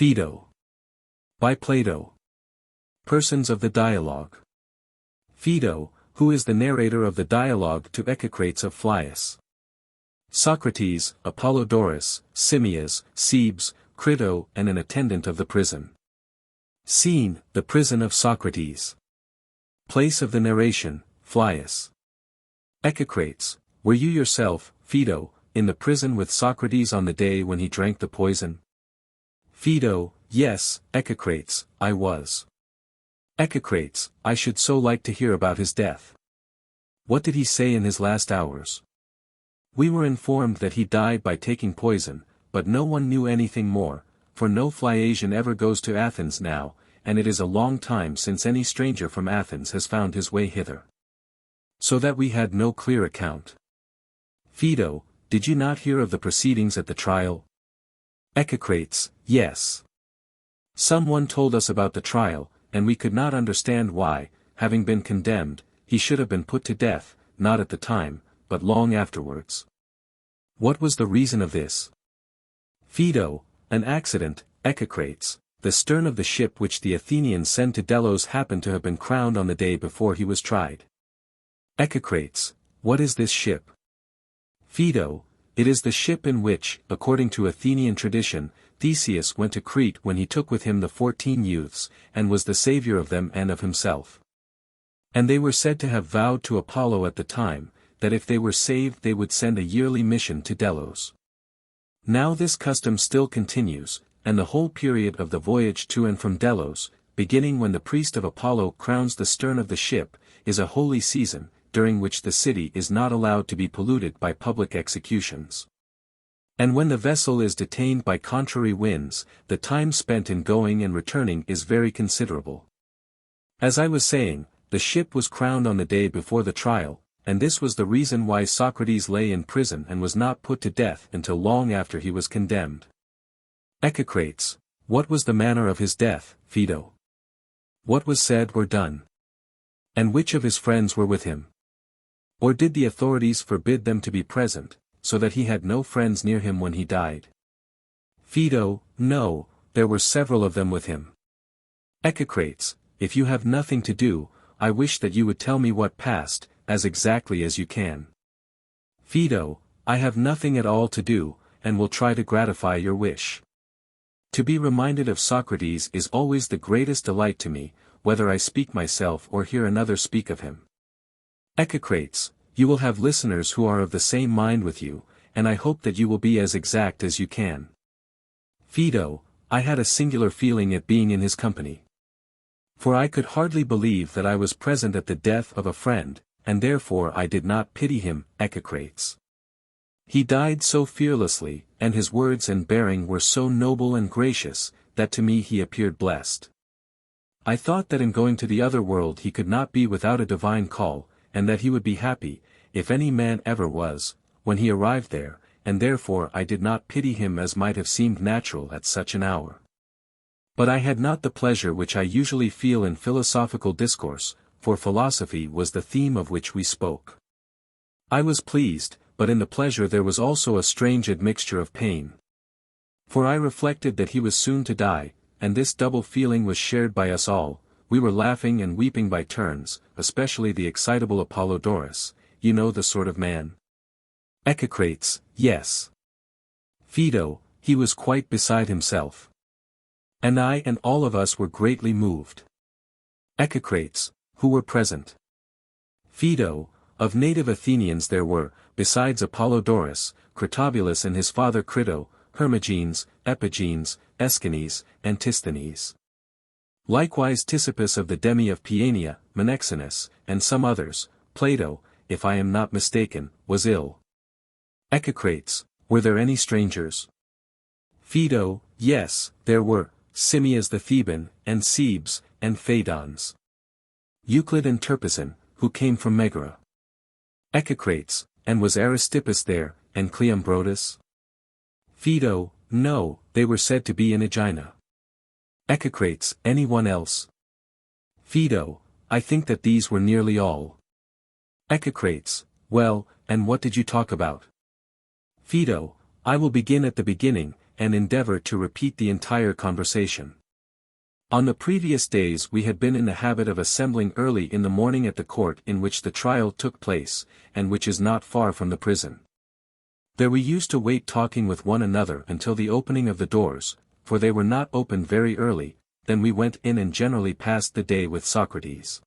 PHAEDO. By Plato. Persons of the dialogue. PHAEDO, who is the narrator of the dialogue to Echecrates of Phlius. Socrates, Apollodorus, Simmias, Cebes, Crito and an attendant of the prison. Scene, the prison of Socrates. Place of the narration, Phlius. Echecrates, were you yourself, PHAEDO, in the prison with Socrates on the day when he drank the poison? PHAEDO, yes, Echecrates, I was. Echecrates, I should so like to hear about his death. What did he say in his last hours? We were informed that he died by taking poison, but no one knew anything more, for no Phliasian ever goes to Athens now, and it is a long time since any stranger from Athens has found his way hither. So that we had no clear account. PHAEDO, did you not hear of the proceedings at the trial? Echecrates, yes. Someone told us about the trial, and we could not understand why, having been condemned, he should have been put to death, not at the time, but long afterwards. What was the reason of this? PHAEDO, an accident, Echecrates, the stern of the ship which the Athenians sent to Delos happened to have been crowned on the day before he was tried. Echecrates, what is this ship? PHAEDO, it is the ship in which, according to Athenian tradition, Theseus went to Crete when he took with him the 14 youths, and was the savior of them and of himself. And they were said to have vowed to Apollo at the time, that if they were saved they would send a yearly mission to Delos. Now this custom still continues, and the whole period of the voyage to and from Delos, beginning when the priest of Apollo crowns the stern of the ship, is a holy season, during which the city is not allowed to be polluted by public executions. And when the vessel is detained by contrary winds, the time spent in going and returning is very considerable. As I was saying, the ship was crowned on the day before the trial, and this was the reason why Socrates lay in prison and was not put to death until long after he was condemned. Echecrates, what was the manner of his death, PHAEDO? What was said or done? And which of his friends were with him? Or did the authorities forbid them to be present, so that he had no friends near him when he died? PHAEDO, no, there were several of them with him. Echecrates, if you have nothing to do, I wish that you would tell me what passed, as exactly as you can. PHAEDO, I have nothing at all to do, and will try to gratify your wish. To be reminded of Socrates is always the greatest delight to me, whether I speak myself or hear another speak of him. Echecrates, you will have listeners who are of the same mind with you, and I hope that you will be as exact as you can. PHAEDO, I had a singular feeling at being in his company. For I could hardly believe that I was present at the death of a friend, and therefore I did not pity him, Echecrates. He died so fearlessly, and his words and bearing were so noble and gracious, that to me he appeared blessed. I thought that in going to the other world he could not be without a divine call, and that he would be happy, if any man ever was, when he arrived there, and therefore I did not pity him as might have seemed natural at such an hour. But I had not the pleasure which I usually feel in philosophical discourse, for philosophy was the theme of which we spoke. I was pleased, but in the pleasure there was also a strange admixture of pain. For I reflected that he was soon to die, and this double feeling was shared by us all. We were laughing and weeping by turns, especially the excitable Apollodorus, you know the sort of man. Echecrates, yes. PHAEDO, he was quite beside himself. And I and all of us were greatly moved. Echecrates, who were present? PHAEDO, of native Athenians there were, besides Apollodorus, Critobulus and his father Crito, Hermogenes, Epigenes, Aeschines, and Tisthenes. Likewise Ctesippus of the Demi of Paeania, Menexenus, and some others. Plato, if I am not mistaken, was ill. Echecrates, were there any strangers? PHAEDO, yes, there were, Simmias the Theban, and Cebes, and Phaedons. Euclid and Terpsion, who came from Megara. Echecrates, and was Aristippus there, and Cleombrotus? PHAEDO, no, they were said to be in Aegina. Echecrates, anyone else? PHAEDO, I think that these were nearly all. Echecrates, well, and what did you talk about? PHAEDO, I will begin at the beginning, and endeavor to repeat the entire conversation. On the previous days we had been in the habit of assembling early in the morning at the court in which the trial took place, and which is not far from the prison. There we used to wait talking with one another until the opening of the doors, for they were not opened very early, then we went in and generally passed the day with Socrates.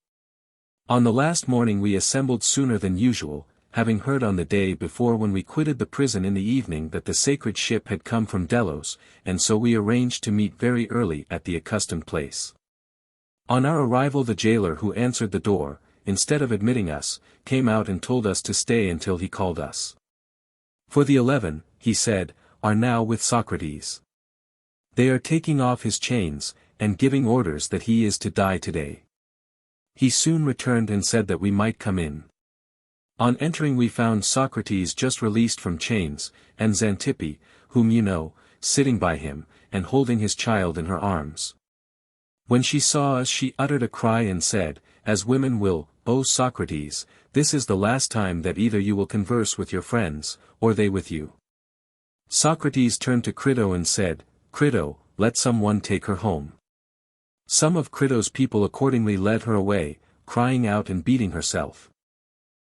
On the last morning we assembled sooner than usual, having heard on the day before when we quitted the prison in the evening that the sacred ship had come from Delos, and so we arranged to meet very early at the accustomed place. On our arrival the jailer who answered the door, instead of admitting us, came out and told us to stay until he called us. For the 11, he said, are now with Socrates. They are taking off his chains, and giving orders that he is to die today. He soon returned and said that we might come in. On entering we found Socrates just released from chains, and Xanthippe, whom you know, sitting by him, and holding his child in her arms. When she saw us she uttered a cry and said, as women will, O Socrates, this is the last time that either you will converse with your friends, or they with you. Socrates turned to Crito and said, Crito, let someone take her home. Some of Crito's people accordingly led her away, crying out and beating herself.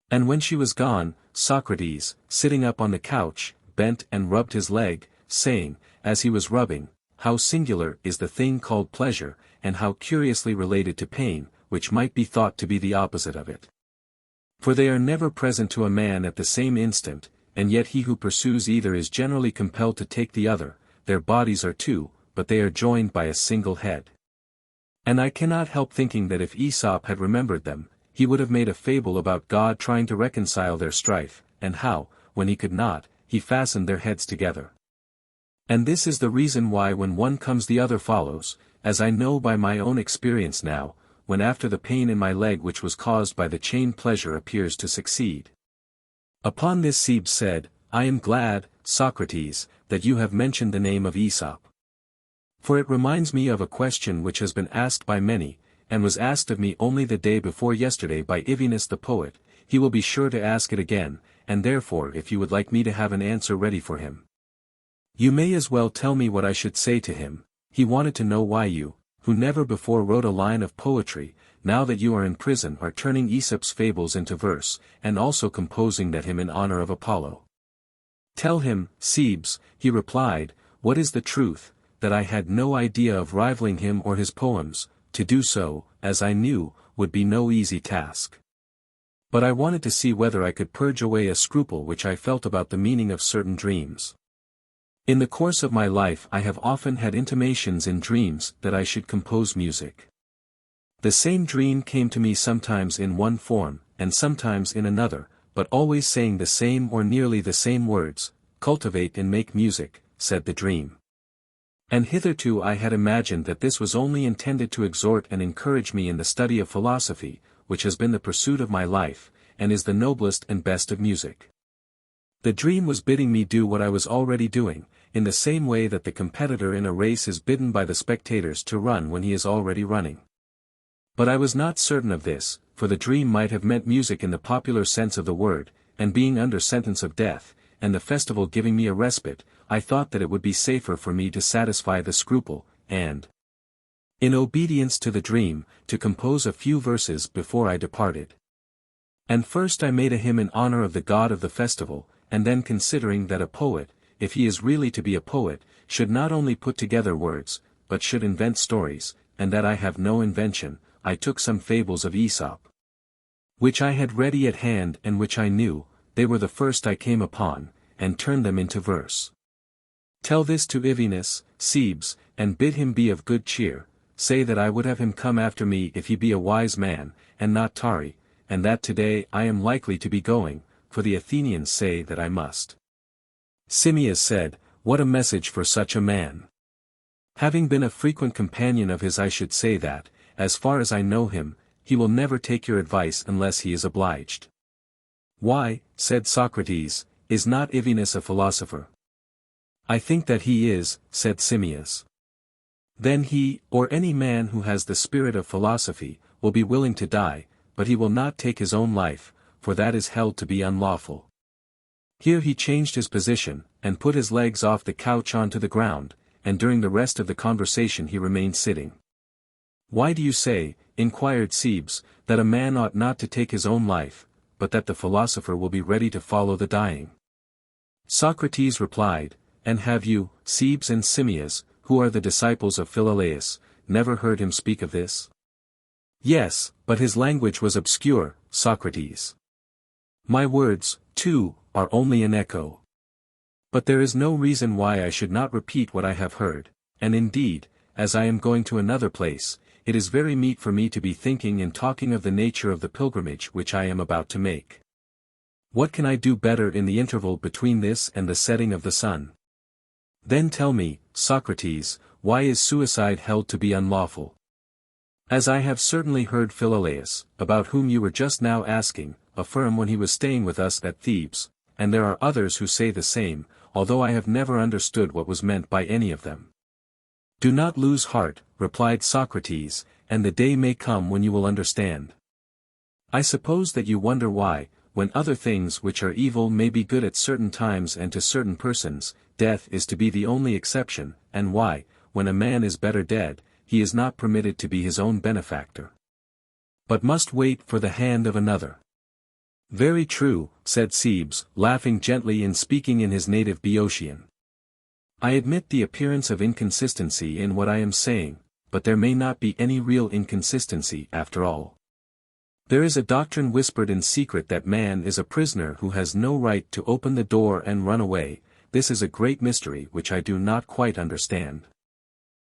And when she was gone, Socrates, sitting up on the couch, bent and rubbed his leg, saying, as he was rubbing, how singular is the thing called pleasure, and how curiously related to pain, which might be thought to be the opposite of it. For they are never present to a man at the same instant, and yet he who pursues either is generally compelled to take the other, their bodies are two, but they are joined by a single head. And I cannot help thinking that if Aesop had remembered them, he would have made a fable about God trying to reconcile their strife, and how, when he could not, he fastened their heads together. And this is the reason why when one comes the other follows, as I know by my own experience now, when after the pain in my leg which was caused by the chain pleasure appears to succeed. Upon this Cebes said, I am glad, Socrates, that you have mentioned the name of Aesop. For it reminds me of a question which has been asked by many, and was asked of me only the day before yesterday by Ivinus the poet. He will be sure to ask it again, and therefore if you would like me to have an answer ready for him, you may as well tell me what I should say to him. He wanted to know why you, who never before wrote a line of poetry, now that you are in prison are turning Aesop's fables into verse, and also composing that hymn in honor of Apollo. Tell him, Cebes, he replied, what is the truth, that I had no idea of rivaling him or his poems. To do so, as I knew, would be no easy task. But I wanted to see whether I could purge away a scruple which I felt about the meaning of certain dreams. In the course of my life I have often had intimations in dreams that I should compose music. The same dream came to me sometimes in one form, and sometimes in another, but always saying the same or nearly the same words, cultivate and make music, said the dream. And hitherto I had imagined that this was only intended to exhort and encourage me in the study of philosophy, which has been the pursuit of my life, and is the noblest and best of music. The dream was bidding me do what I was already doing, in the same way that the competitor in a race is bidden by the spectators to run when he is already running. But I was not certain of this, for the dream might have meant music in the popular sense of the word, and being under sentence of death, and the festival giving me a respite, I thought that it would be safer for me to satisfy the scruple, and, in obedience to the dream, to compose a few verses before I departed. And first I made a hymn in honor of the god of the festival, and then considering that a poet, if he is really to be a poet, should not only put together words, but should invent stories, and that I have no invention, I took some fables of Aesop, which I had ready at hand and which I knew, they were the first I came upon, and turned them into verse. Tell this to Ivinus, Cebes, and bid him be of good cheer, say that I would have him come after me if he be a wise man, and not tarry, and that today I am likely to be going, for the Athenians say that I must. Simmias said, what a message for such a man! Having been a frequent companion of his I should say that, as far as I know him, he will never take your advice unless he is obliged. Why, said Socrates, is not Ivinus a philosopher? I think that he is, said Simmias. Then he, or any man who has the spirit of philosophy, will be willing to die, but he will not take his own life, for that is held to be unlawful. Here he changed his position, and put his legs off the couch onto the ground, and during the rest of the conversation he remained sitting. "Why do you say," inquired Cebes, "that a man ought not to take his own life, but that the philosopher will be ready to follow the dying?" Socrates replied, "And have you, Cebes and Simmias, who are the disciples of Philolaus, never heard him speak of this?" "Yes, but his language was obscure, Socrates. My words, too, are only an echo. But there is no reason why I should not repeat what I have heard, and indeed, as I am going to another place, it is very meet for me to be thinking and talking of the nature of the pilgrimage which I am about to make. What can I do better in the interval between this and the setting of the sun? Then tell me, Socrates, why is suicide held to be unlawful? As I have certainly heard Philolaus, about whom you were just now asking, affirm when he was staying with us at Thebes, and there are others who say the same, although I have never understood what was meant by any of them. Do not lose heart, replied Socrates, and the day may come when you will understand. I suppose that you wonder why, when other things which are evil may be good at certain times and to certain persons, death is to be the only exception, and why, when a man is better dead, he is not permitted to be his own benefactor, but must wait for the hand of another. Very true, said Cebes, laughing gently and speaking in his native Boeotian. I admit the appearance of inconsistency in what I am saying, but there may not be any real inconsistency after all. There is a doctrine whispered in secret that man is a prisoner who has no right to open the door and run away. This is a great mystery which I do not quite understand.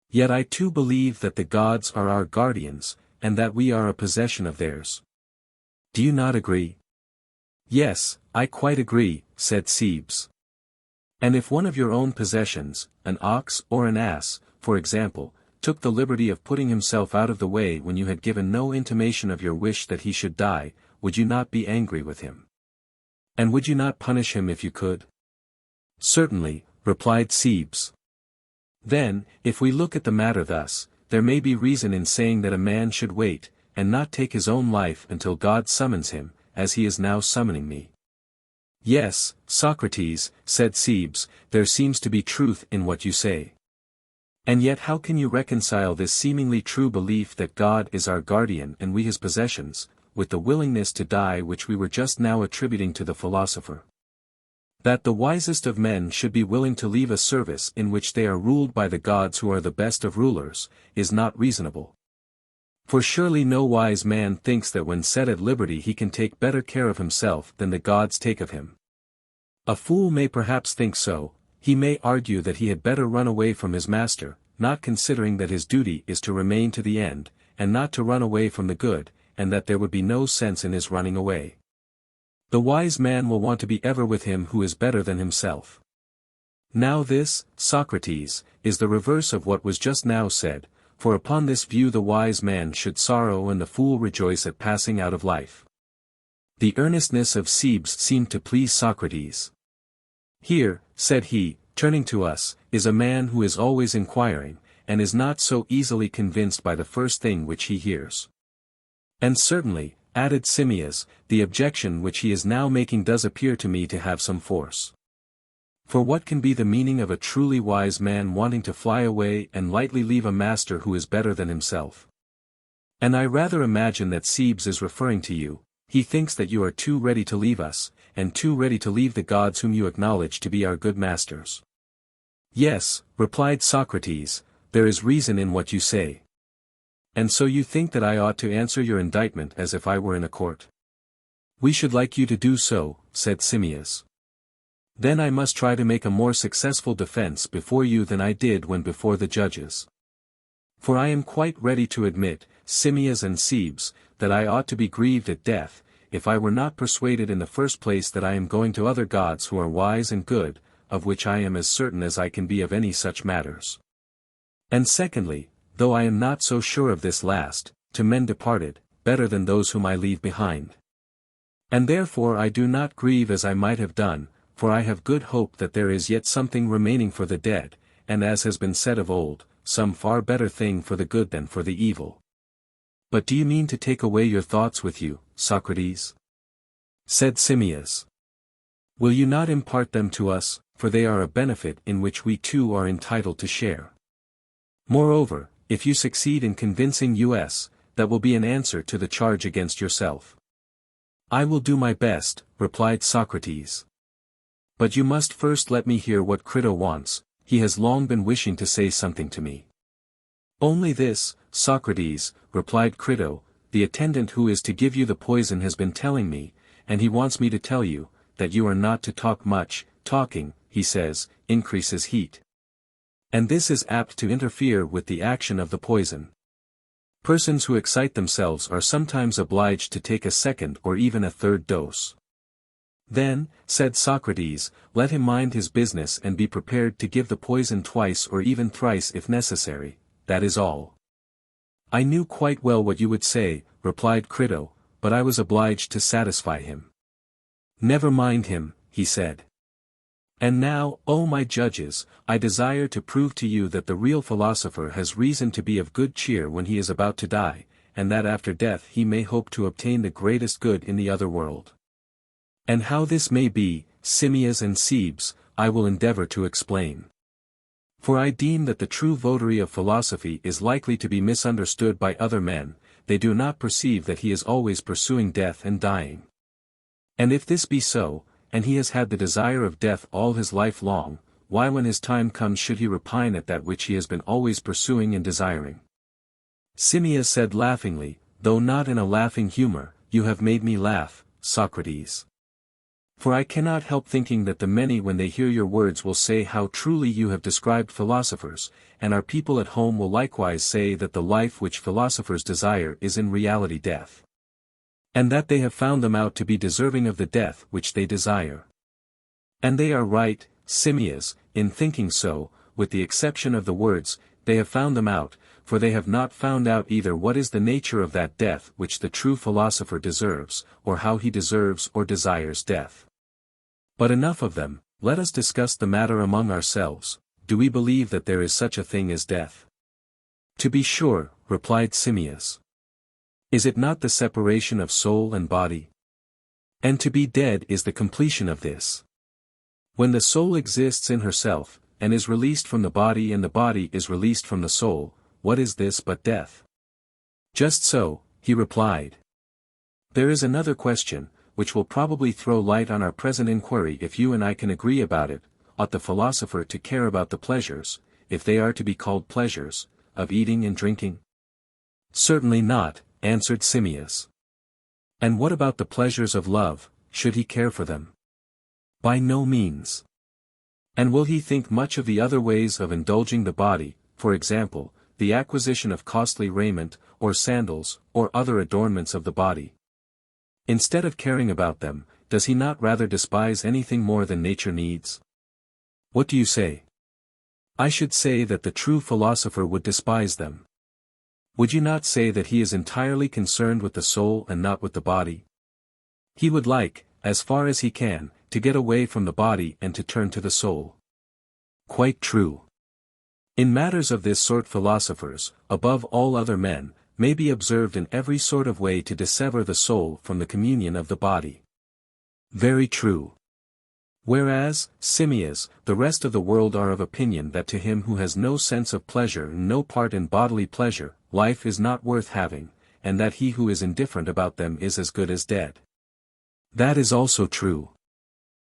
Yet I too believe that the gods are our guardians, and that we are a possession of theirs. Do you not agree? Yes, I quite agree, said Cebes. And if one of your own possessions, an ox or an ass, for example, took the liberty of putting himself out of the way when you had given no intimation of your wish that he should die, would you not be angry with him? And would you not punish him if you could? Certainly, replied Cebes. Then, if we look at the matter thus, there may be reason in saying that a man should wait, and not take his own life until God summons him, as he is now summoning me. Yes, Socrates, said Cebes, there seems to be truth in what you say. And yet how can you reconcile this seemingly true belief that God is our guardian and we his possessions, with the willingness to die which we were just now attributing to the philosopher? That the wisest of men should be willing to leave a service in which they are ruled by the gods who are the best of rulers, is not reasonable. For surely no wise man thinks that when set at liberty he can take better care of himself than the gods take of him. A fool may perhaps think so, he may argue that he had better run away from his master, not considering that his duty is to remain to the end, and not to run away from the good, and that there would be no sense in his running away. The wise man will want to be ever with him who is better than himself. Now this, Socrates, is the reverse of what was just now said, for upon this view the wise man should sorrow and the fool rejoice at passing out of life. The earnestness of Cebes seemed to please Socrates. Here, said he, turning to us, is a man who is always inquiring, and is not so easily convinced by the first thing which he hears. And certainly, added Simmias, the objection which he is now making does appear to me to have some force. For what can be the meaning of a truly wise man wanting to fly away and lightly leave a master who is better than himself? And I rather imagine that Cebes is referring to you. He thinks that you are too ready to leave us, and too ready to leave the gods whom you acknowledge to be our good masters. Yes, replied Socrates, there is reason in what you say. And so you think that I ought to answer your indictment as if I were in a court? We should like you to do so, said Simmias. Then I must try to make a more successful defense before you than I did when before the judges. For I am quite ready to admit, Simmias and Cebes, that I ought to be grieved at death, if I were not persuaded in the first place that I am going to other gods who are wise and good, of which I am as certain as I can be of any such matters. And secondly, though I am not so sure of this last, to men departed, better than those whom I leave behind. And therefore I do not grieve as I might have done, for I have good hope that there is yet something remaining for the dead, and as has been said of old, some far better thing for the good than for the evil. But do you mean to take away your thoughts with you, Socrates? Said Simmias. Will you not impart them to us, for they are a benefit in which we too are entitled to share? Moreover, if you succeed in convincing us, that will be an answer to the charge against yourself. I will do my best, replied Socrates. But you must first let me hear what Crito wants. He has long been wishing to say something to me. Only this, Socrates, replied Crito, the attendant who is to give you the poison has been telling me, and he wants me to tell you, that you are not to talk much. Talking, he says, increases heat. And this is apt to interfere with the action of the poison. Persons who excite themselves are sometimes obliged to take a second or even a third dose. Then, said Socrates, let him mind his business and be prepared to give the poison twice or even thrice if necessary, that is all. I knew quite well what you would say, replied Crito, but I was obliged to satisfy him. Never mind him, he said. And now, O my judges, I desire to prove to you that the real philosopher has reason to be of good cheer when he is about to die, and that after death he may hope to obtain the greatest good in the other world. And how this may be, Simmias and Cebes, I will endeavor to explain. For I deem that the true votary of philosophy is likely to be misunderstood by other men. They do not perceive that he is always pursuing death and dying. And if this be so, and he has had the desire of death all his life long, why when his time comes should he repine at that which he has been always pursuing and desiring? Simmias said laughingly, though not in a laughing humor, you have made me laugh, Socrates. For I cannot help thinking that the many when they hear your words will say how truly you have described philosophers, and our people at home will likewise say that the life which philosophers desire is in reality death. And that they have found them out to be deserving of the death which they desire. And they are right, Simmias, in thinking so, with the exception of the words, they have found them out, for they have not found out either what is the nature of that death which the true philosopher deserves, or how he deserves or desires death. But enough of them, let us discuss the matter among ourselves. Do we believe that there is such a thing as death? To be sure, replied Simmias. Is it not the separation of soul and body? And to be dead is the completion of this. When the soul exists in herself, and is released from the body and the body is released from the soul, what is this but death? Just so, he replied. There is another question, which will probably throw light on our present inquiry if you and I can agree about it. Ought the philosopher to care about the pleasures, if they are to be called pleasures, of eating and drinking? Certainly not, answered Simmias. And what about the pleasures of love, should he care for them? By no means. And will he think much of the other ways of indulging the body, for example, the acquisition of costly raiment, or sandals, or other adornments of the body? Instead of caring about them, does he not rather despise anything more than nature needs? What do you say? I should say that the true philosopher would despise them. Would you not say that he is entirely concerned with the soul and not with the body? He would like, as far as he can, to get away from the body and to turn to the soul. Quite true. In matters of this sort philosophers, above all other men, may be observed in every sort of way to dissever the soul from the communion of the body. Very true. Whereas, Simmias, the rest of the world are of opinion that to him who has no sense of pleasure and no part in bodily pleasure, life is not worth having, and that he who is indifferent about them is as good as dead. That is also true.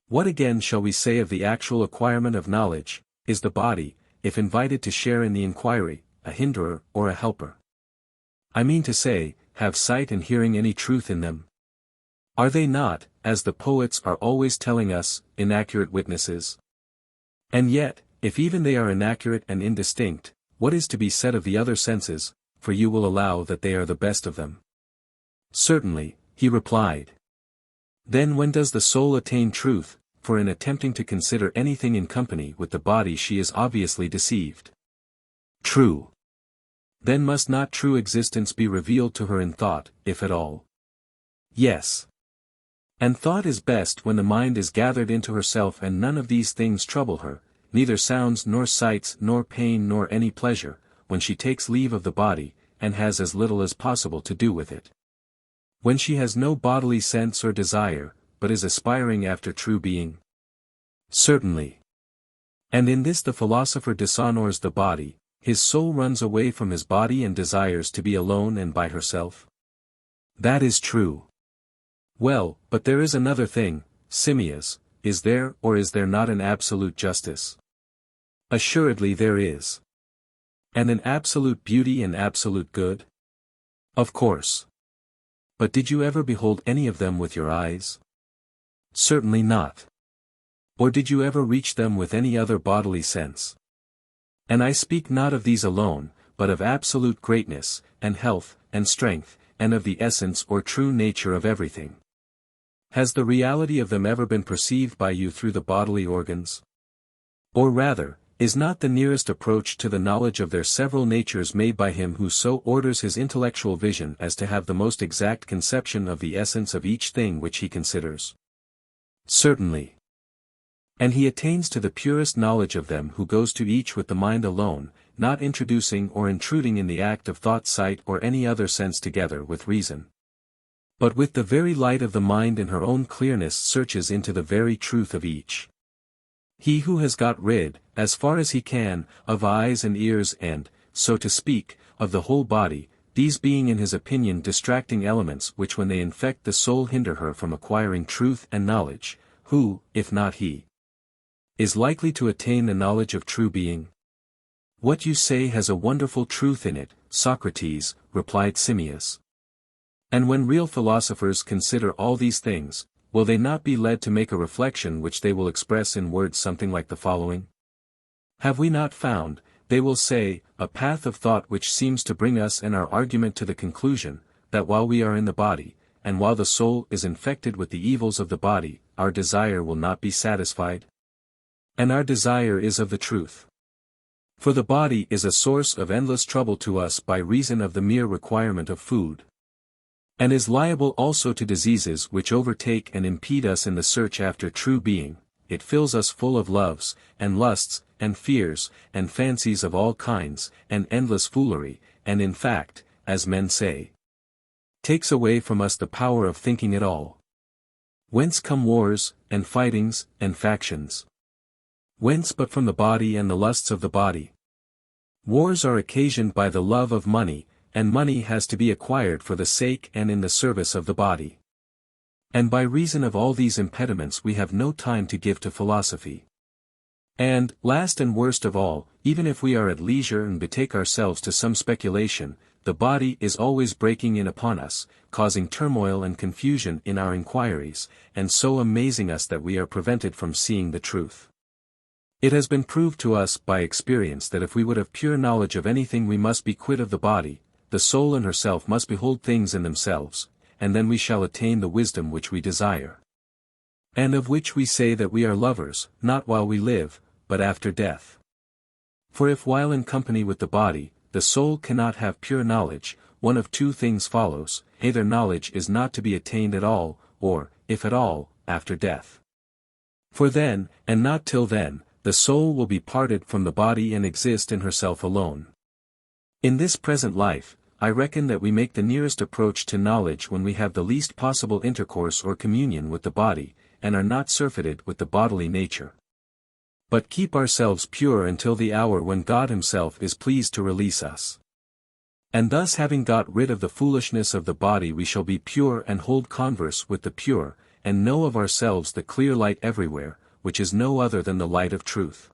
What again shall we say of the actual acquirement of knowledge? Is the body, if invited to share in the inquiry, a hinderer or a helper? I mean to say, have sight and hearing any truth in them? Are they not, as the poets are always telling us, inaccurate witnesses? And yet, if even they are inaccurate and indistinct, what is to be said of the other senses, for you will allow that they are the best of them? Certainly, he replied. Then when does the soul attain truth, for in attempting to consider anything in company with the body she is obviously deceived? True. Then must not true existence be revealed to her in thought, if at all? Yes. And thought is best when the mind is gathered into herself and none of these things trouble her, neither sounds nor sights nor pain nor any pleasure, when she takes leave of the body, and has as little as possible to do with it. When she has no bodily sense or desire, but is aspiring after true being. Certainly. And in this the philosopher dishonors the body, his soul runs away from his body and desires to be alone and by herself. That is true. Well, but there is another thing, Simmias, is there or is there not an absolute justice? Assuredly there is. And an absolute beauty and absolute good? Of course. But did you ever behold any of them with your eyes? Certainly not. Or did you ever reach them with any other bodily sense? And I speak not of these alone, but of absolute greatness, and health, and strength, and of the essence or true nature of everything. Has the reality of them ever been perceived by you through the bodily organs? Or rather, is not the nearest approach to the knowledge of their several natures made by him who so orders his intellectual vision as to have the most exact conception of the essence of each thing which he considers? Certainly. And he attains to the purest knowledge of them who goes to each with the mind alone, not introducing or intruding in the act of thought, sight or any other sense together with reason. But with the very light of the mind in her own clearness searches into the very truth of each. He who has got rid, as far as he can, of eyes and ears and, so to speak, of the whole body, these being in his opinion distracting elements which when they infect the soul hinder her from acquiring truth and knowledge, who, if not he, is likely to attain the knowledge of true being? What you say has a wonderful truth in it, Socrates, replied Simmias. And when real philosophers consider all these things, will they not be led to make a reflection which they will express in words something like the following? Have we not found, they will say, a path of thought which seems to bring us and our argument to the conclusion, that while we are in the body, and while the soul is infected with the evils of the body, our desire will not be satisfied? And our desire is of the truth. For the body is a source of endless trouble to us by reason of the mere requirement of food. And is liable also to diseases which overtake and impede us in the search after true being. It fills us full of loves, and lusts, and fears, and fancies of all kinds, and endless foolery, and in fact, as men say, takes away from us the power of thinking at all. Whence come wars, and fightings, and factions? Whence but from the body and the lusts of the body? Wars are occasioned by the love of money, and money has to be acquired for the sake and in the service of the body. And by reason of all these impediments we have no time to give to philosophy. And, last and worst of all, even if we are at leisure and betake ourselves to some speculation, the body is always breaking in upon us, causing turmoil and confusion in our inquiries, and so amazing us that we are prevented from seeing the truth. It has been proved to us by experience that if we would have pure knowledge of anything we must be quit of the body, the soul and herself must behold things in themselves, and then we shall attain the wisdom which we desire. And of which we say that we are lovers, not while we live, but after death. For if while in company with the body, the soul cannot have pure knowledge, one of two things follows: either knowledge is not to be attained at all, or, if at all, after death. For then, and not till then, the soul will be parted from the body and exist in herself alone. In this present life, I reckon that we make the nearest approach to knowledge when we have the least possible intercourse or communion with the body, and are not surfeited with the bodily nature. But keep ourselves pure until the hour when God himself is pleased to release us. And thus having got rid of the foolishness of the body we shall be pure and hold converse with the pure, and know of ourselves the clear light everywhere, which is no other than the light of truth.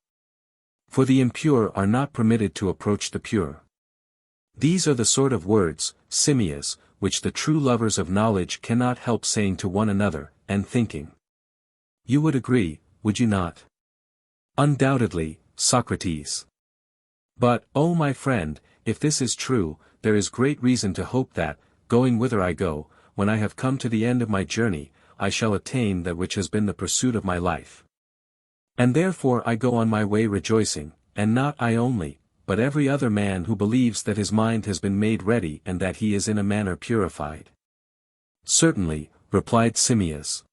For the impure are not permitted to approach the pure. These are the sort of words, Simmias, which the true lovers of knowledge cannot help saying to one another, and thinking. You would agree, would you not? Undoubtedly, Socrates. But, oh my friend, if this is true, there is great reason to hope that, going whither I go, when I have come to the end of my journey, I shall attain that which has been the pursuit of my life. And therefore I go on my way rejoicing, and not I only, but every other man who believes that his mind has been made ready and that he is in a manner purified. Certainly, replied Simmias.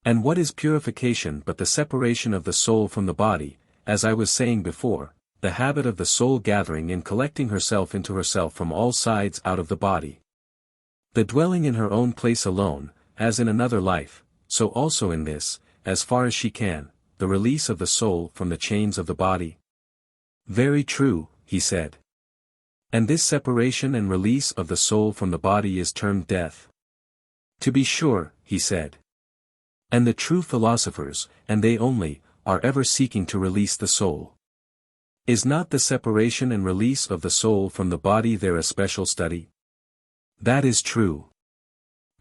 And what is purification but the separation of the soul from the body, as I was saying before, the habit of the soul gathering and collecting herself into herself from all sides out of the body. The dwelling in her own place alone, as in another life, so also in this, as far as she can, the release of the soul from the chains of the body? Very true, he said. And this separation and release of the soul from the body is termed death. To be sure, he said. And the true philosophers, and they only, are ever seeking to release the soul. Is not the separation and release of the soul from the body their especial study? That is true.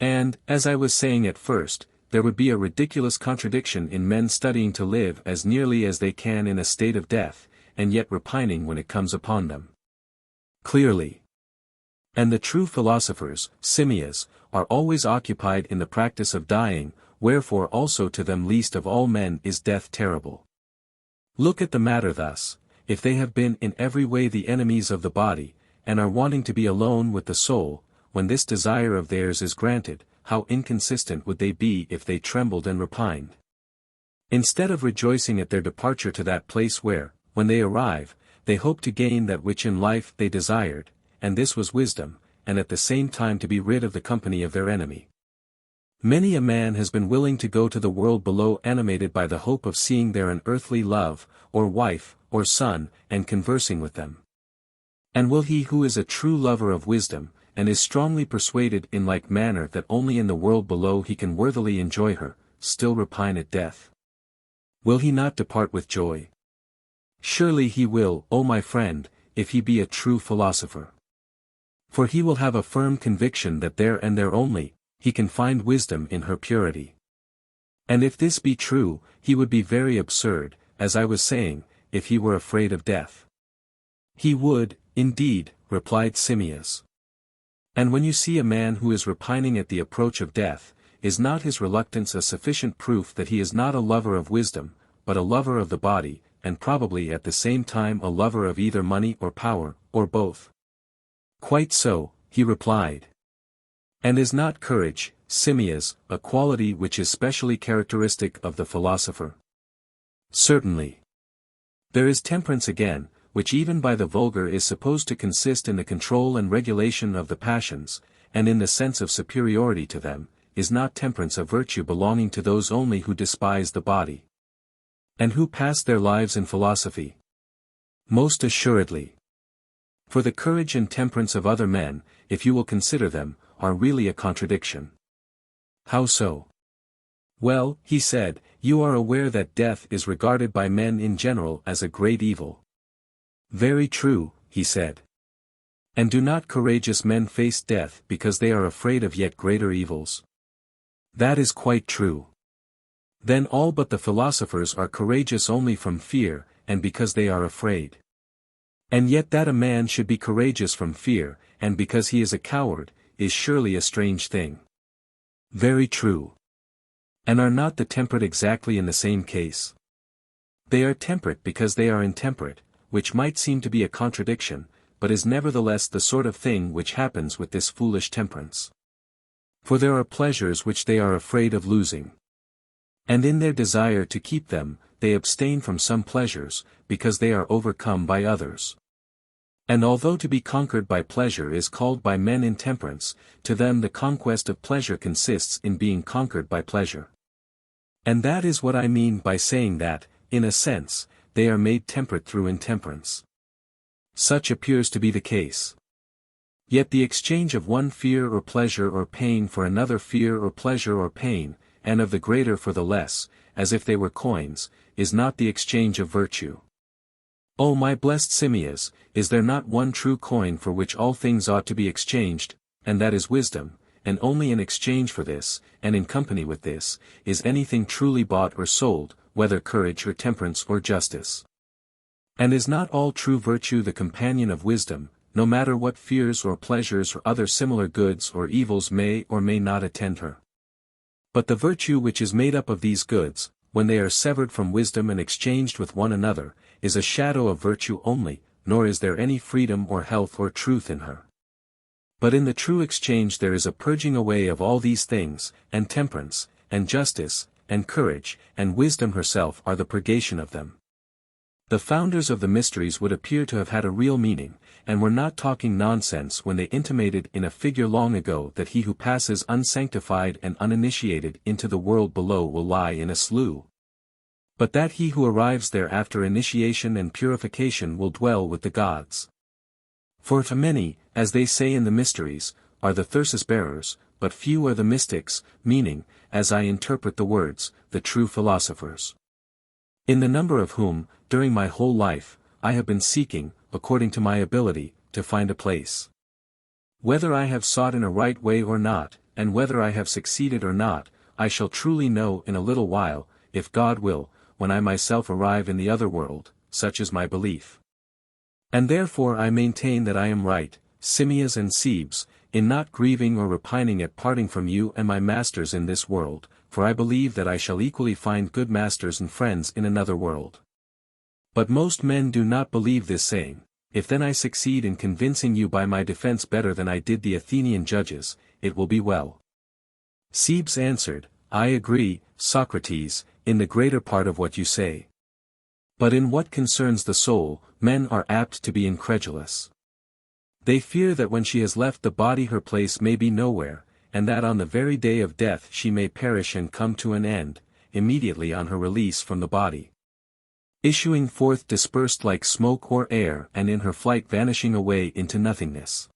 And, as I was saying at first, there would be a ridiculous contradiction in men studying to live as nearly as they can in a state of death, and yet repining when it comes upon them. Clearly. And the true philosophers, Simmias, are always occupied in the practice of dying, wherefore also to them least of all men is death terrible. Look at the matter thus: if they have been in every way the enemies of the body, and are wanting to be alone with the soul, when this desire of theirs is granted, how inconsistent would they be if they trembled and repined? Instead of rejoicing at their departure to that place where, when they arrive, they hope to gain that which in life they desired, and this was wisdom, and at the same time to be rid of the company of their enemy. Many a man has been willing to go to the world below animated by the hope of seeing there an earthly love, or wife, or son, and conversing with them. And will he who is a true lover of wisdom, and is strongly persuaded in like manner that only in the world below he can worthily enjoy her, still repine at death? Will he not depart with joy? Surely he will, O my friend, if he be a true philosopher. For he will have a firm conviction that there and there only, he can find wisdom in her purity. And if this be true, he would be very absurd, as I was saying, if he were afraid of death. He would, indeed, replied Simmias. And when you see a man who is repining at the approach of death, is not his reluctance a sufficient proof that he is not a lover of wisdom, but a lover of the body, and probably at the same time a lover of either money or power, or both? Quite so, he replied. And is not courage, Simmias, a quality which is specially characteristic of the philosopher? Certainly. There is temperance again, which even by the vulgar is supposed to consist in the control and regulation of the passions, and in the sense of superiority to them. Is not temperance a virtue belonging to those only who despise the body, and who pass their lives in philosophy? Most assuredly. For the courage and temperance of other men, if you will consider them, are really a contradiction. How so? Well, he said, you are aware that death is regarded by men in general as a great evil. Very true, he said. And do not courageous men face death because they are afraid of yet greater evils? That is quite true. Then all but the philosophers are courageous only from fear, and because they are afraid. And yet that a man should be courageous from fear, and because he is a coward, is surely a strange thing. Very true. And are not the temperate exactly in the same case? They are temperate because they are intemperate, which might seem to be a contradiction, but is nevertheless the sort of thing which happens with this foolish temperance. For there are pleasures which they are afraid of losing. And in their desire to keep them, they abstain from some pleasures, because they are overcome by others. And although to be conquered by pleasure is called by men intemperance, to them the conquest of pleasure consists in being conquered by pleasure. And that is what I mean by saying that, in a sense, they are made temperate through intemperance. Such appears to be the case. Yet the exchange of one fear or pleasure or pain for another fear or pleasure or pain, and of the greater for the less, as if they were coins, is not the exchange of virtue. O my blessed Simmias, is there not one true coin for which all things ought to be exchanged, and that is wisdom, and only in exchange for this, and in company with this, is anything truly bought or sold, whether courage or temperance or justice? And is not all true virtue the companion of wisdom, no matter what fears or pleasures or other similar goods or evils may or may not attend her? But the virtue which is made up of these goods, when they are severed from wisdom and exchanged with one another, is a shadow of virtue only, nor is there any freedom or health or truth in her. But in the true exchange there is a purging away of all these things, and temperance, and justice, and courage, and wisdom herself are the purgation of them. The founders of the mysteries would appear to have had a real meaning, and were not talking nonsense when they intimated in a figure long ago that he who passes unsanctified and uninitiated into the world below will lie in a slough. But that he who arrives there after initiation and purification will dwell with the gods. For to many, as they say in the mysteries, are the thyrsus-bearers, but few are the mystics, meaning, as I interpret the words, the true philosophers. In the number of whom, during my whole life, I have been seeking, according to my ability, to find a place. Whether I have sought in a right way or not, and whether I have succeeded or not, I shall truly know in a little while, if God will, when I myself arrive in the other world, such is my belief. And therefore I maintain that I am right, Simmias and Cebes, in not grieving or repining at parting from you and my masters in this world, for I believe that I shall equally find good masters and friends in another world. But most men do not believe this saying. If then I succeed in convincing you by my defense better than I did the Athenian judges, it will be well. Cebes answered, I agree, Socrates, in the greater part of what you say. But in what concerns the soul, men are apt to be incredulous. They fear that when she has left the body her place may be nowhere, and that on the very day of death she may perish and come to an end, immediately on her release from the body. Issuing forth dispersed like smoke or air and in her flight vanishing away into nothingness.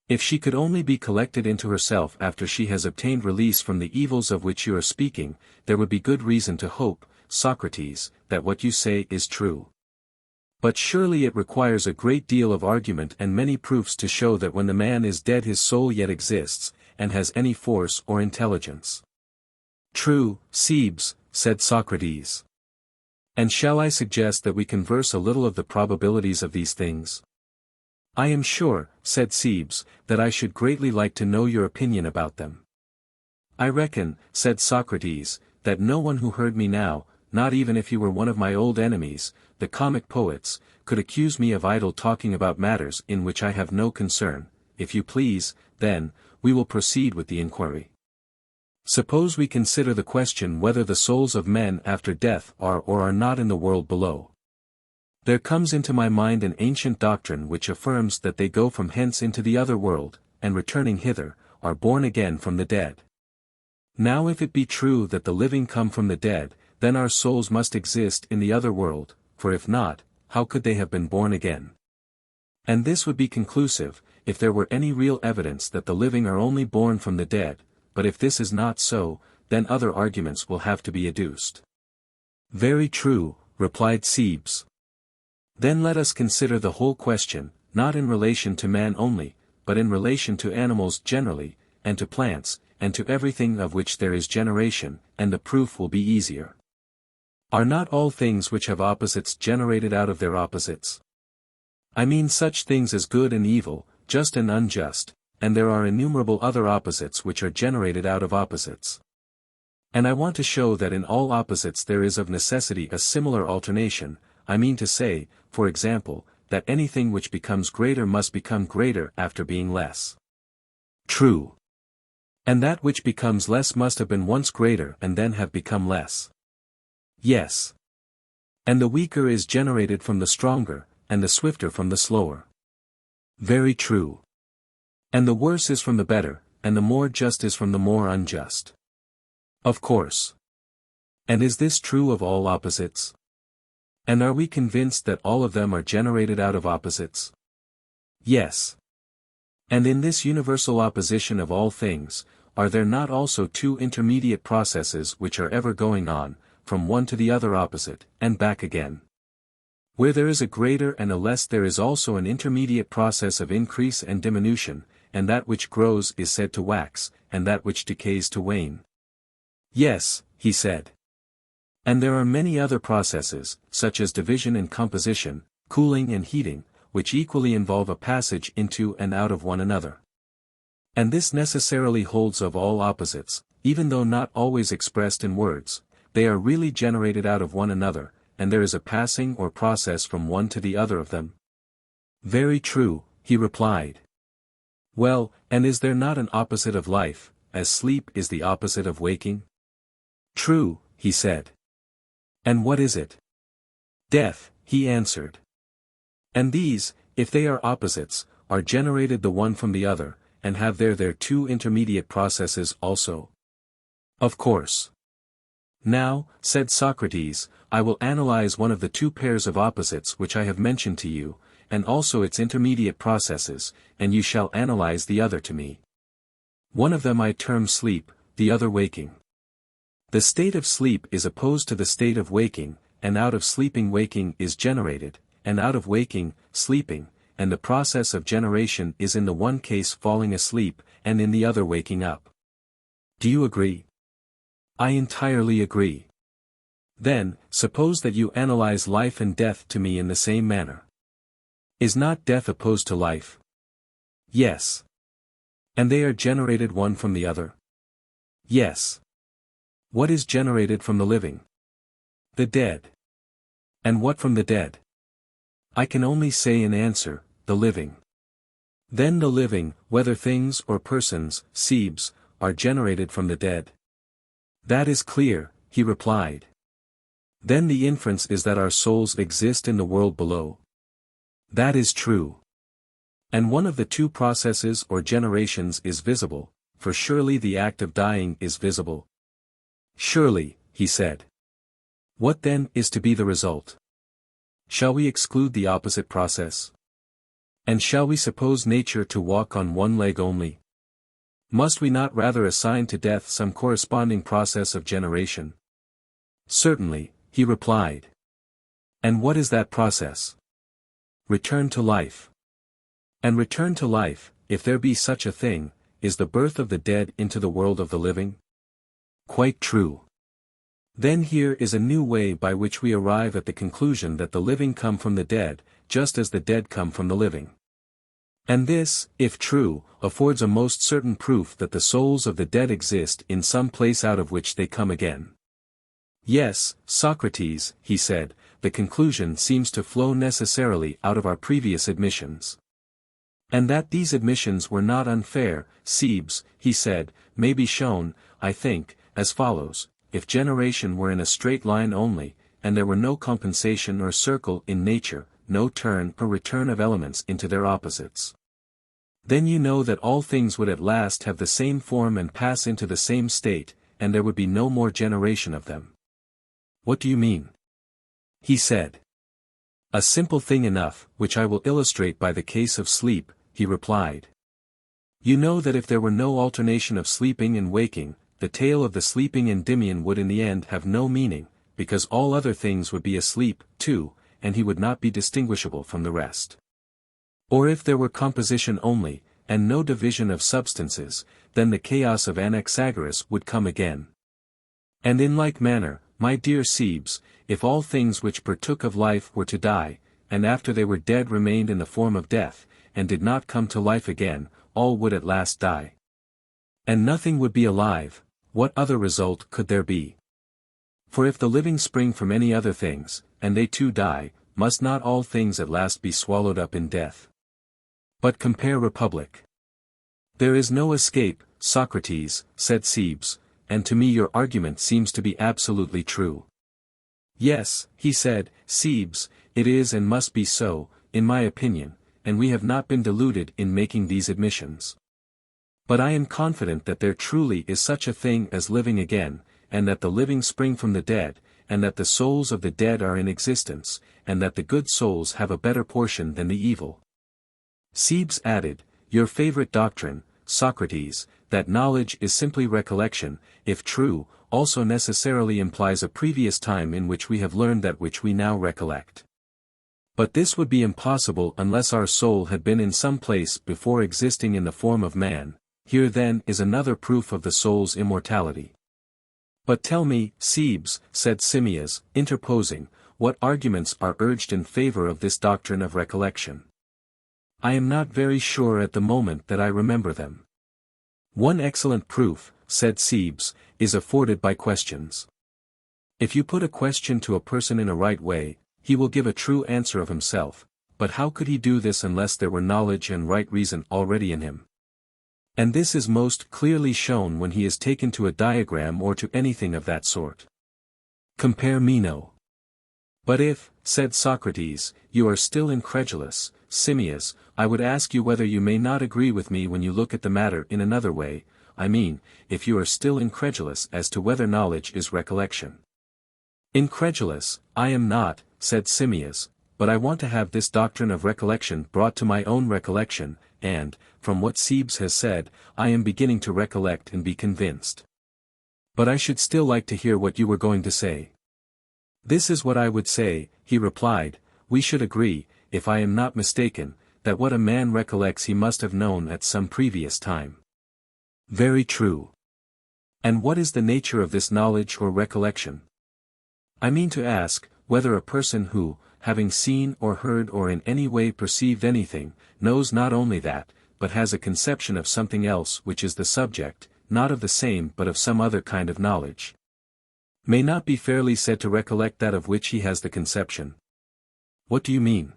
If she could only be collected into herself after she has obtained release from the evils of which you are speaking, there would be good reason to hope, Socrates, that what you say is true. But surely it requires a great deal of argument and many proofs to show that when the man is dead his soul yet exists, and has any force or intelligence. True, Cebes, said Socrates. And shall I suggest that we converse a little of the probabilities of these things? I am sure, said Cebes, that I should greatly like to know your opinion about them. I reckon, said Socrates, that no one who heard me now, not even if he were one of my old enemies, the comic poets, could accuse me of idle talking about matters in which I have no concern. If you please, then, we will proceed with the inquiry. Suppose we consider the question whether the souls of men after death are or are not in the world below. There comes into my mind an ancient doctrine which affirms that they go from hence into the other world, and returning hither, are born again from the dead. Now if it be true that the living come from the dead, then our souls must exist in the other world, for if not, how could they have been born again? And this would be conclusive, if there were any real evidence that the living are only born from the dead, but if this is not so, then other arguments will have to be adduced. Very true, replied Cebes. Then let us consider the whole question, not in relation to man only, but in relation to animals generally, and to plants, and to everything of which there is generation, and the proof will be easier. Are not all things which have opposites generated out of their opposites? I mean such things as good and evil, just and unjust, and there are innumerable other opposites which are generated out of opposites. And I want to show that in all opposites there is of necessity a similar alternation, I mean to say, for example, that anything which becomes greater must become greater after being less. True. And that which becomes less must have been once greater and then have become less. Yes. And the weaker is generated from the stronger, and the swifter from the slower. Very true. And the worse is from the better, and the more just is from the more unjust. Of course. And is this true of all opposites? And are we convinced that all of them are generated out of opposites? Yes. And in this universal opposition of all things, are there not also two intermediate processes which are ever going on, from one to the other opposite, and back again? Where there is a greater and a less there is also an intermediate process of increase and diminution, and that which grows is said to wax, and that which decays to wane. Yes, he said. And there are many other processes, such as division and composition, cooling and heating, which equally involve a passage into and out of one another. And this necessarily holds of all opposites, even though not always expressed in words, they are really generated out of one another, and there is a passing or process from one to the other of them. Very true, he replied. Well, and is there not an opposite of life, as sleep is the opposite of waking? True, he said. And what is it? Death, he answered. And these, if they are opposites, are generated the one from the other, and have their two intermediate processes also? Of course. Now, said Socrates, I will analyze one of the two pairs of opposites which I have mentioned to you, and also its intermediate processes, and you shall analyze the other to me. One of them I term sleep, the other waking. The state of sleep is opposed to the state of waking, and out of sleeping waking is generated, and out of waking, sleeping, and the process of generation is in the one case falling asleep, and in the other waking up. Do you agree? I entirely agree. Then, suppose that you analyze life and death to me in the same manner. Is not death opposed to life? Yes. And they are generated one from the other? Yes. What is generated from the living? The dead. And what from the dead? I can only say in answer, the living. Then the living, whether things or persons, Cebes, are generated from the dead. That is clear, he replied. Then the inference is that our souls exist in the world below. That is true. And one of the two processes or generations is visible, for surely the act of dying is visible. Surely, he said. What then is to be the result? Shall we exclude the opposite process? And shall we suppose nature to walk on one leg only? Must we not rather assign to death some corresponding process of generation? Certainly, he replied. And what is that process? Return to life. And return to life, if there be such a thing, is the birth of the dead into the world of the living? Quite true. Then here is a new way by which we arrive at the conclusion that the living come from the dead, just as the dead come from the living. And this, if true, affords a most certain proof that the souls of the dead exist in some place out of which they come again. Yes, Socrates, he said, the conclusion seems to flow necessarily out of our previous admissions. And that these admissions were not unfair, Cebes, he said, may be shown, I think, as follows: if generation were in a straight line only, and there were no compensation or circle in nature, no turn or return of elements into their opposites. Then you know that all things would at last have the same form and pass into the same state, and there would be no more generation of them. What do you mean? He said. A simple thing enough, which I will illustrate by the case of sleep, he replied. You know that if there were no alternation of sleeping and waking, the tale of the sleeping Endymion would in the end have no meaning, because all other things would be asleep, too, and he would not be distinguishable from the rest. Or if there were composition only, and no division of substances, then the chaos of Anaxagoras would come again. And in like manner, my dear Cebes, if all things which partook of life were to die, and after they were dead remained in the form of death, and did not come to life again, all would at last die. And nothing would be alive, what other result could there be? For if the living spring from any other things, and they too die, must not all things at last be swallowed up in death? But compare Republic. There is no escape, Socrates, said Cebes, and to me your argument seems to be absolutely true. Yes, he said, Cebes, it is and must be so, in my opinion, and we have not been deluded in making these admissions. But I am confident that there truly is such a thing as living again, and that the living spring from the dead, and that the souls of the dead are in existence, and that the good souls have a better portion than the evil. Cebes added, your favorite doctrine, Socrates, that knowledge is simply recollection, if true, also necessarily implies a previous time in which we have learned that which we now recollect. But this would be impossible unless our soul had been in some place before existing in the form of man. Here then is another proof of the soul's immortality. But tell me, Cebes, said Simmias, interposing, what arguments are urged in favor of this doctrine of recollection? I am not very sure at the moment that I remember them. One excellent proof, said Cebes, is afforded by questions. If you put a question to a person in a right way, he will give a true answer of himself, but how could he do this unless there were knowledge and right reason already in him? And this is most clearly shown when he is taken to a diagram or to anything of that sort. Compare Meno. But if, said Socrates, you are still incredulous, Simmias, I would ask you whether you may not agree with me when you look at the matter in another way, I mean, if you are still incredulous as to whether knowledge is recollection. Incredulous, I am not, said Simmias, but I want to have this doctrine of recollection brought to my own recollection, and, from what Cebes has said, I am beginning to recollect and be convinced. But I should still like to hear what you were going to say. This is what I would say, he replied, we should agree, if I am not mistaken, that what a man recollects he must have known at some previous time. Very true. And what is the nature of this knowledge or recollection? I mean to ask, whether a person who, having seen or heard or in any way perceived anything, knows not only that, but has a conception of something else which is the subject, not of the same but of some other kind of knowledge, may not be fairly said to recollect that of which he has the conception. What do you mean?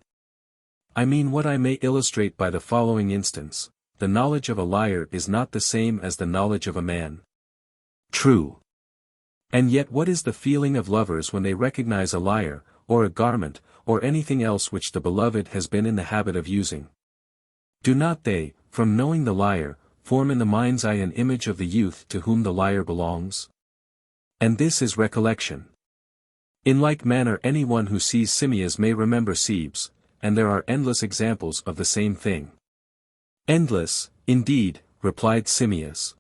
I mean what I may illustrate by the following instance. The knowledge of a liar is not the same as the knowledge of a man. True. And yet what is the feeling of lovers when they recognize a lyre, or a garment, or anything else which the beloved has been in the habit of using? Do not they, from knowing the lyre, form in the mind's eye an image of the youth to whom the lyre belongs? And this is recollection. In like manner anyone who sees Simmias may remember Cebes, and there are endless examples of the same thing. Endless, indeed, replied Simmias.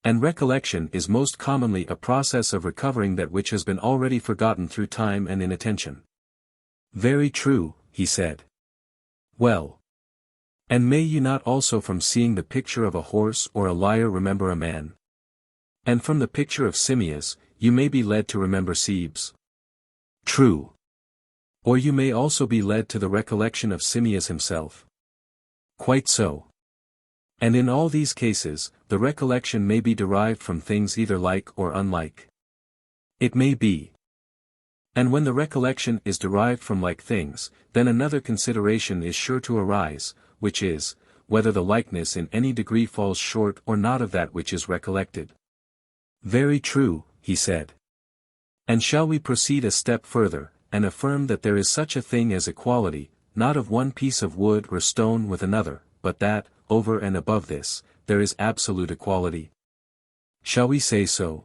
And recollection is most commonly a process of recovering that which has been already forgotten through time and inattention. Very true, he said. Well. And may you not also from seeing the picture of a horse or a lyre remember a man? And from the picture of Simmias, you may be led to remember Cebes. True. Or you may also be led to the recollection of Simmias himself. Quite so. And in all these cases, the recollection may be derived from things either like or unlike. It may be. And when the recollection is derived from like things, then another consideration is sure to arise, which is, whether the likeness in any degree falls short or not of that which is recollected. Very true, he said. And shall we proceed a step further, and affirm that there is such a thing as equality, not of one piece of wood or stone with another, but that, over and above this, there is absolute equality? Shall we say so?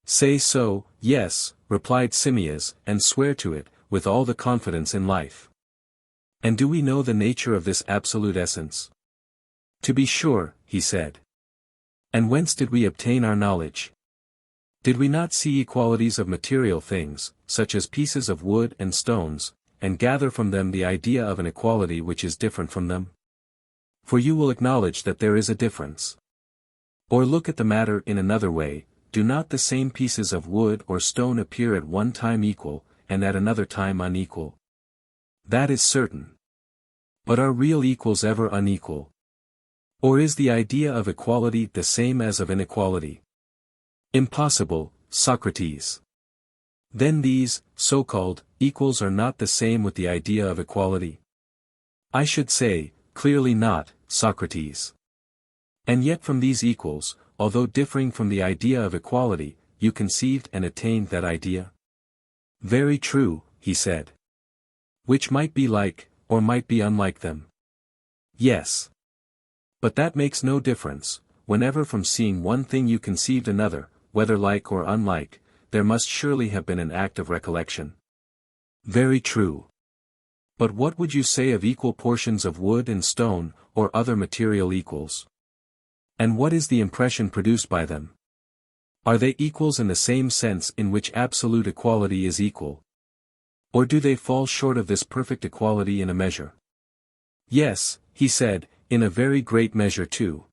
Say so, yes, replied Simmias, and swear to it, with all the confidence in life. And do we know the nature of this absolute essence? To be sure, he said. And whence did we obtain our knowledge? Did we not see equalities of material things, such as pieces of wood and stones, and gather from them the idea of an equality which is different from them? For you will acknowledge that there is a difference. Or look at the matter in another way, do not the same pieces of wood or stone appear at one time equal, and at another time unequal? That is certain. But are real equals ever unequal? Or is the idea of equality the same as of inequality? Impossible, Socrates. Then these, so-called, equals are not the same with the idea of equality? I should say, clearly not, Socrates. And yet from these equals, although differing from the idea of equality, you conceived and attained that idea? Very true, he said. Which might be like, or might be unlike them? Yes. But that makes no difference, whenever from seeing one thing you conceived another, whether like or unlike, there must surely have been an act of recollection. Very true. But what would you say of equal portions of wood and stone, or other material equals? And what is the impression produced by them? Are they equals in the same sense in which absolute equality is equal? Or do they fall short of this perfect equality in a measure? Yes, he said, in a very great measure too.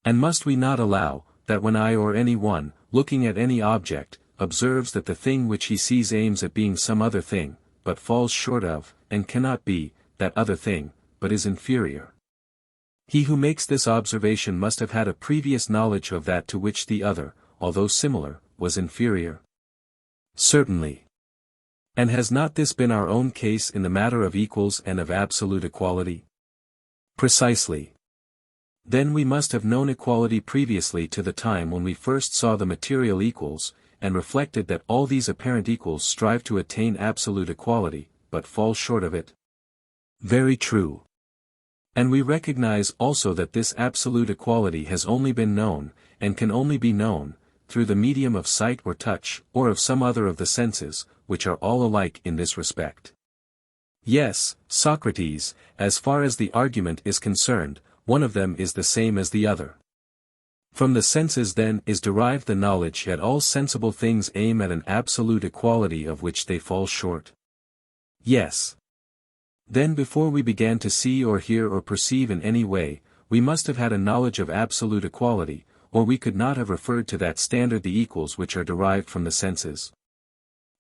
And must we not allow, that when I or any one, looking at any object, observes that the thing which he sees aims at being some other thing, but falls short of, and cannot be, that other thing, but is inferior? He who makes this observation must have had a previous knowledge of that to which the other, although similar, was inferior. Certainly. And has not this been our own case in the matter of equals and of absolute equality? Precisely. Then we must have known equality previously to the time when we first saw the material equals, and reflected that all these apparent equals strive to attain absolute equality, but fall short of it. Very true. And we recognize also that this absolute equality has only been known, and can only be known, through the medium of sight or touch, or of some other of the senses, which are all alike in this respect. Yes, Socrates, as far as the argument is concerned, one of them is the same as the other. From the senses then is derived the knowledge that all sensible things aim at an absolute equality of which they fall short. Yes. Then before we began to see or hear or perceive in any way, we must have had a knowledge of absolute equality, or we could not have referred to that standard the equals which are derived from the senses.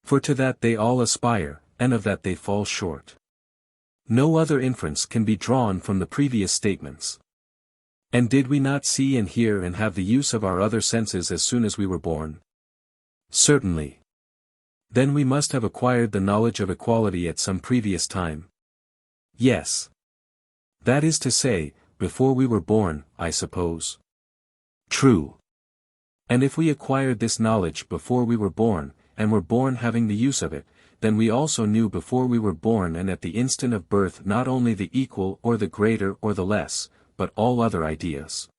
For to that they all aspire, and of that they fall short. No other inference can be drawn from the previous statements. And did we not see and hear and have the use of our other senses as soon as we were born? Certainly. Then we must have acquired the knowledge of equality at some previous time. Yes. That is to say, before we were born, I suppose. True. And if we acquired this knowledge before we were born, and were born having the use of it, then we also knew before we were born and at the instant of birth not only the equal or the greater or the less, but all other ideas.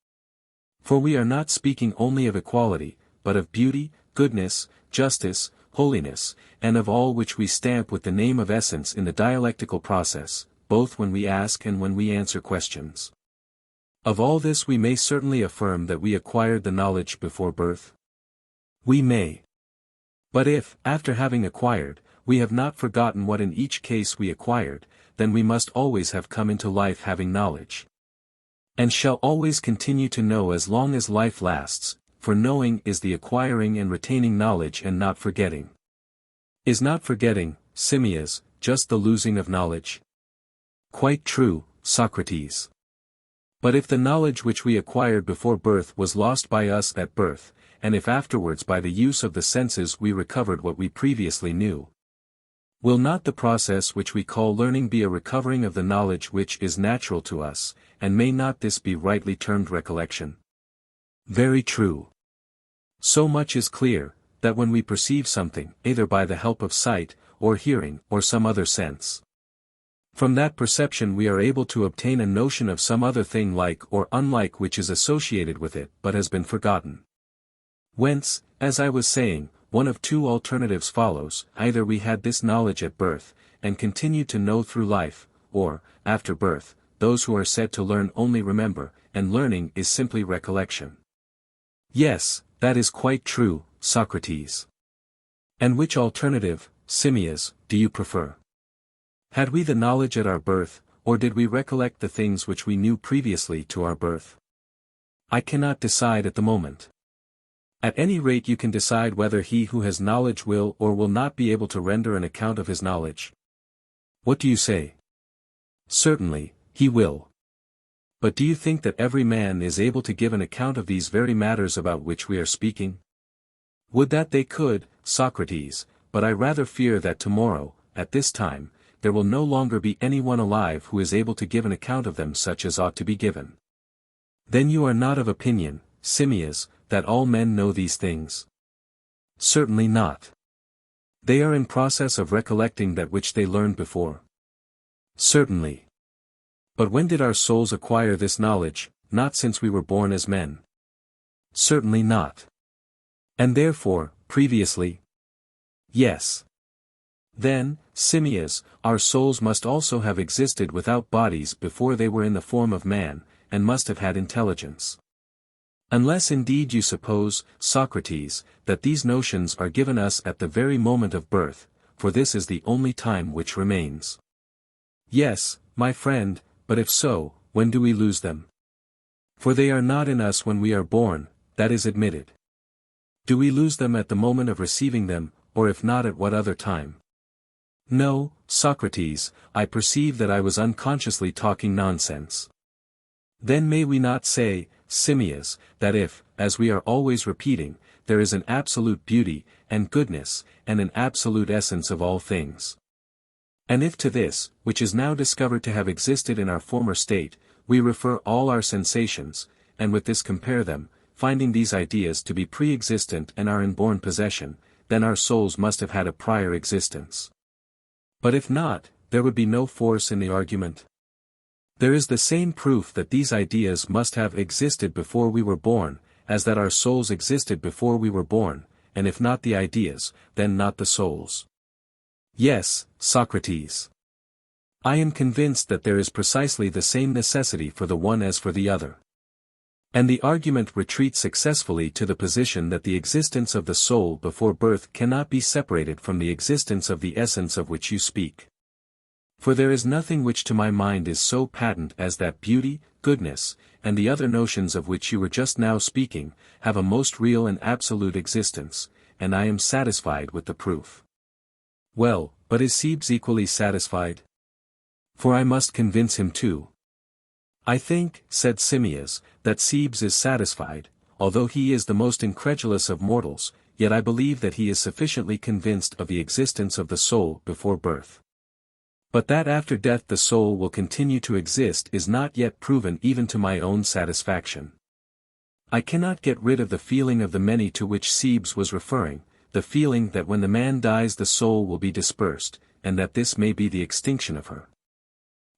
For we are not speaking only of equality, but of beauty, goodness, justice, holiness, and of all which we stamp with the name of essence in the dialectical process, both when we ask and when we answer questions. Of all this we may certainly affirm that we acquired the knowledge before birth. We may. But if, after having acquired, we have not forgotten what in each case we acquired, then we must always have come into life having knowledge. And shall always continue to know as long as life lasts, for knowing is the acquiring and retaining knowledge and not forgetting. Is not forgetting, Simmias, just the losing of knowledge? Quite true, Socrates. But if the knowledge which we acquired before birth was lost by us at birth, and if afterwards by the use of the senses we recovered what we previously knew, will not the process which we call learning be a recovering of the knowledge which is natural to us, and may not this be rightly termed recollection? Very true. So much is clear, that when we perceive something, either by the help of sight, or hearing, or some other sense, from that perception we are able to obtain a notion of some other thing like or unlike which is associated with it but has been forgotten. Whence, as I was saying, one of two alternatives follows: either we had this knowledge at birth, and continued to know through life, or, after birth, those who are said to learn only remember, and learning is simply recollection. Yes, that is quite true, Socrates. And which alternative, Simmias, do you prefer? Had we the knowledge at our birth, or did we recollect the things which we knew previously to our birth? I cannot decide at the moment. At any rate you can decide whether he who has knowledge will or will not be able to render an account of his knowledge. What do you say? Certainly, he will. But do you think that every man is able to give an account of these very matters about which we are speaking? Would that they could, Socrates, but I rather fear that tomorrow, at this time, there will no longer be anyone alive who is able to give an account of them such as ought to be given. Then you are not of opinion, Simmias, that all men know these things? Certainly not. They are in process of recollecting that which they learned before. Certainly. But when did our souls acquire this knowledge? Not since we were born as men. Certainly not. And therefore, previously? Yes. Then, Simmias, our souls must also have existed without bodies before they were in the form of man, and must have had intelligence. Unless indeed you suppose, Socrates, that these notions are given us at the very moment of birth, for this is the only time which remains. Yes, my friend, but if so, when do we lose them? For they are not in us when we are born, that is admitted. Do we lose them at the moment of receiving them, or if not at what other time? No, Socrates, I perceive that I was unconsciously talking nonsense. Then may we not say, Simmias, that if, as we are always repeating, there is an absolute beauty, and goodness, and an absolute essence of all things, and if to this, which is now discovered to have existed in our former state, we refer all our sensations, and with this compare them, finding these ideas to be pre-existent and our inborn possession, then our souls must have had a prior existence. But if not, there would be no force in the argument. There is the same proof that these ideas must have existed before we were born, as that our souls existed before we were born, and if not the ideas, then not the souls. Yes, Socrates. I am convinced that there is precisely the same necessity for the one as for the other. And the argument retreats successfully to the position that the existence of the soul before birth cannot be separated from the existence of the essence of which you speak. For there is nothing which to my mind is so patent as that beauty, goodness, and the other notions of which you were just now speaking, have a most real and absolute existence, and I am satisfied with the proof. Well, but is Cebes equally satisfied? For I must convince him too. I think, said Simmias, that Cebes is satisfied, although he is the most incredulous of mortals, yet I believe that he is sufficiently convinced of the existence of the soul before birth. But that after death the soul will continue to exist is not yet proven even to my own satisfaction. I cannot get rid of the feeling of the many to which Cebes was referring, the feeling that when the man dies the soul will be dispersed, and that this may be the extinction of her.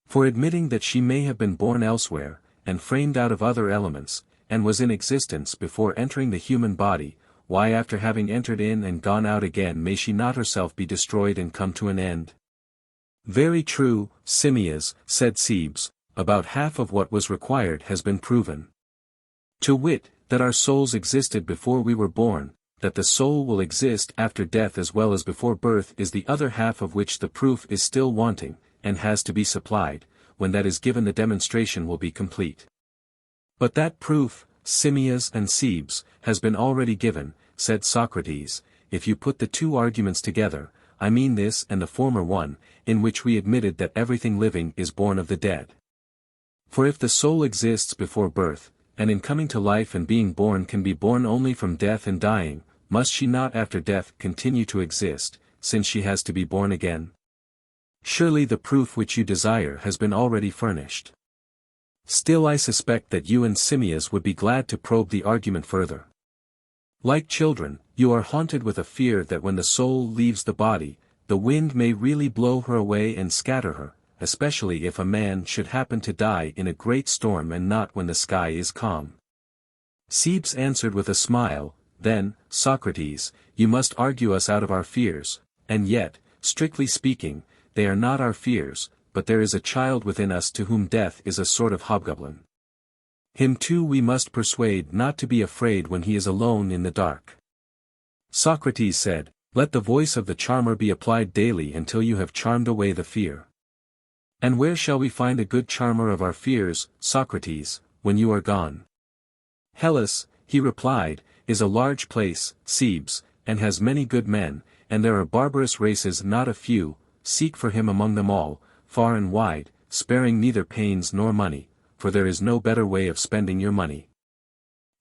For admitting that she may have been born elsewhere, and framed out of other elements, and was in existence before entering the human body, why after having entered in and gone out again may she not herself be destroyed and come to an end? Very true, Simmias, said Cebes, about half of what was required has been proven. To wit, that our souls existed before we were born, that the soul will exist after death as well as before birth is the other half of which the proof is still wanting, and has to be supplied. When that is given the demonstration will be complete. But that proof, Simmias and Cebes, has been already given, said Socrates. If you put the two arguments together, I mean this and the former one, in which we admitted that everything living is born of the dead. For if the soul exists before birth, and in coming to life and being born can be born only from death and dying, must she not after death continue to exist, since she has to be born again? Surely the proof which you desire has been already furnished. Still I suspect that you and Simmias would be glad to probe the argument further. Like children, you are haunted with a fear that when the soul leaves the body, the wind may really blow her away and scatter her, especially if a man should happen to die in a great storm and not when the sky is calm. Cebes answered with a smile, then, Socrates, you must argue us out of our fears, and yet, strictly speaking, they are not our fears, but there is a child within us to whom death is a sort of hobgoblin. Him too we must persuade not to be afraid when he is alone in the dark. Socrates said, let the voice of the charmer be applied daily until you have charmed away the fear. And where shall we find a good charmer of our fears, Socrates, when you are gone? Hellas, he replied, is a large place, Cebes, and has many good men, and there are barbarous races not a few. Seek for him among them all, far and wide, sparing neither pains nor money, for there is no better way of spending your money.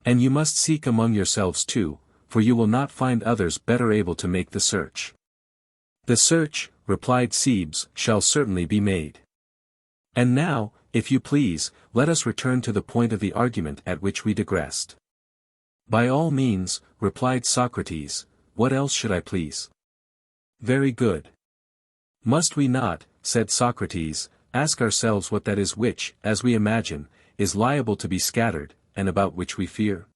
And you must seek among yourselves too, for you will not find others better able to make the search. The search, replied Cebes, shall certainly be made. And now, if you please, let us return to the point of the argument at which we digressed. By all means, replied Socrates, what else should I please? Very good. Must we not, said Socrates, ask ourselves what that is which, as we imagine, is liable to be scattered, and about which we fear?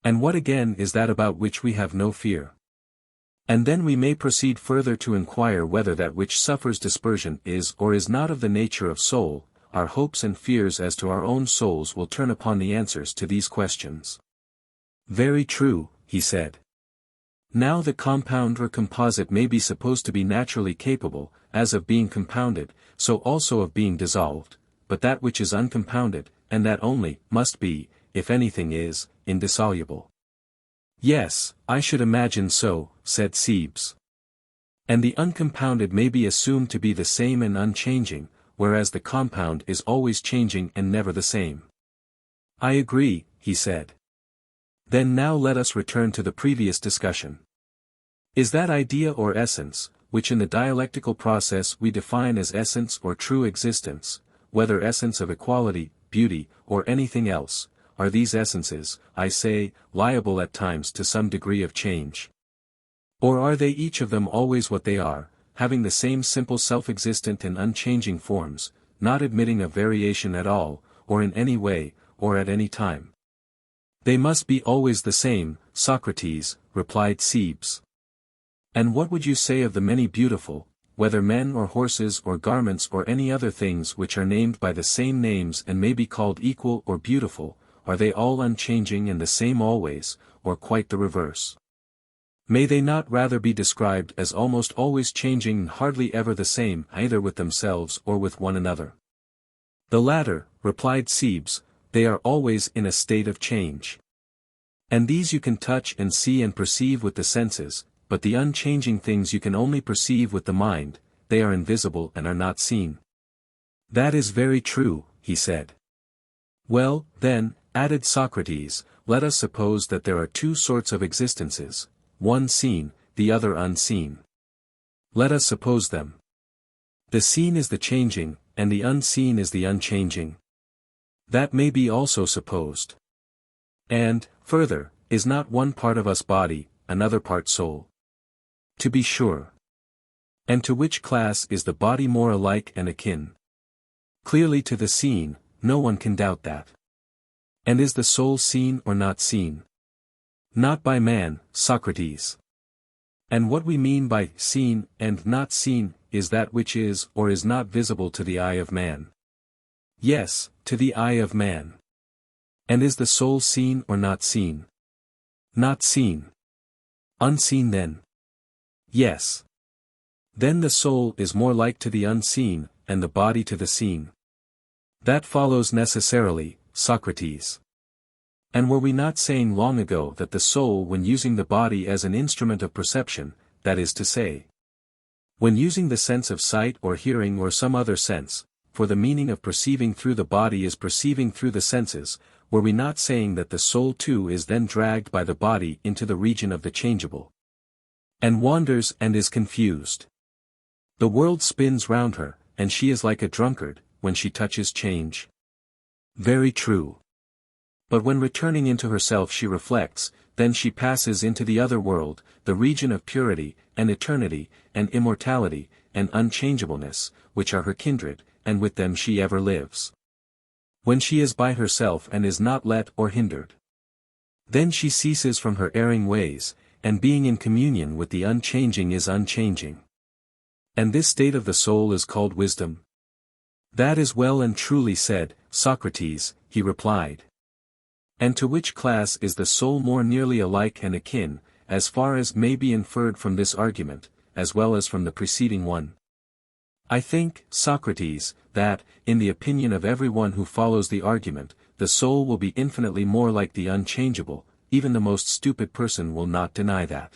And what again is that about which we have no fear? And then we may proceed further to inquire whether that which suffers dispersion is or is not of the nature of soul. Our hopes and fears as to our own souls will turn upon the answers to these questions. Very true, he said. Now the compound or composite may be supposed to be naturally capable, as of being compounded, so also of being dissolved, but that which is uncompounded, and that only, must be, if anything is, indissoluble. Yes, I should imagine so, said Cebes. And the uncompounded may be assumed to be the same and unchanging, whereas the compound is always changing and never the same. I agree, he said. Then now let us return to the previous discussion. Is that idea or essence, which in the dialectical process we define as essence or true existence, whether essence of equality, beauty, or anything else, are these essences, I say, liable at times to some degree of change? Or are they each of them always what they are, having the same simple self-existent and unchanging forms, not admitting of variation at all, or in any way, or at any time. They must be always the same, Socrates, replied Cebes. And what would you say of the many beautiful, whether men or horses or garments or any other things which are named by the same names and may be called equal or beautiful, are they all unchanging and the same always, or quite the reverse? May they not rather be described as almost always changing and hardly ever the same either with themselves or with one another? The latter, replied Cebes, they are always in a state of change. And these you can touch and see and perceive with the senses, but the unchanging things you can only perceive with the mind, they are invisible and are not seen. That is very true, he said. Well, then, added Socrates, let us suppose that there are two sorts of existences, one seen, the other unseen. Let us suppose them. The seen is the changing, and the unseen is the unchanging. That may be also supposed. And, further, is not one part of us body, another part soul? To be sure. And to which class is the body more alike and akin? Clearly to the seen, no one can doubt that. And is the soul seen or not seen? Not by man, Socrates. And what we mean by seen and not seen is that which is or is not visible to the eye of man. Yes, to the eye of man. And is the soul seen or not seen? Not seen. Unseen then? Yes. Then the soul is more like to the unseen, and the body to the seen. That follows necessarily, Socrates. And were we not saying long ago that the soul when using the body as an instrument of perception, that is to say, when using the sense of sight or hearing or some other sense, for the meaning of perceiving through the body is perceiving through the senses, were we not saying that the soul too is then dragged by the body into the region of the changeable? And wanders and is confused. The world spins round her, and she is like a drunkard, when she touches change. Very true. But when returning into herself she reflects, then she passes into the other world, the region of purity, and eternity, and immortality, and unchangeableness, which are her kindred, and with them she ever lives. When she is by herself and is not let or hindered. Then she ceases from her erring ways, and being in communion with the unchanging is unchanging. And this state of the soul is called wisdom. That is well and truly said, Socrates, he replied. And to which class is the soul more nearly alike and akin, as far as may be inferred from this argument, as well as from the preceding one? I think, Socrates, that, in the opinion of every one who follows the argument, the soul will be infinitely more like the unchangeable, even the most stupid person will not deny that.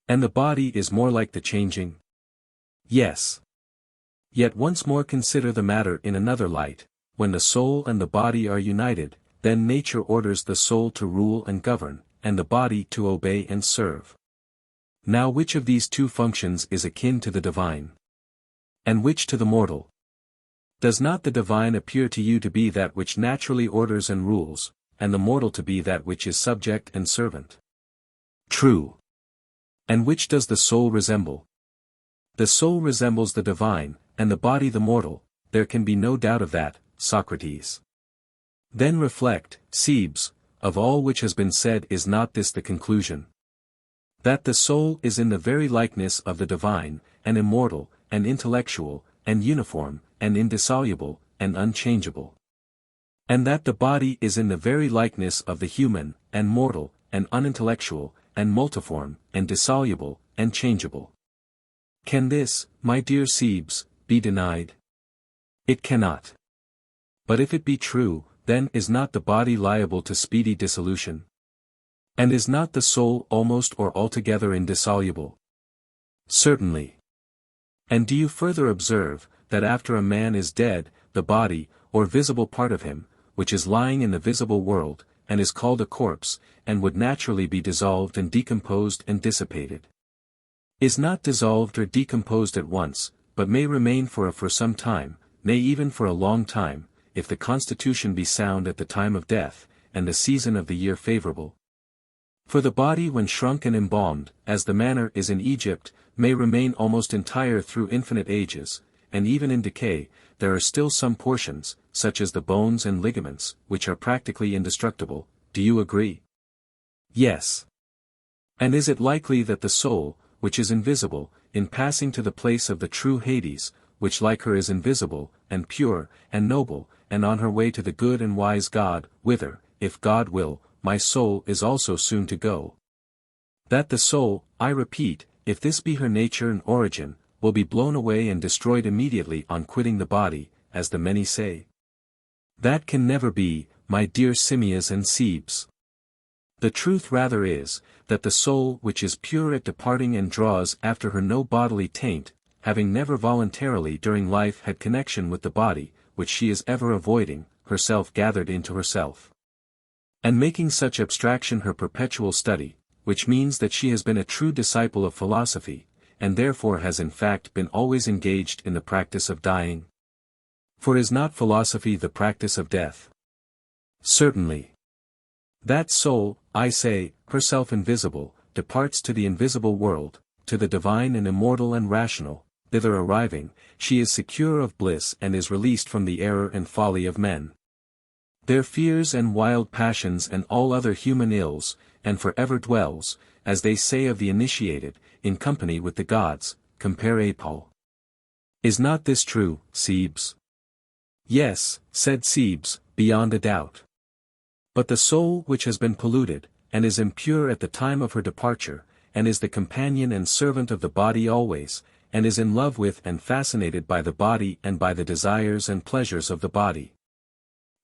And the body is more like the changing? Yes. Yet once more consider the matter in another light, when the soul and the body are united, then nature orders the soul to rule and govern, and the body to obey and serve. Now which of these two functions is akin to the divine? And which to the mortal? Does not the divine appear to you to be that which naturally orders and rules, and the mortal to be that which is subject and servant? True. And which does the soul resemble? The soul resembles the divine, and the body the mortal, there can be no doubt of that, Socrates. Then reflect, Cebes, of all which has been said is not this the conclusion? That the soul is in the very likeness of the divine, and immortal, and intellectual, and uniform, and indissoluble, and unchangeable. And that the body is in the very likeness of the human, and mortal, and unintellectual, and multiform, and dissoluble, and changeable. Can this, my dear Cebes, be denied? It cannot. But if it be true, then is not the body liable to speedy dissolution? And is not the soul almost or altogether indissoluble? Certainly. And do you further observe, that after a man is dead, the body, or visible part of him, which is lying in the visible world, and is called a corpse, and would naturally be dissolved and decomposed and dissipated, is not dissolved or decomposed at once, but may remain for some time, nay even for a long time, if the constitution be sound at the time of death, and the season of the year favorable? For the body when shrunk and embalmed, as the manner is in Egypt, may remain almost entire through infinite ages, and even in decay, there are still some portions, such as the bones and ligaments, which are practically indestructible. Do you agree? Yes. And is it likely that the soul, which is invisible, in passing to the place of the true Hades, which like her is invisible, and pure, and noble, and on her way to the good and wise God, whither, if God will, my soul is also soon to go? That the soul, I repeat, if this be her nature and origin, will be blown away and destroyed immediately on quitting the body, as the many say? That can never be, my dear Simmias and Cebes. The truth rather is, that the soul which is pure at departing and draws after her no bodily taint, having never voluntarily during life had connection with the body, which she is ever avoiding, herself gathered into herself. And making such abstraction her perpetual study, which means that she has been a true disciple of philosophy, and therefore has in fact been always engaged in the practice of dying. For is not philosophy the practice of death? Certainly. That soul, I say, herself invisible, departs to the invisible world, to the divine and immortal and rational, thither arriving, she is secure of bliss and is released from the error and folly of men. Their fears and wild passions and all other human ills, and for ever dwells, as they say of the initiated, in company with the gods, compare Paul. Is not this true, Cebes? Yes, said Cebes, beyond a doubt. But the soul which has been polluted, and is impure at the time of her departure, and is the companion and servant of the body always, and is in love with and fascinated by the body and by the desires and pleasures of the body.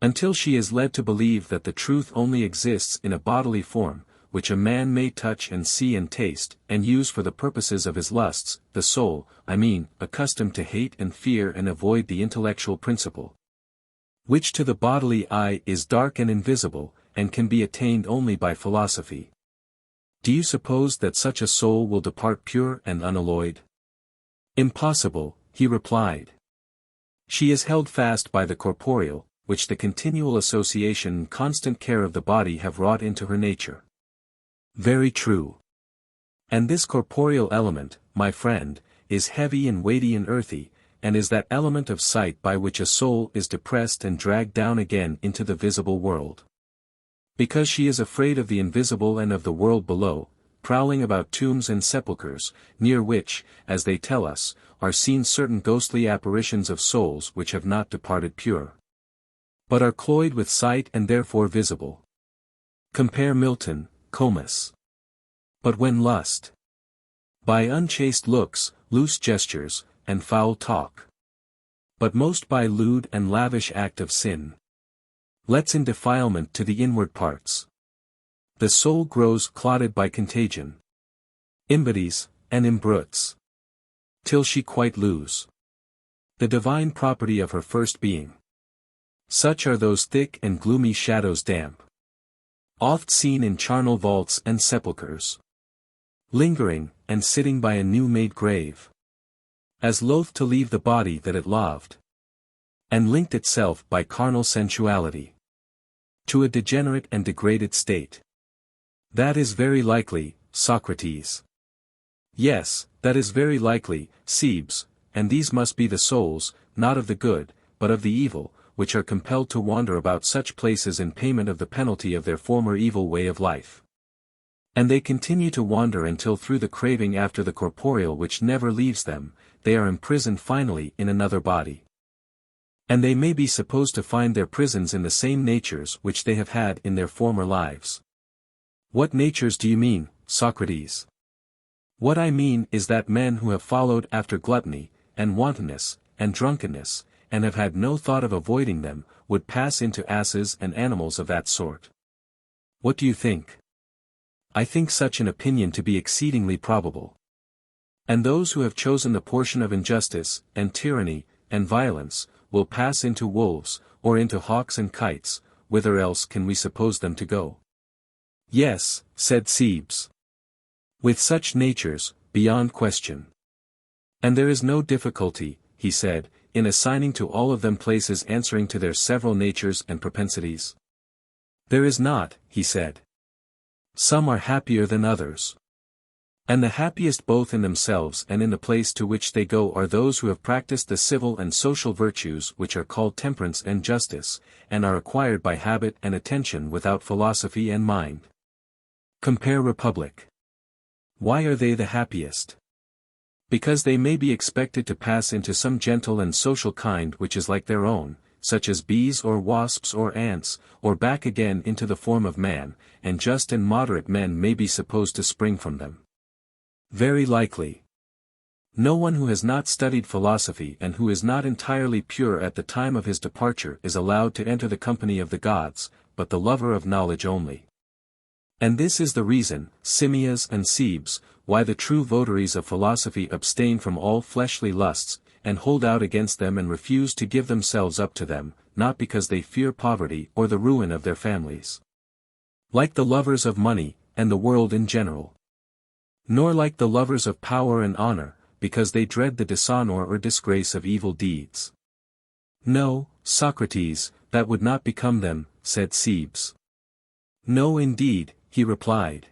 Until she is led to believe that the truth only exists in a bodily form, which a man may touch and see and taste, and use for the purposes of his lusts, the soul, I mean, accustomed to hate and fear and avoid the intellectual principle, which to the bodily eye is dark and invisible, and can be attained only by philosophy. Do you suppose that such a soul will depart pure and unalloyed? Impossible, he replied. She is held fast by the corporeal, which the continual association and constant care of the body have wrought into her nature. Very true. And this corporeal element, my friend, is heavy and weighty and earthy, and is that element of sight by which a soul is depressed and dragged down again into the visible world. Because she is afraid of the invisible and of the world below, prowling about tombs and sepulchres, near which, as they tell us, are seen certain ghostly apparitions of souls which have not departed pure, but are cloyed with sight and therefore visible. Compare Milton, Comus. But when lust, by unchaste looks, loose gestures, and foul talk, but most by lewd and lavish act of sin, lets in defilement to the inward parts, the soul grows clotted by contagion, embodies, and imbrutes, till she quite lose the divine property of her first being. Such are those thick and gloomy shadows damp, oft seen in charnel vaults and sepulchres, lingering, and sitting by a new-made grave, as loath to leave the body that it loved, and linked itself by carnal sensuality to a degenerate and degraded state. That is very likely, Socrates. Yes, that is very likely, Cebes, and these must be the souls, not of the good, but of the evil, which are compelled to wander about such places in payment of the penalty of their former evil way of life. And they continue to wander until through the craving after the corporeal which never leaves them, they are imprisoned finally in another body. And they may be supposed to find their prisons in the same natures which they have had in their former lives. What natures do you mean, Socrates? What I mean is that men who have followed after gluttony, and wantonness, and drunkenness, and have had no thought of avoiding them, would pass into asses and animals of that sort. What do you think? I think such an opinion to be exceedingly probable. And those who have chosen the portion of injustice, and tyranny, and violence, will pass into wolves, or into hawks and kites, whither else can we suppose them to go? Yes, said Cebes. With such natures, beyond question. And there is no difficulty, he said, in assigning to all of them places answering to their several natures and propensities. There is not, he said. Some are happier than others. And the happiest both in themselves and in the place to which they go are those who have practiced the civil and social virtues which are called temperance and justice, and are acquired by habit and attention without philosophy and mind. Compare Republic. Why are they the happiest? Because they may be expected to pass into some gentle and social kind which is like their own, such as bees or wasps or ants, or back again into the form of man, and just and moderate men may be supposed to spring from them. Very likely. No one who has not studied philosophy and who is not entirely pure at the time of his departure is allowed to enter the company of the gods, but the lover of knowledge only. And this is the reason, Simmias and Cebes, why the true votaries of philosophy abstain from all fleshly lusts, and hold out against them and refuse to give themselves up to them, not because they fear poverty or the ruin of their families. Like the lovers of money, and the world in general. Nor like the lovers of power and honor, because they dread the dishonor or disgrace of evil deeds. No, Socrates, that would not become them, said Cebes. No indeed, he replied.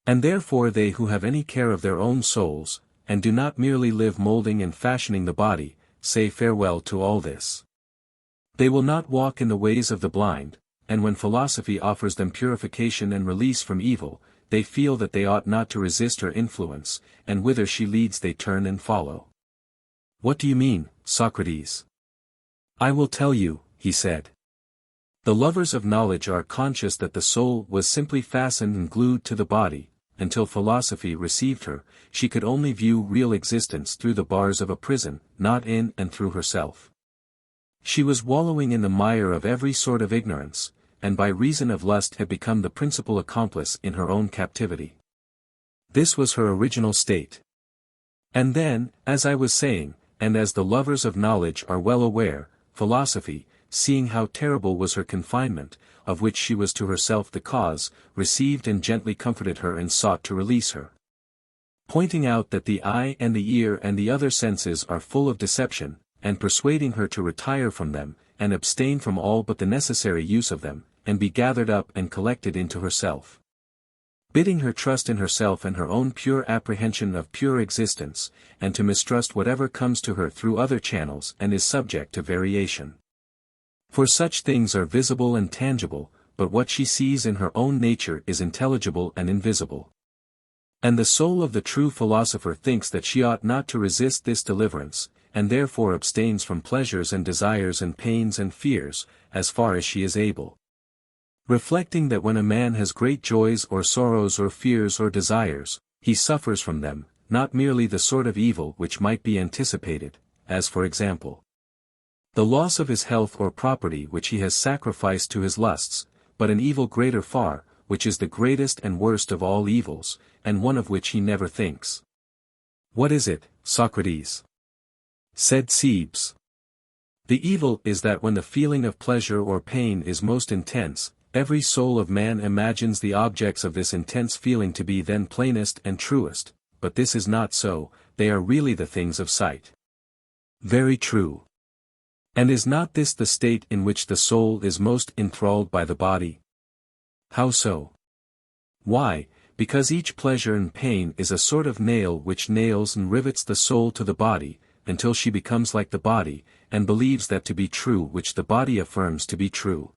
And therefore they who have any care of their own souls, and do not merely live molding and fashioning the body, say farewell to all this. They will not walk in the ways of the blind, and when philosophy offers them purification and release from evil, they feel that they ought not to resist her influence, and whither she leads they turn and follow. What do you mean, Socrates? I will tell you, he said. The lovers of knowledge are conscious that the soul was simply fastened and glued to the body. Until philosophy received her, she could only view real existence through the bars of a prison, not in and through herself. She was wallowing in the mire of every sort of ignorance, and by reason of lust had become the principal accomplice in her own captivity. This was her original state. And then, as I was saying, and as the lovers of knowledge are well aware, philosophy, seeing how terrible was her confinement, of which she was to herself the cause, received and gently comforted her and sought to release her. Pointing out that the eye and the ear and the other senses are full of deception, and persuading her to retire from them, and abstain from all but the necessary use of them, and be gathered up and collected into herself. Bidding her trust in herself and her own pure apprehension of pure existence, and to mistrust whatever comes to her through other channels and is subject to variation. For such things are visible and tangible, but what she sees in her own nature is intelligible and invisible. And the soul of the true philosopher thinks that she ought not to resist this deliverance, and therefore abstains from pleasures and desires and pains and fears, as far as she is able. Reflecting that when a man has great joys or sorrows or fears or desires, he suffers from them, not merely the sort of evil which might be anticipated, as for example, the loss of his health or property which he has sacrificed to his lusts, but an evil greater far, which is the greatest and worst of all evils, and one of which he never thinks. What is it, Socrates? Said Cebes. The evil is that when the feeling of pleasure or pain is most intense, every soul of man imagines the objects of this intense feeling to be then plainest and truest, but this is not so, they are really the things of sight. Very true. And is not this the state in which the soul is most enthralled by the body? How so? Why, because each pleasure and pain is a sort of nail which nails and rivets the soul to the body, until she becomes like the body, and believes that to be true which the body affirms to be true.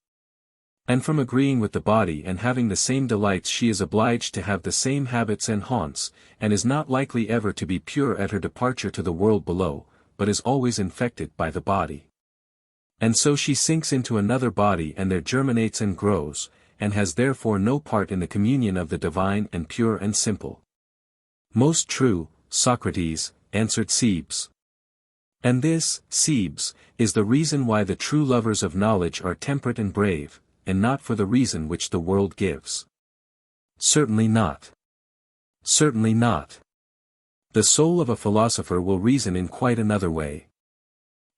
And from agreeing with the body and having the same delights she is obliged to have the same habits and haunts, and is not likely ever to be pure at her departure to the world below, but is always infected by the body. And so she sinks into another body and there germinates and grows, and has therefore no part in the communion of the divine and pure and simple. Most true, Socrates, answered Cebes. And this, Cebes, is the reason why the true lovers of knowledge are temperate and brave, and not for the reason which the world gives. Certainly not. Certainly not. The soul of a philosopher will reason in quite another way.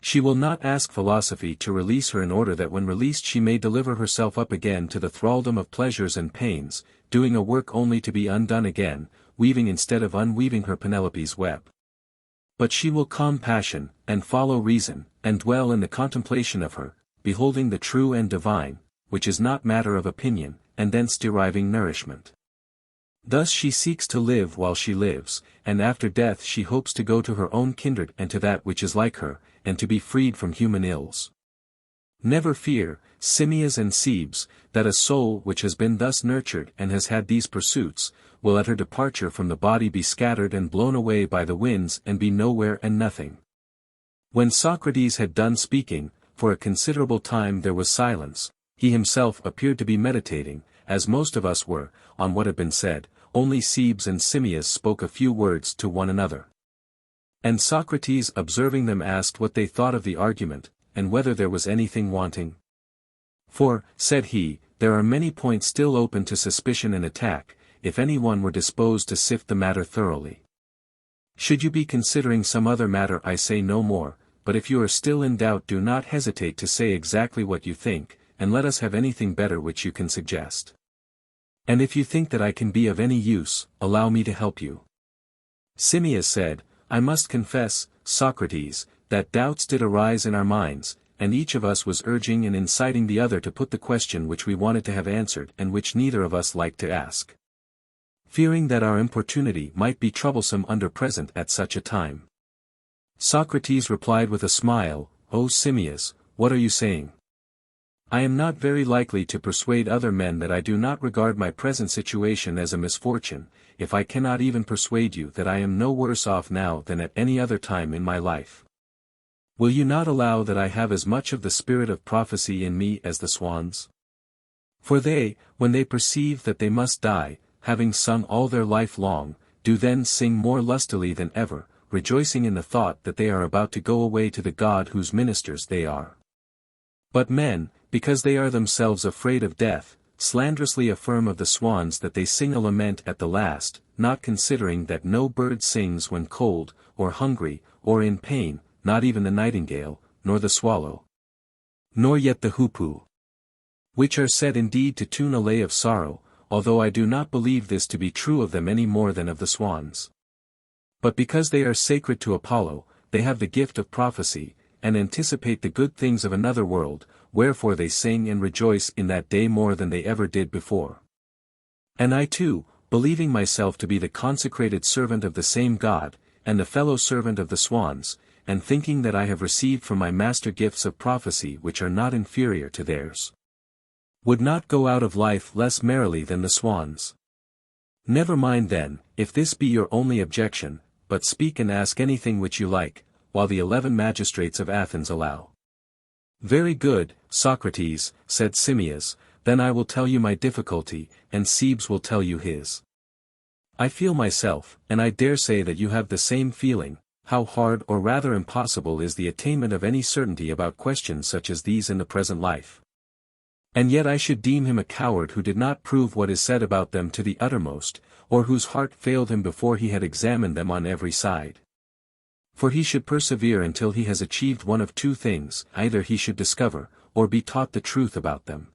She will not ask philosophy to release her in order that when released she may deliver herself up again to the thraldom of pleasures and pains, doing a work only to be undone again, weaving instead of unweaving her Penelope's web. But she will calm passion, and follow reason, and dwell in the contemplation of her, beholding the true and divine, which is not matter of opinion, and thence deriving nourishment. Thus she seeks to live while she lives, and after death she hopes to go to her own kindred and to that which is like her, and to be freed from human ills. Never fear, Simmias and Cebes, that a soul which has been thus nurtured and has had these pursuits, will at her departure from the body be scattered and blown away by the winds and be nowhere and nothing. When Socrates had done speaking, for a considerable time there was silence. He himself appeared to be meditating, as most of us were, on what had been said. Only Cebes and Simmias spoke a few words to one another. And Socrates observing them asked what they thought of the argument, and whether there was anything wanting. For, said he, there are many points still open to suspicion and attack, if any one were disposed to sift the matter thoroughly. Should you be considering some other matter I say no more, but if you are still in doubt do not hesitate to say exactly what you think, and let us have anything better which you can suggest. And if you think that I can be of any use, allow me to help you. Simmias said, I must confess, Socrates, that doubts did arise in our minds, and each of us was urging and inciting the other to put the question which we wanted to have answered and which neither of us liked to ask. Fearing that our importunity might be troublesome under present at such a time. Socrates replied with a smile, O Simmias, what are you saying? I am not very likely to persuade other men that I do not regard my present situation as a misfortune, if I cannot even persuade you that I am no worse off now than at any other time in my life. Will you not allow that I have as much of the spirit of prophecy in me as the swans? For they, when they perceive that they must die, having sung all their life long, do then sing more lustily than ever, rejoicing in the thought that they are about to go away to the God whose ministers they are. But men, because they are themselves afraid of death, slanderously affirm of the swans that they sing a lament at the last, not considering that no bird sings when cold, or hungry, or in pain, not even the nightingale, nor the swallow. Nor yet the hoopoe. Which are said indeed to tune a lay of sorrow, although I do not believe this to be true of them any more than of the swans. But because they are sacred to Apollo, they have the gift of prophecy, and anticipate the good things of another world, wherefore they sing and rejoice in that day more than they ever did before. And I too, believing myself to be the consecrated servant of the same God, and the fellow servant of the swans, and thinking that I have received from my master gifts of prophecy which are not inferior to theirs, would not go out of life less merrily than the swans. Never mind then, if this be your only objection, but speak and ask anything which you like, while the 11 magistrates of Athens allow. Very good, Socrates, said Simmias, then I will tell you my difficulty, and Cebes will tell you his. I feel myself, and I dare say that you have the same feeling, how hard or rather impossible is the attainment of any certainty about questions such as these in the present life. And yet I should deem him a coward who did not prove what is said about them to the uttermost, or whose heart failed him before he had examined them on every side. For he should persevere until he has achieved one of two things, either he should discover, or be taught the truth about them.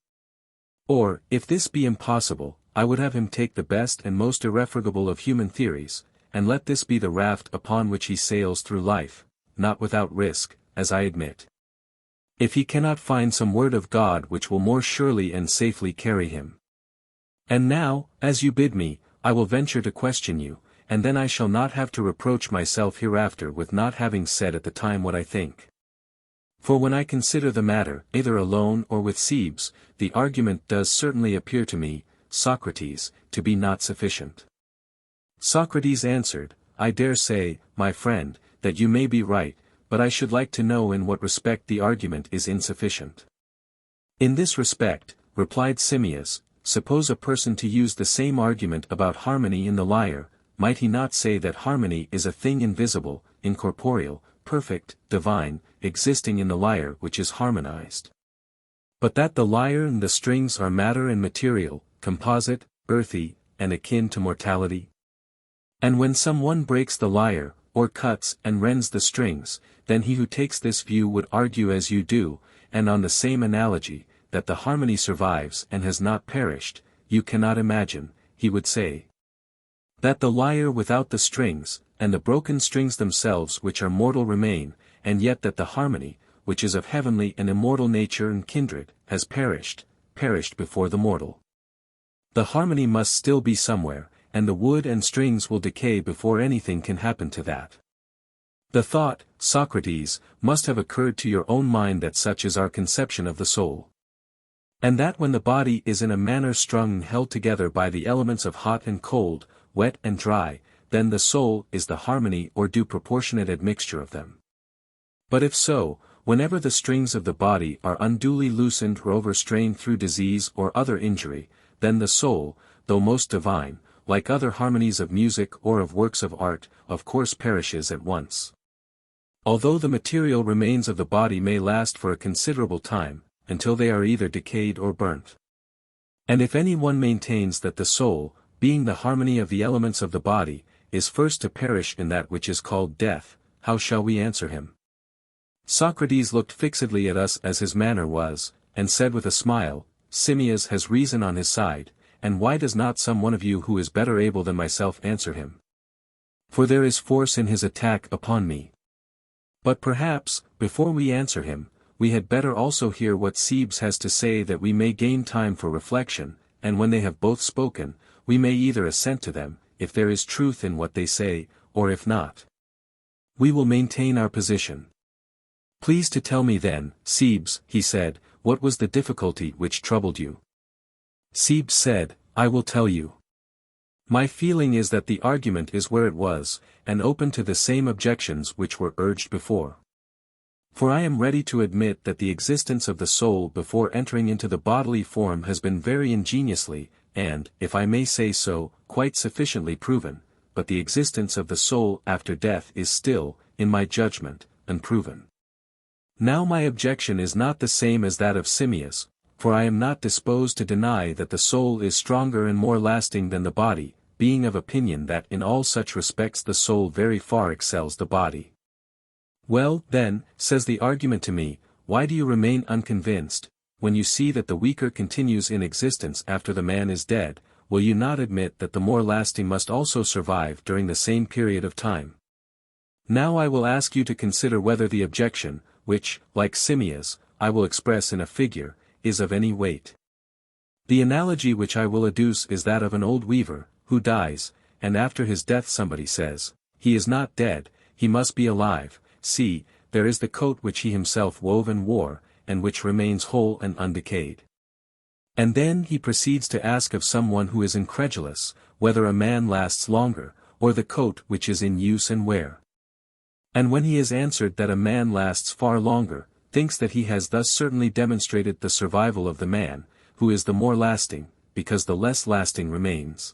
Or, if this be impossible, I would have him take the best and most irrefragable of human theories, and let this be the raft upon which he sails through life, not without risk, as I admit. If he cannot find some word of God which will more surely and safely carry him. And now, as you bid me, I will venture to question you, and then I shall not have to reproach myself hereafter with not having said at the time what I think. For when I consider the matter, either alone or with Cebes, the argument does certainly appear to me, Socrates, to be not sufficient. Socrates answered, I dare say, my friend, that you may be right, but I should like to know in what respect the argument is insufficient. In this respect, replied Simmias, suppose a person to use the same argument about harmony in the lyre, might he not say that harmony is a thing invisible, incorporeal, perfect, divine, existing in the lyre which is harmonized? But that the lyre and the strings are matter and material, composite, earthy, and akin to mortality? And when some one breaks the lyre, or cuts and rends the strings, then he who takes this view would argue as you do, and on the same analogy, that the harmony survives and has not perished, you cannot imagine, he would say. That the lyre without the strings, and the broken strings themselves which are mortal remain, and yet that the harmony, which is of heavenly and immortal nature and kindred, has perished before the mortal. The harmony must still be somewhere, and the wood and strings will decay before anything can happen to that. The thought, Socrates, must have occurred to your own mind that such is our conception of the soul. And that when the body is in a manner strung and held together by the elements of hot and cold, wet and dry, then the soul is the harmony or due proportionate admixture of them. But if so, whenever the strings of the body are unduly loosened or overstrained through disease or other injury, then the soul, though most divine, like other harmonies of music or of works of art, of course perishes at once. Although the material remains of the body may last for a considerable time, until they are either decayed or burnt. And if any one maintains that the soul, being the harmony of the elements of the body, is first to perish in that which is called death, how shall we answer him? Socrates looked fixedly at us as his manner was, and said with a smile, Simmias has reason on his side, and why does not some one of you who is better able than myself answer him? For there is force in his attack upon me. But perhaps, before we answer him, we had better also hear what Cebes has to say that we may gain time for reflection, and when they have both spoken, we may either assent to them, if there is truth in what they say, or if not. We will maintain our position. Please to tell me then, Cebes, he said, what was the difficulty which troubled you? Cebes said, I will tell you. My feeling is that the argument is where it was, and open to the same objections which were urged before. For I am ready to admit that the existence of the soul before entering into the bodily form has been very ingeniously, and, if I may say so, quite sufficiently proven, but the existence of the soul after death is still, in my judgment, unproven. Now my objection is not the same as that of Simmias, for I am not disposed to deny that the soul is stronger and more lasting than the body, being of opinion that in all such respects the soul very far excels the body. Well, then, says the argument to me, why do you remain unconvinced, when you see that the weaker continues in existence after the man is dead, will you not admit that the more lasting must also survive during the same period of time? Now I will ask you to consider whether the objection, which, like Simmias, I will express in a figure, is of any weight. The analogy which I will adduce is that of an old weaver, who dies, and after his death somebody says, he is not dead, he must be alive, see, there is the coat which he himself wove and wore, and which remains whole and undecayed. And then he proceeds to ask of someone who is incredulous, whether a man lasts longer, or the coat which is in use and wear. And when he has answered that a man lasts far longer, thinks that he has thus certainly demonstrated the survival of the man, who is the more lasting, because the less lasting remains.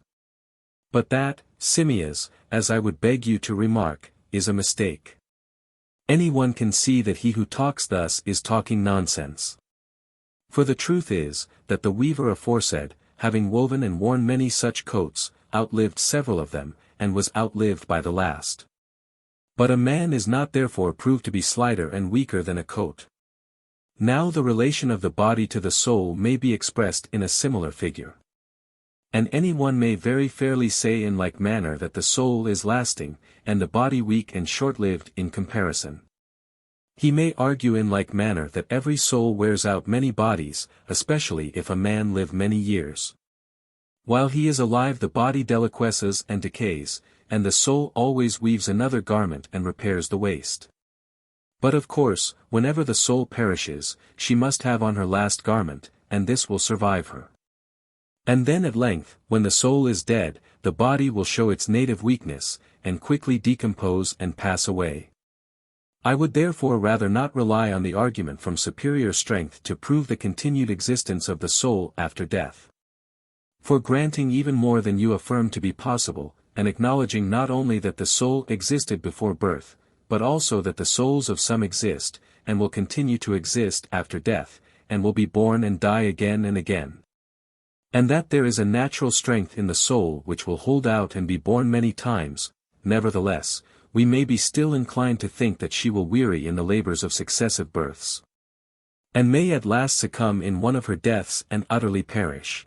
But that, Simmias, as I would beg you to remark, is a mistake. Any one can see that he who talks thus is talking nonsense. For the truth is, that the weaver aforesaid, having woven and worn many such coats, outlived several of them, and was outlived by the last. But a man is not therefore proved to be slighter and weaker than a coat. Now the relation of the body to the soul may be expressed in a similar figure. And any one may very fairly say in like manner that the soul is lasting, and the body weak and short-lived in comparison. He may argue in like manner that every soul wears out many bodies, especially if a man live many years. While he is alive the body deliquesces and decays, and the soul always weaves another garment and repairs the waste. But of course, whenever the soul perishes, she must have on her last garment, and this will survive her. And then at length, when the soul is dead, the body will show its native weakness, and quickly decompose and pass away. I would therefore rather not rely on the argument from superior strength to prove the continued existence of the soul after death. For granting even more than you affirm to be possible, and acknowledging not only that the soul existed before birth, but also that the souls of some exist, and will continue to exist after death, and will be born and die again and again. And that there is a natural strength in the soul which will hold out and be born many times, nevertheless, we may be still inclined to think that she will weary in the labors of successive births, and may at last succumb in one of her deaths and utterly perish.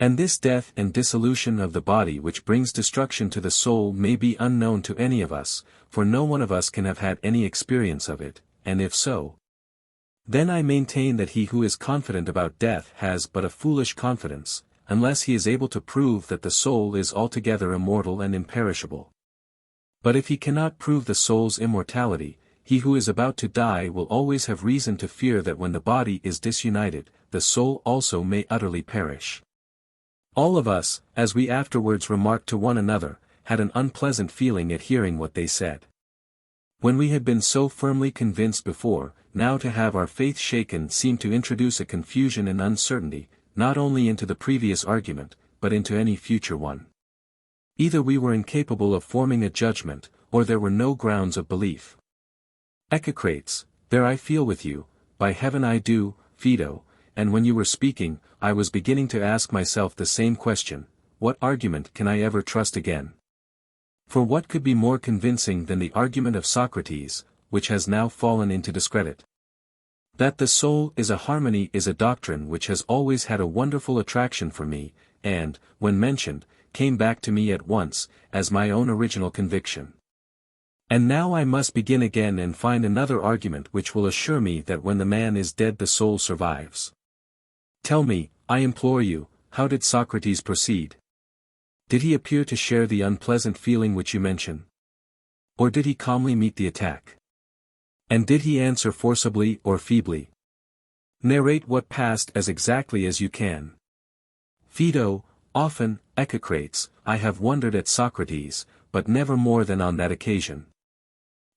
And this death and dissolution of the body which brings destruction to the soul may be unknown to any of us, for no one of us can have had any experience of it, and if so, then I maintain that he who is confident about death has but a foolish confidence, unless he is able to prove that the soul is altogether immortal and imperishable. But if he cannot prove the soul's immortality, he who is about to die will always have reason to fear that when the body is disunited, the soul also may utterly perish. All of us, as we afterwards remarked to one another, had an unpleasant feeling at hearing what they said. When we had been so firmly convinced before, now to have our faith shaken seemed to introduce a confusion and uncertainty, not only into the previous argument, but into any future one. Either we were incapable of forming a judgment, or there were no grounds of belief. Echecrates, there I feel with you, by heaven I do, PHAEDO, and when you were speaking, I was beginning to ask myself the same question: what argument can I ever trust again? For what could be more convincing than the argument of Socrates, which has now fallen into discredit? That the soul is a harmony is a doctrine which has always had a wonderful attraction for me, and, when mentioned, came back to me at once, as my own original conviction. And now I must begin again and find another argument which will assure me that when the man is dead the soul survives. Tell me, I implore you, how did Socrates proceed? Did he appear to share the unpleasant feeling which you mention? Or did he calmly meet the attack? And did he answer forcibly or feebly? Narrate what passed as exactly as you can. PHAEDO, often, Echecrates, I have wondered at Socrates, but never more than on that occasion.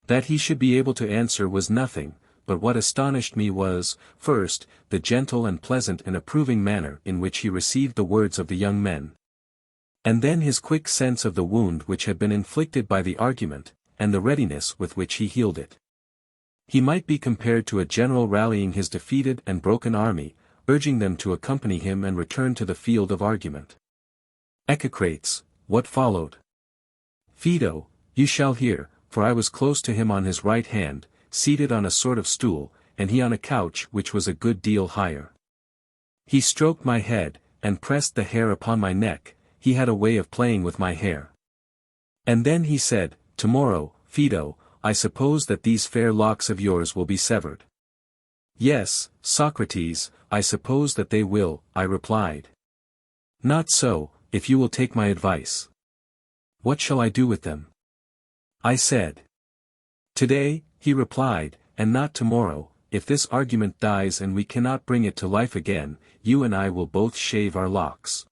That he should be able to answer was nothing, but what astonished me was, first, the gentle and pleasant and approving manner in which he received the words of the young men. And then his quick sense of the wound which had been inflicted by the argument, and the readiness with which he healed it. He might be compared to a general rallying his defeated and broken army, urging them to accompany him and return to the field of argument. Echecrates, what followed? PHAEDO, you shall hear, for I was close to him on his right hand, seated on a sort of stool, and he on a couch which was a good deal higher. He stroked my head, and pressed the hair upon my neck. He had a way of playing with my hair. And then he said, Tomorrow, PHAEDO, I suppose that these fair locks of yours will be severed. Yes, Socrates, I suppose that they will, I replied. Not so, if you will take my advice. What shall I do with them? I said. Today, he replied, and not tomorrow. If this argument dies and we cannot bring it to life again, you and I will both shave our locks.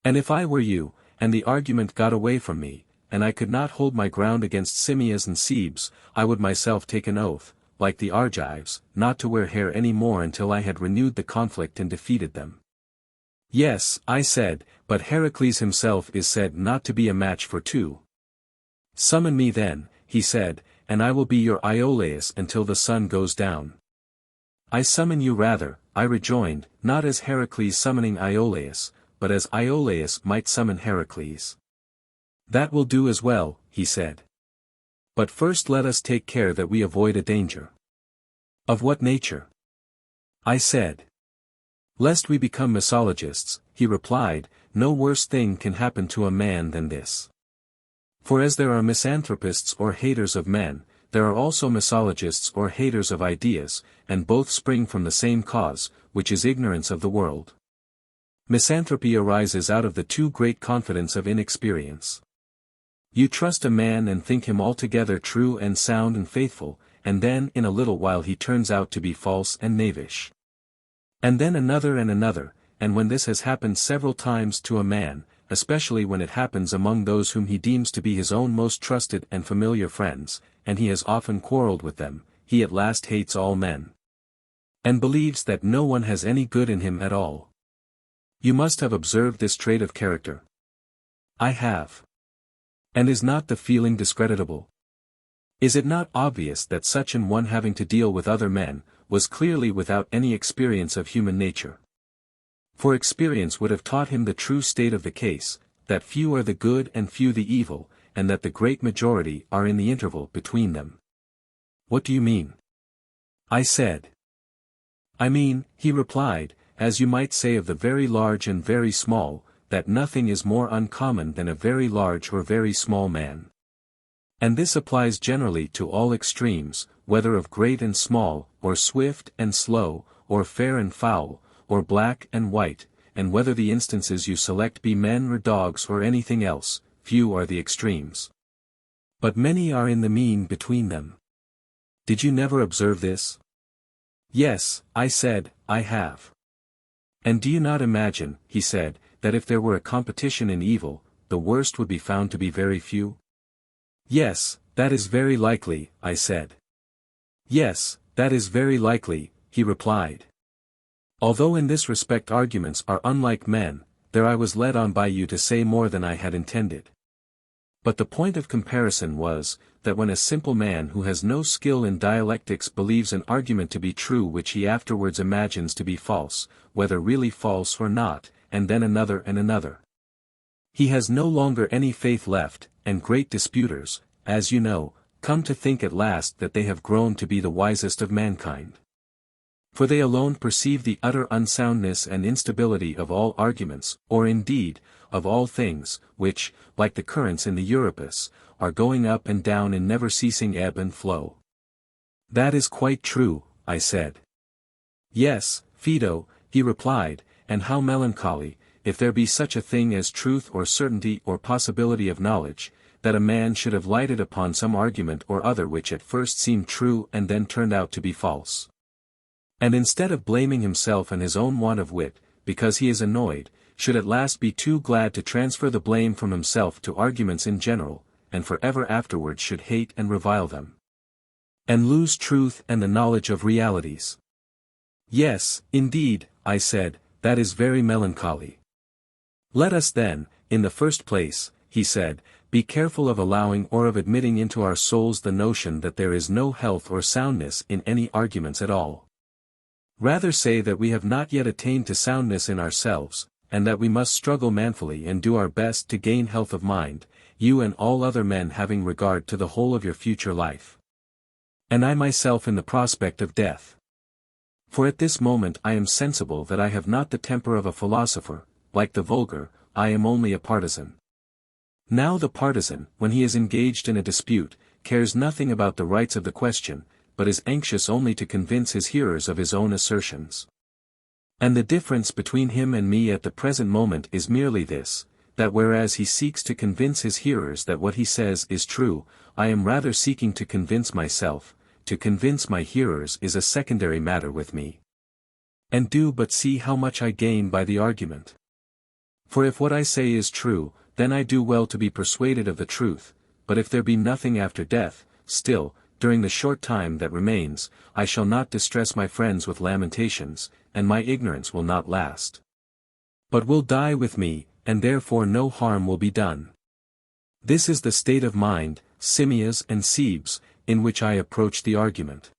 And if I were you, and the argument got away from me, and I could not hold my ground against Simmias and Cebes, I would myself take an oath, like the Argives, not to wear hair any more until I had renewed the conflict and defeated them. Yes, I said, but Heracles himself is said not to be a match for two. Summon me then, he said, and I will be your Iolaus until the sun goes down. I summon you rather, I rejoined, not as Heracles summoning Iolaus, but as Iolaus might summon Heracles. That will do as well, he said. But first let us take care that we avoid a danger. Of what nature? I said. Lest we become misologists, he replied, no worse thing can happen to a man than this. For as there are misanthropists or haters of men, there are also misologists or haters of ideas, and both spring from the same cause, which is ignorance of the world. Misanthropy arises out of the too great confidence of inexperience. You trust a man and think him altogether true and sound and faithful, and then in a little while he turns out to be false and knavish. And then another, and when this has happened several times to a man, especially when it happens among those whom he deems to be his own most trusted and familiar friends, and he has often quarreled with them, he at last hates all men. And believes that no one has any good in him at all. You must have observed this trait of character. I have. And is not the feeling discreditable? Is it not obvious that such an one having to deal with other men, was clearly without any experience of human nature? For experience would have taught him the true state of the case, that few are the good and few the evil, and that the great majority are in the interval between them. What do you mean? I said. I mean, he replied, as you might say of the very large and very small, that nothing is more uncommon than a very large or very small man. And this applies generally to all extremes, whether of great and small, or swift and slow, or fair and foul, or black and white, and whether the instances you select be men or dogs or anything else, few are the extremes. But many are in the mean between them. Did you never observe this? Yes, I said, I have. And do you not imagine, he said, that if there were a competition in evil, the worst would be found to be very few? Yes, that is very likely, I said. Yes, that is very likely, he replied. Although in this respect arguments are unlike men, there I was led on by you to say more than I had intended. But the point of comparison was, that when a simple man who has no skill in dialectics believes an argument to be true which he afterwards imagines to be false, whether really false or not, and then another and another, he has no longer any faith left, and great disputers, as you know, come to think at last that they have grown to be the wisest of mankind. For they alone perceive the utter unsoundness and instability of all arguments, or indeed, of all things, which, like the currents in the Euripus, are going up and down in never-ceasing ebb and flow. That is quite true, I said. Yes, Phaedo, he replied, and how melancholy, if there be such a thing as truth or certainty or possibility of knowledge, that a man should have lighted upon some argument or other which at first seemed true and then turned out to be false. And instead of blaming himself and his own want of wit, because he is annoyed, should at last be too glad to transfer the blame from himself to arguments in general, and for ever afterwards should hate and revile them. And lose truth and the knowledge of realities. Yes, indeed, I said, that is very melancholy. Let us then, in the first place, he said, be careful of allowing or of admitting into our souls the notion that there is no health or soundness in any arguments at all. Rather say that we have not yet attained to soundness in ourselves, and that we must struggle manfully and do our best to gain health of mind, you and all other men having regard to the whole of your future life. And I myself in the prospect of death. For at this moment I am sensible that I have not the temper of a philosopher, like the vulgar, I am only a partisan. Now the partisan, when he is engaged in a dispute, cares nothing about the rights of the question, but is anxious only to convince his hearers of his own assertions. And the difference between him and me at the present moment is merely this, that whereas he seeks to convince his hearers that what he says is true, I am rather seeking to convince myself. To convince my hearers is a secondary matter with me. And do but see how much I gain by the argument. For if what I say is true, then I do well to be persuaded of the truth, but if there be nothing after death, still, during the short time that remains, I shall not distress my friends with lamentations, and my ignorance will not last. But will die with me, and therefore no harm will be done. This is the state of mind, Simmias and Cebes, in which I approach the argument.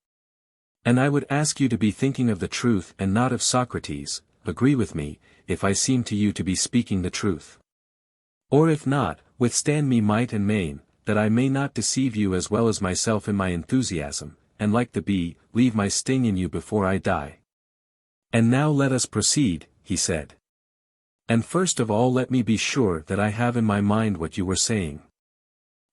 And I would ask you to be thinking of the truth and not of Socrates, agree with me, if I seem to you to be speaking the truth. Or if not, withstand me might and main, that I may not deceive you as well as myself in my enthusiasm, and like the bee, leave my sting in you before I die. And now let us proceed, he said. And first of all let me be sure that I have in my mind what you were saying.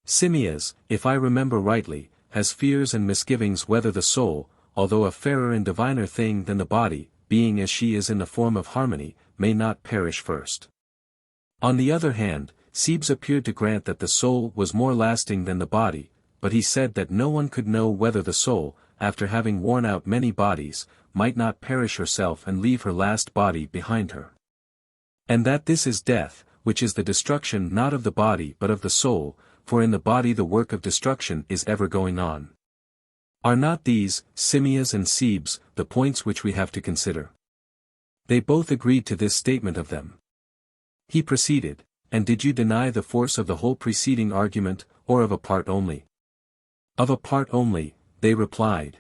Simmias, if I remember rightly, has fears and misgivings whether the soul, although a fairer and diviner thing than the body, being as she is in the form of harmony, may not perish first. On the other hand, Cebes appeared to grant that the soul was more lasting than the body, but he said that no one could know whether the soul, after having worn out many bodies, might not perish herself and leave her last body behind her. And that this is death, which is the destruction not of the body but of the soul, for in the body the work of destruction is ever going on. Are not these, Simmias and Cebes, the points which we have to consider? They both agreed to this statement of them. He proceeded, and did you deny the force of the whole preceding argument, or of a part only? Of a part only, they replied.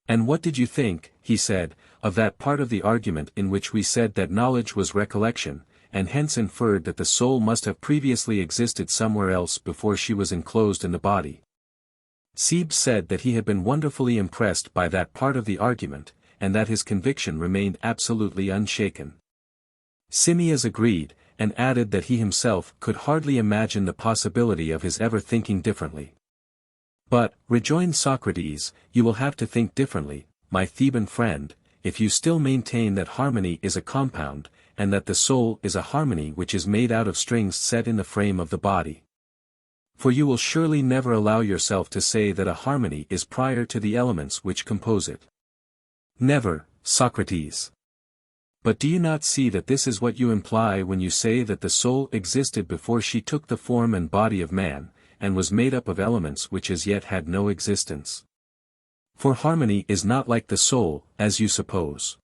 And what did you think, he said, of that part of the argument in which we said that knowledge was recollection, and hence inferred that the soul must have previously existed somewhere else before she was enclosed in the body? Cebes said that he had been wonderfully impressed by that part of the argument, and that his conviction remained absolutely unshaken. Simmias agreed, and added that he himself could hardly imagine the possibility of his ever thinking differently. But, rejoined Socrates, you will have to think differently, my Theban friend, if you still maintain that harmony is a compound, and that the soul is a harmony which is made out of strings set in the frame of the body. For you will surely never allow yourself to say that a harmony is prior to the elements which compose it. Never, Socrates. But do you not see that this is what you imply when you say that the soul existed before she took the form and body of man, and was made up of elements which as yet had no existence? For harmony is not like the soul, as you suppose.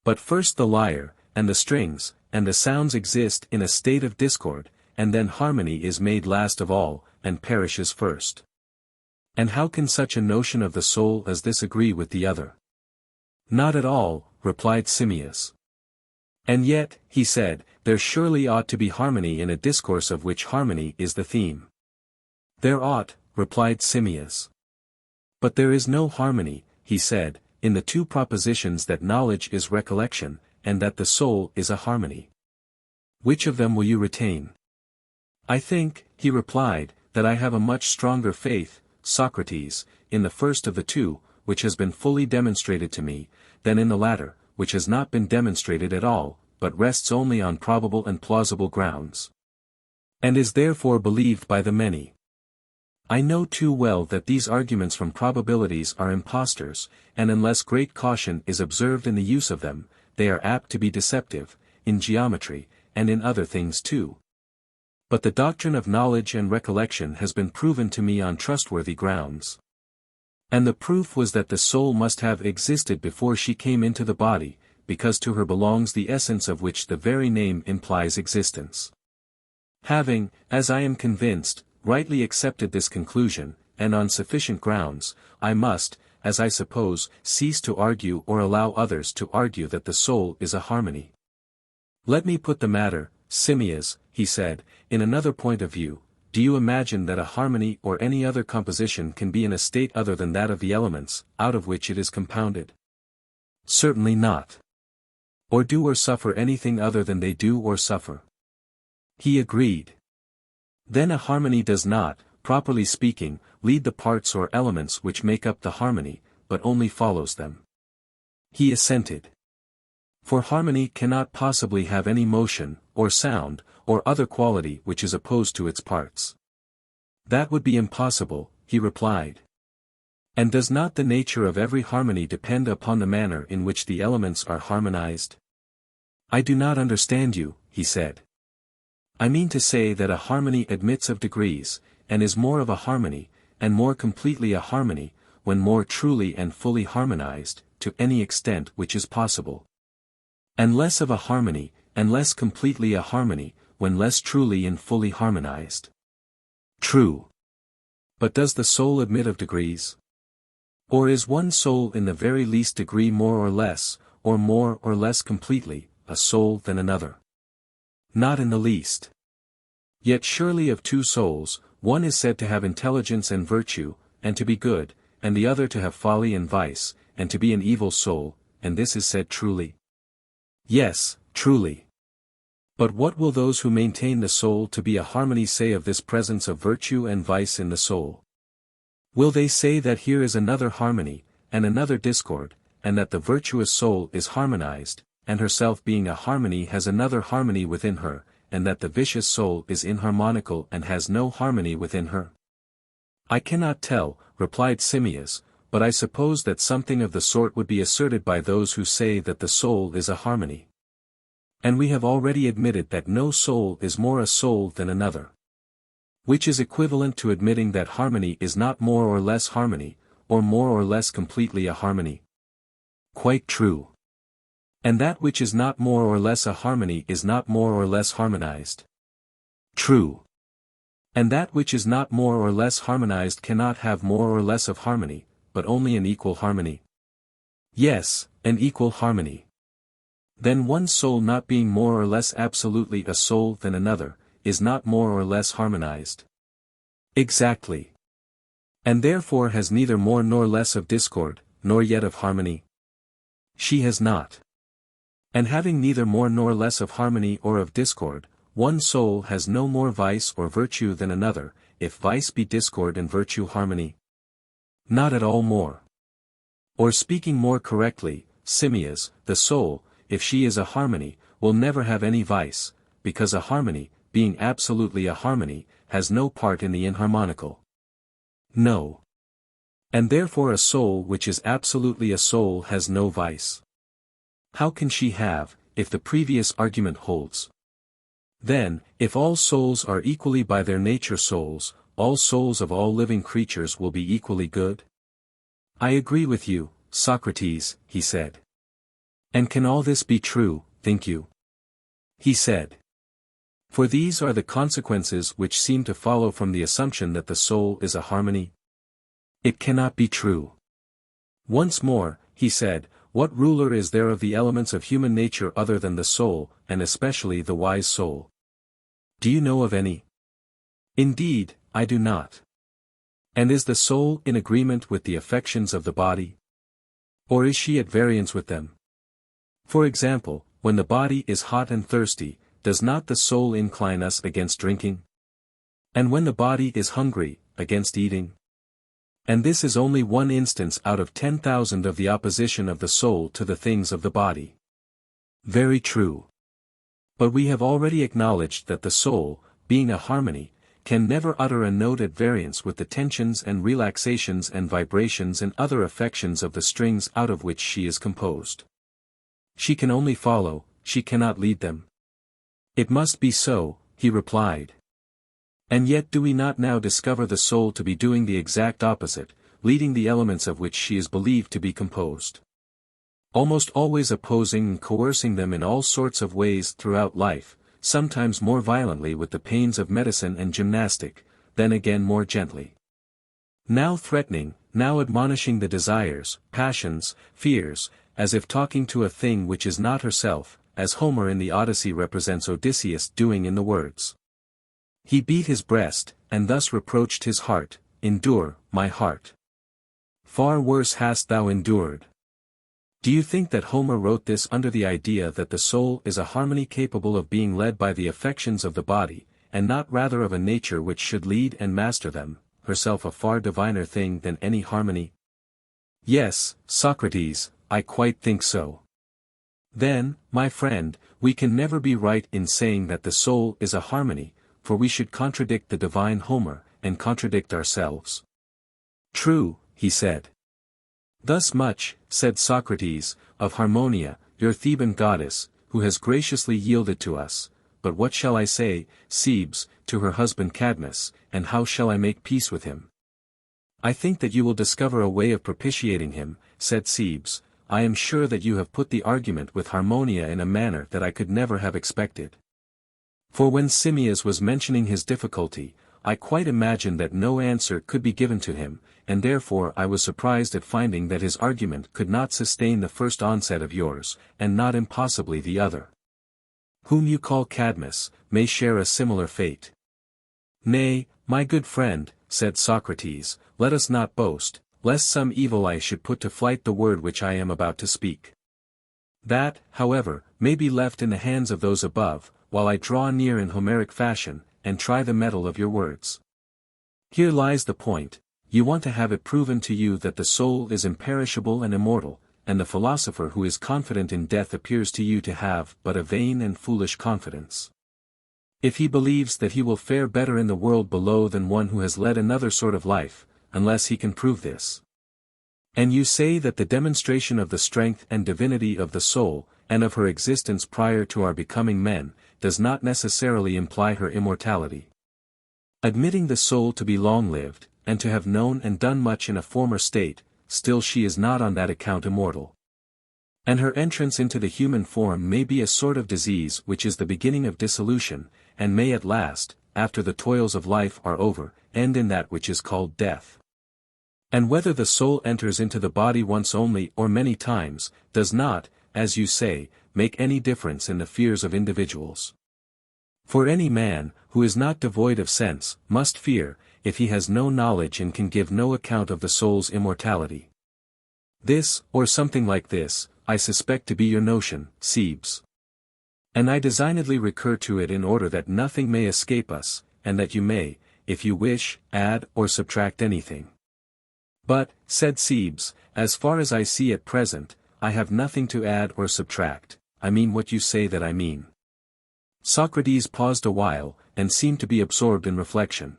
But first the lyre, and the strings, and the sounds exist in a state of discord, and then harmony is made last of all, and perishes first. And how can such a notion of the soul as this agree with the other? Not at all, replied Simmias. And yet, he said, there surely ought to be harmony in a discourse of which harmony is the theme. There ought, replied Simmias. But there is no harmony, he said, in the two propositions that knowledge is recollection, and that the soul is a harmony. Which of them will you retain? I think, he replied, that I have a much stronger faith, Socrates, in the first of the two, which has been fully demonstrated to me, than in the latter, which has not been demonstrated at all, but rests only on probable and plausible grounds. And is therefore believed by the many. I know too well that these arguments from probabilities are impostors, and unless great caution is observed in the use of them, they are apt to be deceptive, in geometry, and in other things too. But the doctrine of knowledge and recollection has been proven to me on trustworthy grounds. And the proof was that the soul must have existed before she came into the body, because to her belongs the essence of which the very name implies existence. Having, as I am convinced, rightly accepted this conclusion, and on sufficient grounds, I must, as I suppose, cease to argue or allow others to argue that the soul is a harmony. Let me put the matter, Simmias, he said, in another point of view. Do you imagine that a harmony or any other composition can be in a state other than that of the elements, out of which it is compounded? Certainly not. Or do or suffer anything other than they do or suffer? He agreed. Then a harmony does not, properly speaking, lead the parts or elements which make up the harmony, but only follows them. He assented. For harmony cannot possibly have any motion, or sound, or other quality which is opposed to its parts. That would be impossible, he replied. And does not the nature of every harmony depend upon the manner in which the elements are harmonized? I do not understand you, he said. I mean to say that a harmony admits of degrees, and is more of a harmony, and more completely a harmony, when more truly and fully harmonized, to any extent which is possible. And less of a harmony, and less completely a harmony, when less truly and fully harmonized. True. But does the soul admit of degrees? Or is one soul in the very least degree more or less completely, a soul than another? Not in the least. Yet surely of two souls, one is said to have intelligence and virtue, and to be good, and the other to have folly and vice, and to be an evil soul, and this is said truly. Yes, truly. But what will those who maintain the soul to be a harmony say of this presence of virtue and vice in the soul? Will they say that here is another harmony, and another discord, and that the virtuous soul is harmonized, and herself being a harmony has another harmony within her, and that the vicious soul is inharmonical and has no harmony within her? I cannot tell, replied Simmias, but I suppose that something of the sort would be asserted by those who say that the soul is a harmony. And we have already admitted that no soul is more a soul than another. Which is equivalent to admitting that harmony is not more or less harmony, or more or less completely a harmony. Quite true. And that which is not more or less a harmony is not more or less harmonized. True. And that which is not more or less harmonized cannot have more or less of harmony, but only an equal harmony. Yes, an equal harmony. Then one soul not being more or less absolutely a soul than another, is not more or less harmonized. Exactly. And therefore has neither more nor less of discord, nor yet of harmony. She has not. And having neither more nor less of harmony or of discord, one soul has no more vice or virtue than another, if vice be discord and virtue harmony. Not at all more. Or speaking more correctly, Simmias, the soul, if she is a harmony, will never have any vice, because a harmony, being absolutely a harmony, has no part in the inharmonical. No. And therefore a soul which is absolutely a soul has no vice. How can she have, if the previous argument holds? Then, if all souls are equally by their nature souls, all souls of all living creatures will be equally good? I agree with you, Socrates, he said. And can all this be true, think you? He said. For these are the consequences which seem to follow from the assumption that the soul is a harmony. It cannot be true. Once more, he said, what ruler is there of the elements of human nature other than the soul, and especially the wise soul? Do you know of any? Indeed, I do not. And is the soul in agreement with the affections of the body? Or is she at variance with them? For example, when the body is hot and thirsty, does not the soul incline us against drinking? And when the body is hungry, against eating? And this is only one instance out of 10,000 of the opposition of the soul to the things of the body. Very true. But we have already acknowledged that the soul, being a harmony, can never utter a note at variance with the tensions and relaxations and vibrations and other affections of the strings out of which she is composed. She can only follow, she cannot lead them. It must be so, he replied. And yet do we not now discover the soul to be doing the exact opposite, leading the elements of which she is believed to be composed? Almost always opposing and coercing them in all sorts of ways throughout life, sometimes more violently with the pains of medicine and gymnastic, then again more gently. Now threatening, now admonishing the desires, passions, fears, as if talking to a thing which is not herself, as Homer in the Odyssey represents Odysseus doing in the words. He beat his breast, and thus reproached his heart, endure, my heart. Far worse hast thou endured. Do you think that Homer wrote this under the idea that the soul is a harmony capable of being led by the affections of the body, and not rather of a nature which should lead and master them, herself a far diviner thing than any harmony? Yes, Socrates, I quite think so. Then, my friend, we can never be right in saying that the soul is a harmony, for we should contradict the divine Homer, and contradict ourselves. True, he said. Thus much, said Socrates, of Harmonia, your Theban goddess, who has graciously yielded to us, but what shall I say, Cebes, to her husband Cadmus, and how shall I make peace with him? I think that you will discover a way of propitiating him, said Cebes. I am sure that you have put the argument with Harmonia in a manner that I could never have expected. For when Simmias was mentioning his difficulty, I quite imagined that no answer could be given to him, and therefore I was surprised at finding that his argument could not sustain the first onset of yours, and not impossibly the other. Whom you call Cadmus, may share a similar fate. Nay, my good friend, said Socrates, let us not boast, lest some evil eye should put to flight the word which I am about to speak. That, however, may be left in the hands of those above, while I draw near in Homeric fashion, and try the mettle of your words. Here lies the point, you want to have it proven to you that the soul is imperishable and immortal, and the philosopher who is confident in death appears to you to have but a vain and foolish confidence. If he believes that he will fare better in the world below than one who has led another sort of life, unless he can prove this. And you say that the demonstration of the strength and divinity of the soul, and of her existence prior to our becoming men, does not necessarily imply her immortality. Admitting the soul to be long-lived, and to have known and done much in a former state, still she is not on that account immortal. And her entrance into the human form may be a sort of disease which is the beginning of dissolution, and may at last, after the toils of life are over, end in that which is called death. And whether the soul enters into the body once only or many times, does not, as you say, make any difference in the fears of individuals. For any man, who is not devoid of sense, must fear, if he has no knowledge and can give no account of the soul's immortality. This, or something like this, I suspect to be your notion, Cebes. And I designedly recur to it in order that nothing may escape us, and that you may, if you wish, add or subtract anything. But, said Cebes, as far as I see at present, I have nothing to add or subtract, I mean what you say that I mean. Socrates paused a while, and seemed to be absorbed in reflection.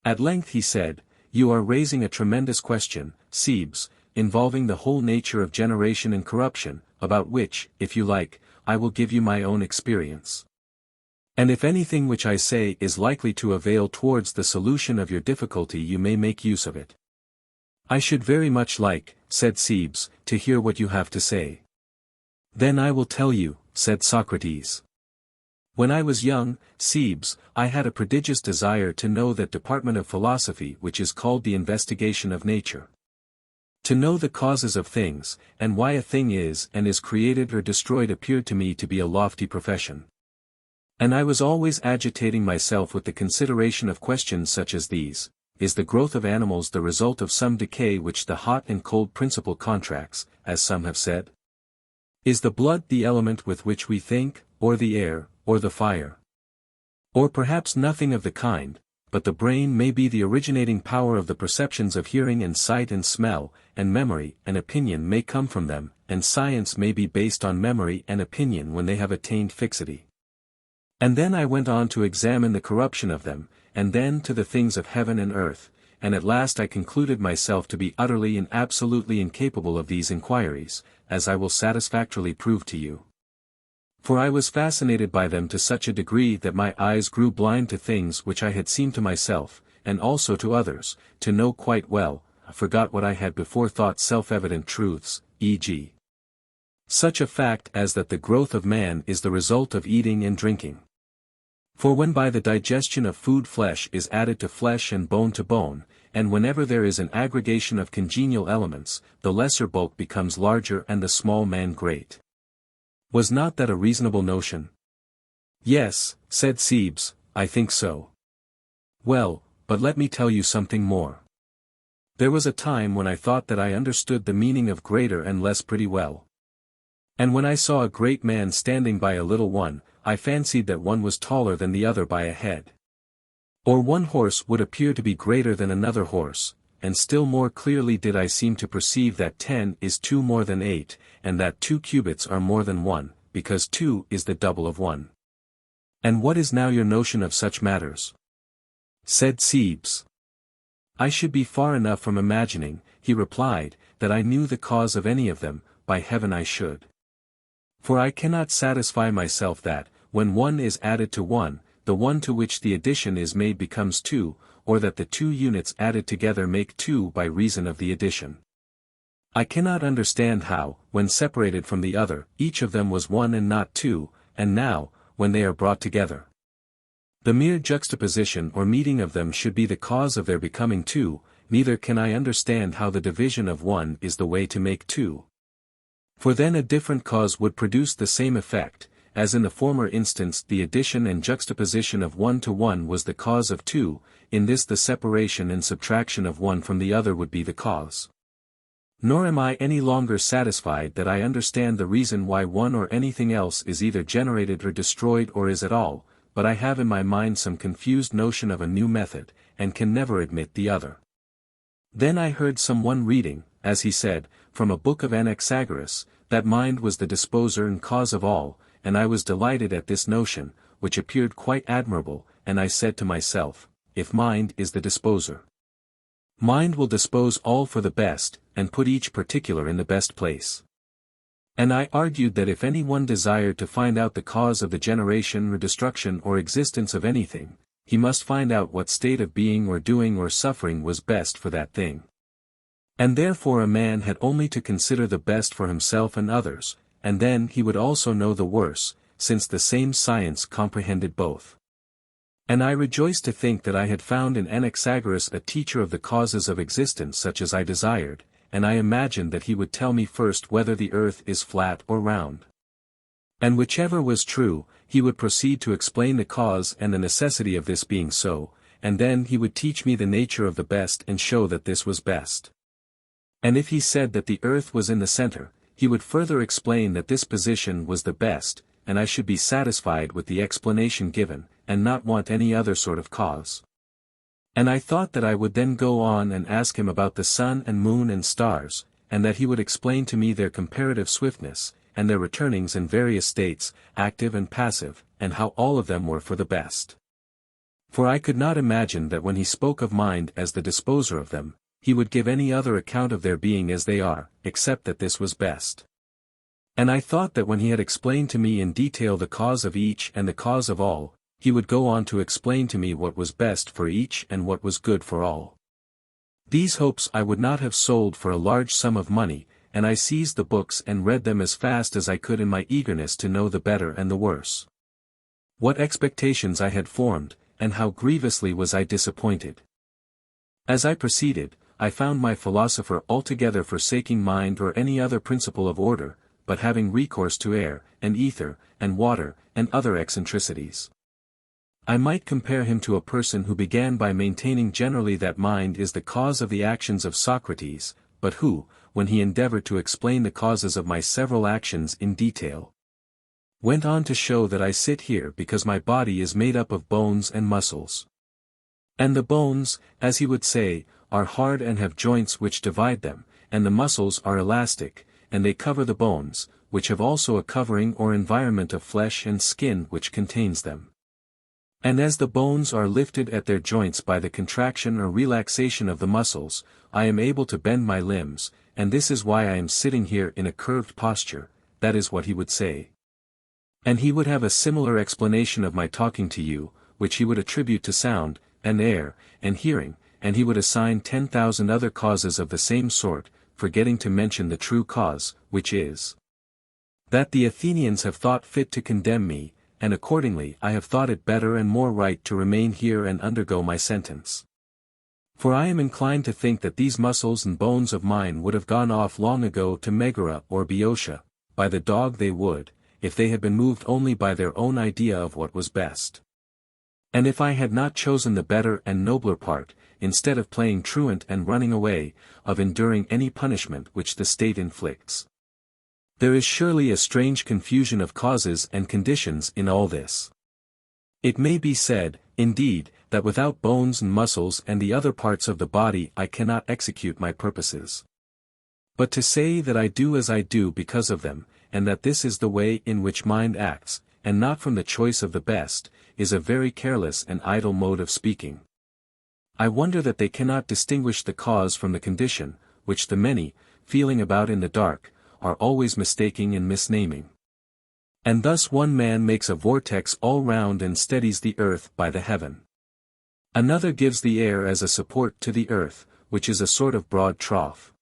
At length he said, "You are raising a tremendous question, Cebes, involving the whole nature of generation and corruption, about which, if you like, I will give you my own experience. And if anything which I say is likely to avail towards the solution of your difficulty, you may make use of it." "I should very much like," said Cebes, "to hear what you have to say." "Then I will tell you," said Socrates. "When I was young, Cebes, I had a prodigious desire to know that department of philosophy which is called the investigation of nature. To know the causes of things, and why a thing is and is created or destroyed appeared to me to be a lofty profession. And I was always agitating myself with the consideration of questions such as these: is the growth of animals the result of some decay which the hot and cold principle contracts, as some have said? Is the blood the element with which we think, or the air, or the fire? Or perhaps nothing of the kind, but the brain may be the originating power of the perceptions of hearing and sight and smell, and memory and opinion may come from them, and science may be based on memory and opinion when they have attained fixity. And then I went on to examine the corruption of them, and then to the things of heaven and earth, and at last I concluded myself to be utterly and absolutely incapable of these inquiries, as I will satisfactorily prove to you. For I was fascinated by them to such a degree that my eyes grew blind to things which I had seen to myself, and also to others, to know quite well. I forgot what I had before thought self-evident truths, e.g. such a fact as that the growth of man is the result of eating and drinking. For when by the digestion of food flesh is added to flesh and bone to bone, and whenever there is an aggregation of congenial elements, the lesser bulk becomes larger and the small man great. Was not that a reasonable notion?" "Yes," said Cebes, "I think so." "Well, but let me tell you something more. There was a time when I thought that I understood the meaning of greater and less pretty well. And when I saw a great man standing by a little one, I fancied that one was taller than the other by a head. Or one horse would appear to be greater than another horse, and still more clearly did I seem to perceive that 10 is 2 more than 8, and that 2 cubits are more than 1, because 2 is the double of 1. And what is now your notion of such matters?" said Cebes. "I should be far enough from imagining," he replied, "that I knew the cause of any of them, by heaven I should. For I cannot satisfy myself that, when 1 is added to 1, the one to which the addition is made becomes 2, or that the 2 units added together make 2 by reason of the addition. I cannot understand how, when separated from the other, each of them was 1 and not 2, and now, when they are brought together, the mere juxtaposition or meeting of them should be the cause of their becoming 2, neither can I understand how the division of 1 is the way to make 2. For then a different cause would produce the same effect, as in the former instance the addition and juxtaposition of 1 to 1 was the cause of 2, in this the separation and subtraction of one from the other would be the cause. Nor am I any longer satisfied that I understand the reason why one or anything else is either generated or destroyed or is at all, but I have in my mind some confused notion of a new method, and can never admit the other. Then I heard some one reading, as he said, from a book of Echecrates, that mind was the disposer and cause of all, and I was delighted at this notion, which appeared quite admirable, and I said to myself, if mind is the disposer, mind will dispose all for the best, and put each particular in the best place. And I argued that if any one desired to find out the cause of the generation or destruction or existence of anything, he must find out what state of being or doing or suffering was best for that thing. And therefore a man had only to consider the best for himself and others, and then he would also know the worse, since the same science comprehended both. And I rejoiced to think that I had found in Echecrates a teacher of the causes of existence such as I desired, and I imagined that he would tell me first whether the earth is flat or round. And whichever was true, he would proceed to explain the cause and the necessity of this being so, and then he would teach me the nature of the best and show that this was best. And if he said that the earth was in the center, he would further explain that this position was the best, and I should be satisfied with the explanation given, and not want any other sort of cause. And I thought that I would then go on and ask him about the sun and moon and stars, and that he would explain to me their comparative swiftness, and their returnings in various states, active and passive, and how all of them were for the best. For I could not imagine that when he spoke of mind as the disposer of them, he would give any other account of their being as they are, except that this was best. And I thought that when he had explained to me in detail the cause of each and the cause of all, he would go on to explain to me what was best for each and what was good for all. These hopes I would not have sold for a large sum of money, and I seized the books and read them as fast as I could in my eagerness to know the better and the worse. What expectations I had formed, and how grievously was I disappointed. As I proceeded, I found my philosopher altogether forsaking mind or any other principle of order, but having recourse to air, and ether, and water, and other eccentricities. I might compare him to a person who began by maintaining generally that mind is the cause of the actions of Socrates, but who, when he endeavored to explain the causes of my several actions in detail, went on to show that I sit here because my body is made up of bones and muscles. And the bones, as he would say, are hard and have joints which divide them, and the muscles are elastic, and they cover the bones, which have also a covering or environment of flesh and skin which contains them. And as the bones are lifted at their joints by the contraction or relaxation of the muscles, I am able to bend my limbs, and this is why I am sitting here in a curved posture, that is what he would say. And he would have a similar explanation of my talking to you, which he would attribute to sound, and air, and hearing, and he would assign 10,000 other causes of the same sort, forgetting to mention the true cause, which is that the Athenians have thought fit to condemn me, and accordingly I have thought it better and more right to remain here and undergo my sentence. For I am inclined to think that these muscles and bones of mine would have gone off long ago to Megara or Boeotia, by the dog they would, if they had been moved only by their own idea of what was best. And if I had not chosen the better and nobler part, instead of playing truant and running away, of enduring any punishment which the state inflicts. There is surely a strange confusion of causes and conditions in all this. It may be said, indeed, that without bones and muscles and the other parts of the body I cannot execute my purposes. But to say that I do as I do because of them, and that this is the way in which mind acts, and not from the choice of the best, is a very careless and idle mode of speaking. I wonder that they cannot distinguish the cause from the condition, which the many, feeling about in the dark, are always mistaking and misnaming. And thus one man makes a vortex all round and steadies the earth by the heaven. Another gives the air as a support to the earth, which is a sort of broad trough.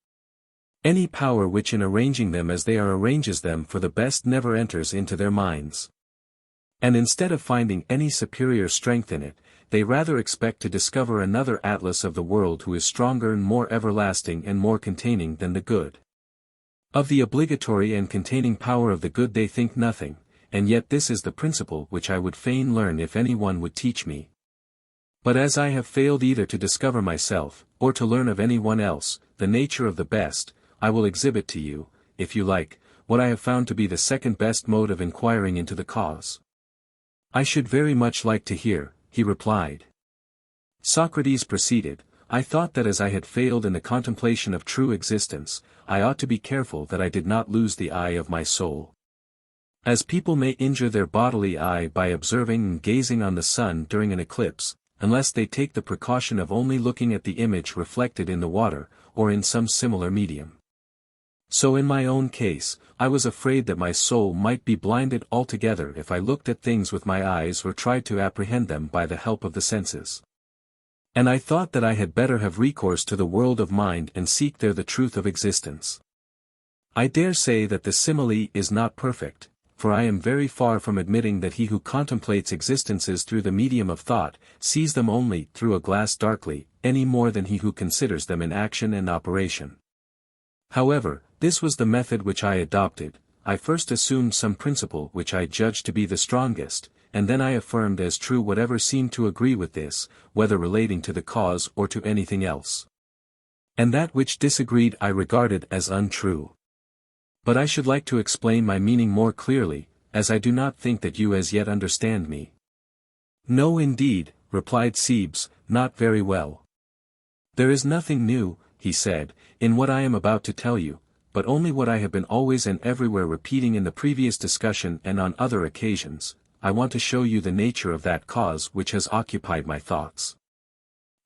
Any power which in arranging them as they are arranges them for the best never enters into their minds. And instead of finding any superior strength in it, they rather expect to discover another Atlas of the world who is stronger and more everlasting and more containing than the good. Of the obligatory and containing power of the good they think nothing, and yet this is the principle which I would fain learn if any one would teach me. But as I have failed either to discover myself, or to learn of any one else, the nature of the best, I will exhibit to you, if you like, what I have found to be the second best mode of inquiring into the cause. I should very much like to hear, he replied. Socrates proceeded, I thought that as I had failed in the contemplation of true existence, I ought to be careful that I did not lose the eye of my soul. As people may injure their bodily eye by observing and gazing on the sun during an eclipse, unless they take the precaution of only looking at the image reflected in the water, or in some similar medium. So in my own case, I was afraid that my soul might be blinded altogether if I looked at things with my eyes or tried to apprehend them by the help of the senses. And I thought that I had better have recourse to the world of mind and seek there the truth of existence. I dare say that the simile is not perfect, for I am very far from admitting that he who contemplates existences through the medium of thought, sees them only through a glass darkly, any more than he who considers them in action and operation. However, this was the method which I adopted. I first assumed some principle which I judged to be the strongest, and then I affirmed as true whatever seemed to agree with this, whether relating to the cause or to anything else. And that which disagreed I regarded as untrue. But I should like to explain my meaning more clearly, as I do not think that you as yet understand me. No indeed, replied Cebes, not very well. There is nothing new, he said, in what I am about to tell you, but only what I have been always and everywhere repeating in the previous discussion and on other occasions. I want to show you the nature of that cause which has occupied my thoughts.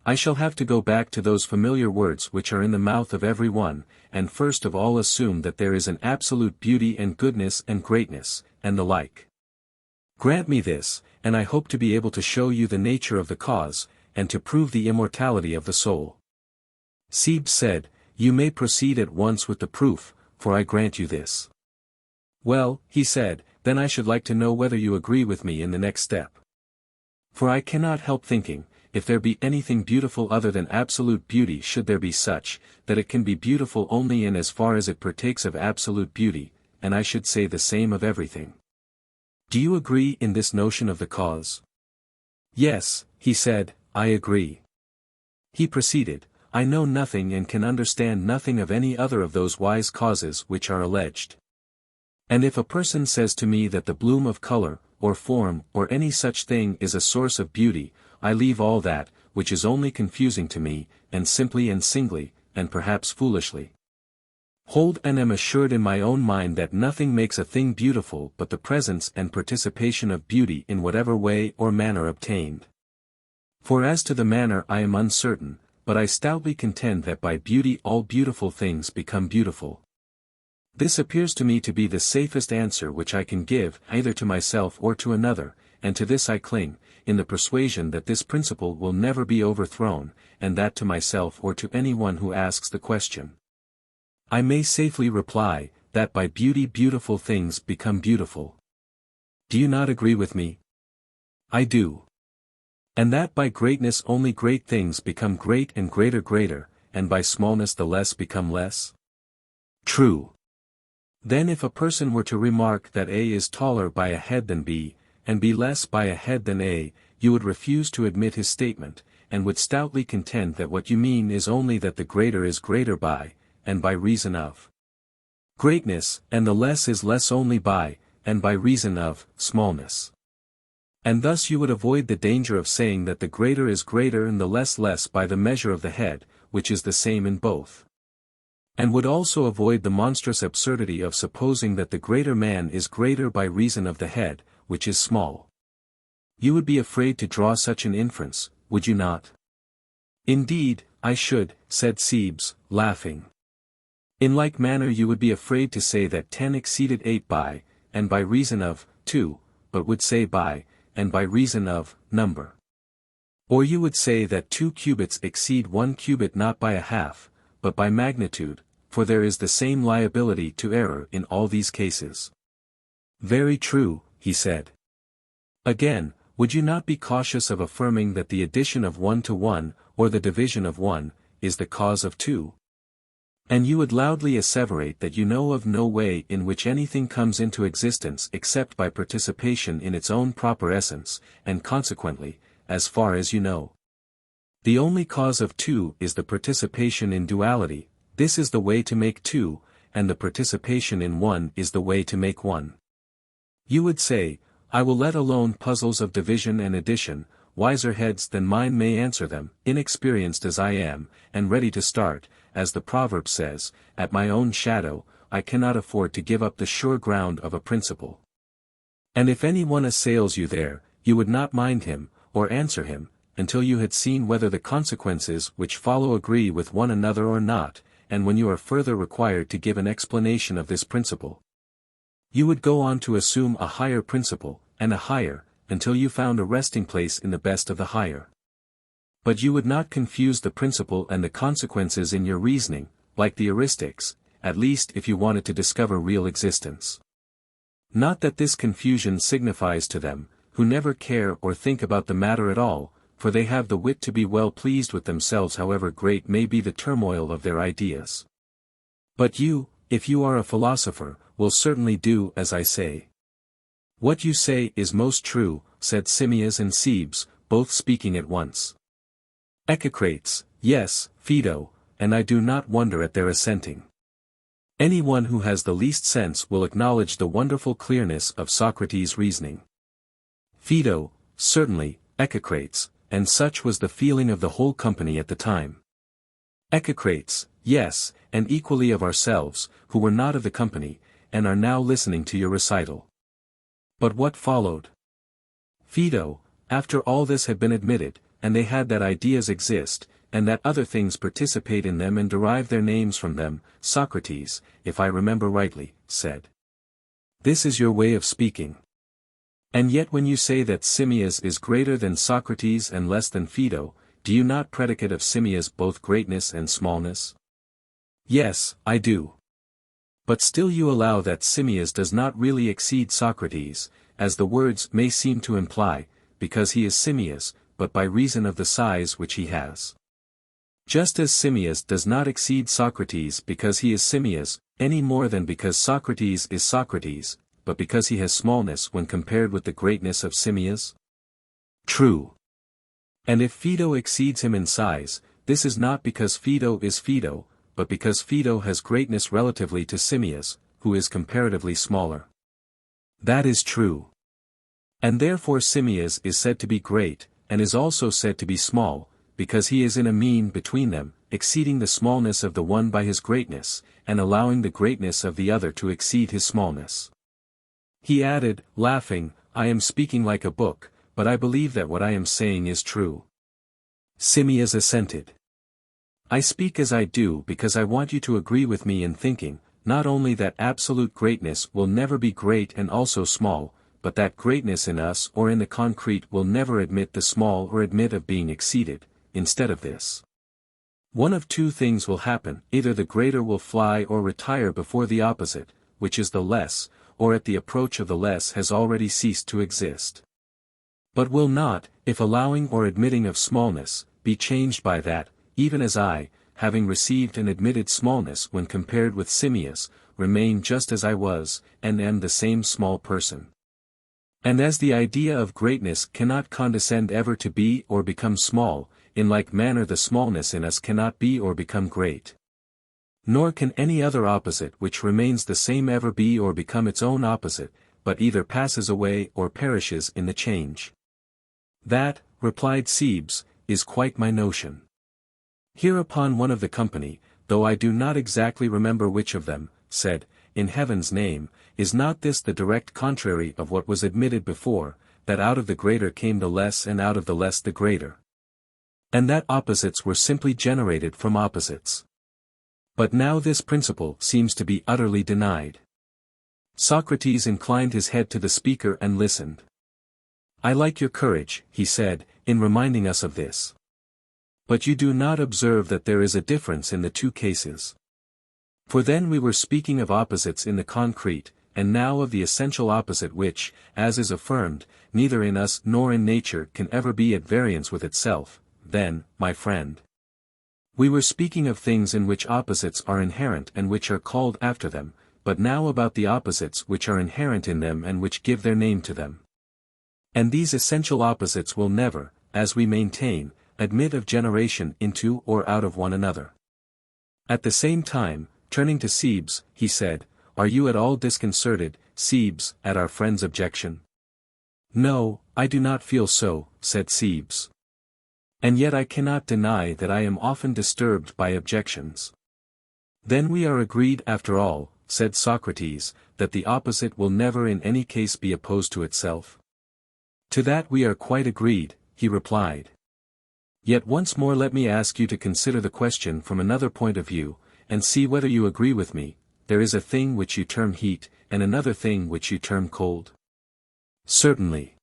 I shall have to go back to those familiar words which are in the mouth of every one, and first of all assume that there is an absolute beauty and goodness and greatness, and the like. Grant me this, and I hope to be able to show you the nature of the cause, and to prove the immortality of the soul. Cebes said, You may proceed at once with the proof, for I grant you this. Well, he said, then I should like to know whether you agree with me in the next step. For I cannot help thinking, if there be anything beautiful other than absolute beauty, should there be such, that it can be beautiful only in as far as it partakes of absolute beauty, and I should say the same of everything. Do you agree in this notion of the cause? Yes, he said, I agree. He proceeded, I know nothing and can understand nothing of any other of those wise causes which are alleged. And if a person says to me that the bloom of color, or form, or any such thing is a source of beauty, I leave all that, which is only confusing to me, and simply and singly, and perhaps foolishly, hold and am assured in my own mind that nothing makes a thing beautiful but the presence and participation of beauty in whatever way or manner obtained. For as to the manner I am uncertain, but I stoutly contend that by beauty all beautiful things become beautiful. This appears to me to be the safest answer which I can give either to myself or to another, and to this I cling, in the persuasion that this principle will never be overthrown, and that to myself or to anyone who asks the question, I may safely reply, that by beauty beautiful things become beautiful. Do you not agree with me? I do. And that by greatness only great things become great and greater, and by smallness the less become less? True. Then if a person were to remark that A is taller by a head than B, and B less by a head than A, you would refuse to admit his statement, and would stoutly contend that what you mean is only that the greater is greater by, and by reason of greatness, and the less is less only by, and by reason of smallness. And thus you would avoid the danger of saying that the greater is greater and the less by the measure of the head, which is the same in both. And would also avoid the monstrous absurdity of supposing that the greater man is greater by reason of the head, which is small. You would be afraid to draw such an inference, would you not? Indeed, I should, said Cebes, laughing. In like manner you would be afraid to say that 10 exceeded 8 by, and by reason of, 2, but would say by, and by reason of, number. Or you would say that 2 cubits exceed 1 cubit not by a half, but by magnitude, for there is the same liability to error in all these cases. Very true, he said. Again, would you not be cautious of affirming that the addition of 1 to 1, or the division of 1, is the cause of 2? And you would loudly asseverate that you know of no way in which anything comes into existence except by participation in its own proper essence, and consequently, as far as you know, the only cause of 2 is the participation in duality. This is the way to make 2, and the participation in 1 is the way to make 1. You would say, I will let alone puzzles of division and addition, wiser heads than mine may answer them, inexperienced as I am, and ready to start, as the proverb says, at my own shadow. I cannot afford to give up the sure ground of a principle. And if any one assails you there, you would not mind him, or answer him, until you had seen whether the consequences which follow agree with one another or not, and when you are further required to give an explanation of this principle, you would go on to assume a higher principle, and a higher, until you found a resting place in the best of the higher. But you would not confuse the principle and the consequences in your reasoning, like the Aristics, at least if you wanted to discover real existence. Not that this confusion signifies to them, who never care or think about the matter at all, for they have the wit to be well pleased with themselves however great may be the turmoil of their ideas. But you, if you are a philosopher, will certainly do as I say. What you say is most true, said Simmias and Cebes, both speaking at once. Echecrates, yes, PHAEDO, and I do not wonder at their assenting. Anyone who has the least sense will acknowledge the wonderful clearness of Socrates' reasoning. PHAEDO, certainly, Echecrates, and such was the feeling of the whole company at the time. Echecrates, yes, and equally of ourselves, who were not of the company, and are now listening to your recital. But what followed? PHAEDO, after all this had been admitted, and they had that ideas exist, and that other things participate in them and derive their names from them, Socrates, if I remember rightly, said. This is your way of speaking. And yet when you say that Simmias is greater than Socrates and less than PHAEDO, do you not predicate of Simmias both greatness and smallness? Yes, I do. But still you allow that Simmias does not really exceed Socrates, as the words may seem to imply, because he is Simmias, but by reason of the size which he has. Just as Simmias does not exceed Socrates because he is Simmias, any more than because Socrates is Socrates, but because he has smallness when compared with the greatness of Simmias? True. And if PHAEDO exceeds him in size, this is not because PHAEDO is PHAEDO, but because PHAEDO has greatness relatively to Simmias, who is comparatively smaller. That is true. And therefore Simmias is said to be great, and is also said to be small, because he is in a mean between them, exceeding the smallness of the one by his greatness, and allowing the greatness of the other to exceed his smallness. He added, laughing, I am speaking like a book, but I believe that what I am saying is true. Simmias assented. I speak as I do because I want you to agree with me in thinking, not only that absolute greatness will never be great and also small, but that greatness in us or in the concrete will never admit the small or admit of being exceeded. Instead of this, one of two things will happen: either the greater will fly or retire before the opposite, which is the less, or at the approach of the less has already ceased to exist. But will not, if allowing or admitting of smallness, be changed by that, even as I, having received and admitted smallness when compared with Simmias, remain just as I was, and am the same small person. And as the idea of greatness cannot condescend ever to be or become small, in like manner the smallness in us cannot be or become great. Nor can any other opposite which remains the same ever be or become its own opposite, but either passes away or perishes in the change. That, replied Cebes, is quite my notion. Hereupon one of the company, though I do not exactly remember which of them, said, In heaven's name, is not this the direct contrary of what was admitted before, that out of the greater came the less and out of the less the greater? And that opposites were simply generated from opposites. But now this principle seems to be utterly denied. Socrates inclined his head to the speaker and listened. I like your courage, he said, in reminding us of this. But you do not observe that there is a difference in the two cases. For then we were speaking of opposites in the concrete, and now of the essential opposite which, as is affirmed, neither in us nor in nature can ever be at variance with itself. Then, my friend, we were speaking of things in which opposites are inherent and which are called after them, but now about the opposites which are inherent in them and which give their name to them. And these essential opposites will never, as we maintain, admit of generation into or out of one another. At the same time, turning to Cebes, he said, Are you at all disconcerted, Cebes, at our friend's objection? No, I do not feel so, said Cebes. And yet I cannot deny that I am often disturbed by objections. Then we are agreed after all, said Socrates, that the opposite will never in any case be opposed to itself? To that we are quite agreed, he replied. Yet once more let me ask you to consider the question from another point of view, and see whether you agree with me. There is a thing which you term heat, and another thing which you term cold. Certainly.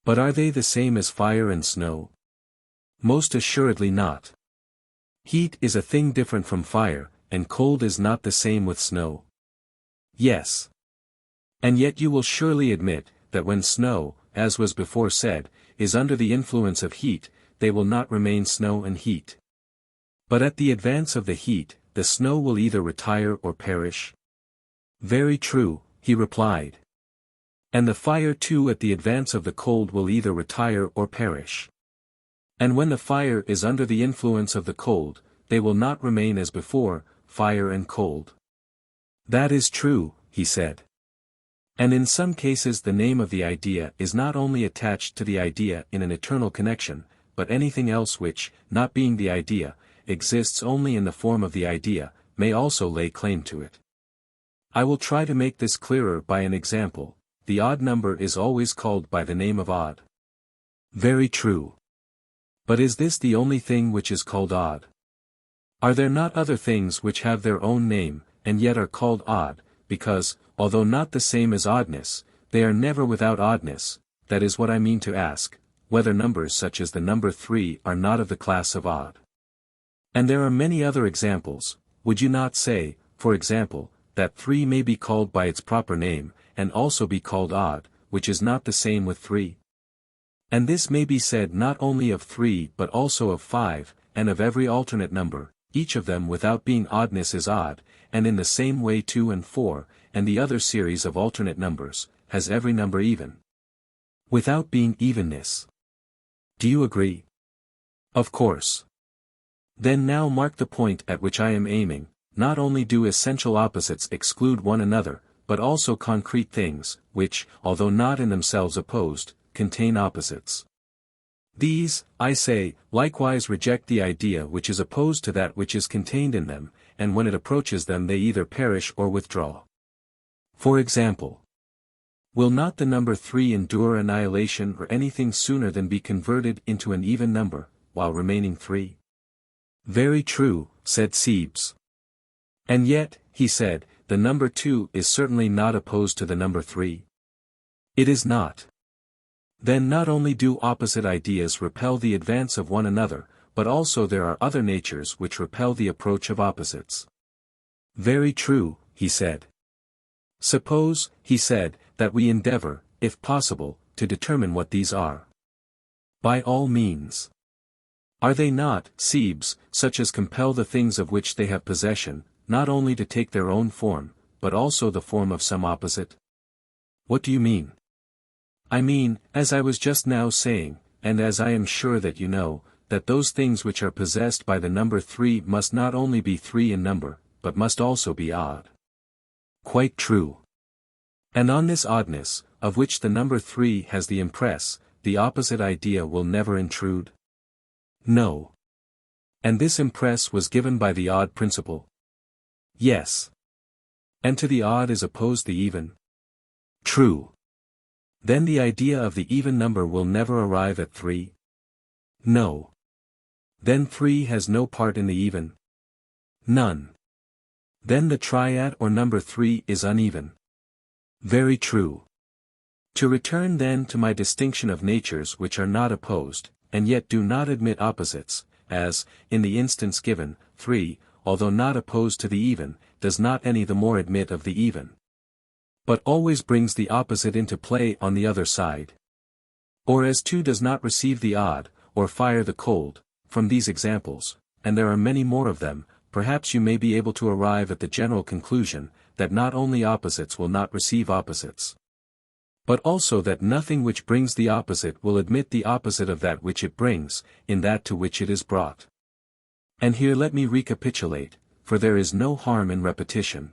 But are they the same as fire and snow? Most assuredly not. Heat is a thing different from fire, and cold is not the same with snow. Yes. And yet you will surely admit, that when snow, as was before said, is under the influence of heat, they will not remain snow and heat. But at the advance of the heat, the snow will either retire or perish. Very true, he replied. And the fire too at the advance of the cold will either retire or perish. And when the fire is under the influence of the cold, they will not remain as before, fire and cold. That is true, he said. And in some cases the name of the idea is not only attached to the idea in an eternal connection, but anything else which, not being the idea, exists only in the form of the idea, may also lay claim to it. I will try to make this clearer by an example. The odd number is always called by the name of odd. Very true. But is this the only thing which is called odd? Are there not other things which have their own name, and yet are called odd, because, although not the same as oddness, they are never without oddness? That is what I mean to ask, whether numbers such as the number 3 are not of the class of odd. And there are many other examples. Would you not say, for example, that 3 may be called by its proper name, and also be called odd, which is not the same with 3? And this may be said not only of 3 but also of 5, and of every alternate number, each of them without being oddness is odd, and in the same way 2 and 4, and the other series of alternate numbers, has every number even, without being evenness. Do you agree? Of course. Then now mark the point at which I am aiming. Not only do essential opposites exclude one another, but also concrete things, which, although not in themselves opposed, contain opposites. These, I say, likewise reject the idea which is opposed to that which is contained in them, and when it approaches them they either perish or withdraw. For example, will not the number 3 endure annihilation or anything sooner than be converted into an even number, while remaining 3? Very true, said Cebes. And yet, he said, the number 2 is certainly not opposed to the number 3. It is not. Then not only do opposite ideas repel the advance of one another, but also there are other natures which repel the approach of opposites. Very true, he said. Suppose, he said, that we endeavor, if possible, to determine what these are. By all means. Are they not, Cebes, such as compel the things of which they have possession, not only to take their own form, but also the form of some opposite? What do you mean? I mean, as I was just now saying, and as I am sure that you know, that those things which are possessed by the number 3 must not only be 3 in number, but must also be odd. Quite true. And on this oddness, of which the number 3 has the impress, the opposite idea will never intrude? No. And this impress was given by the odd principle? Yes. And to the odd is opposed the even? True. Then the idea of the even number will never arrive at 3? No. Then 3 has no part in the even? None. Then the triad or number 3 is uneven? Very true. To return then to my distinction of natures which are not opposed, and yet do not admit opposites, as, in the instance given, 3, although not opposed to the even, does not any the more admit of the even, but always brings the opposite into play on the other side. Or as 2 does not receive the odd, or fire the cold, from these examples, and there are many more of them, perhaps you may be able to arrive at the general conclusion, that not only opposites will not receive opposites, but also that nothing which brings the opposite will admit the opposite of that which it brings, in that to which it is brought. And here let me recapitulate, for there is no harm in repetition.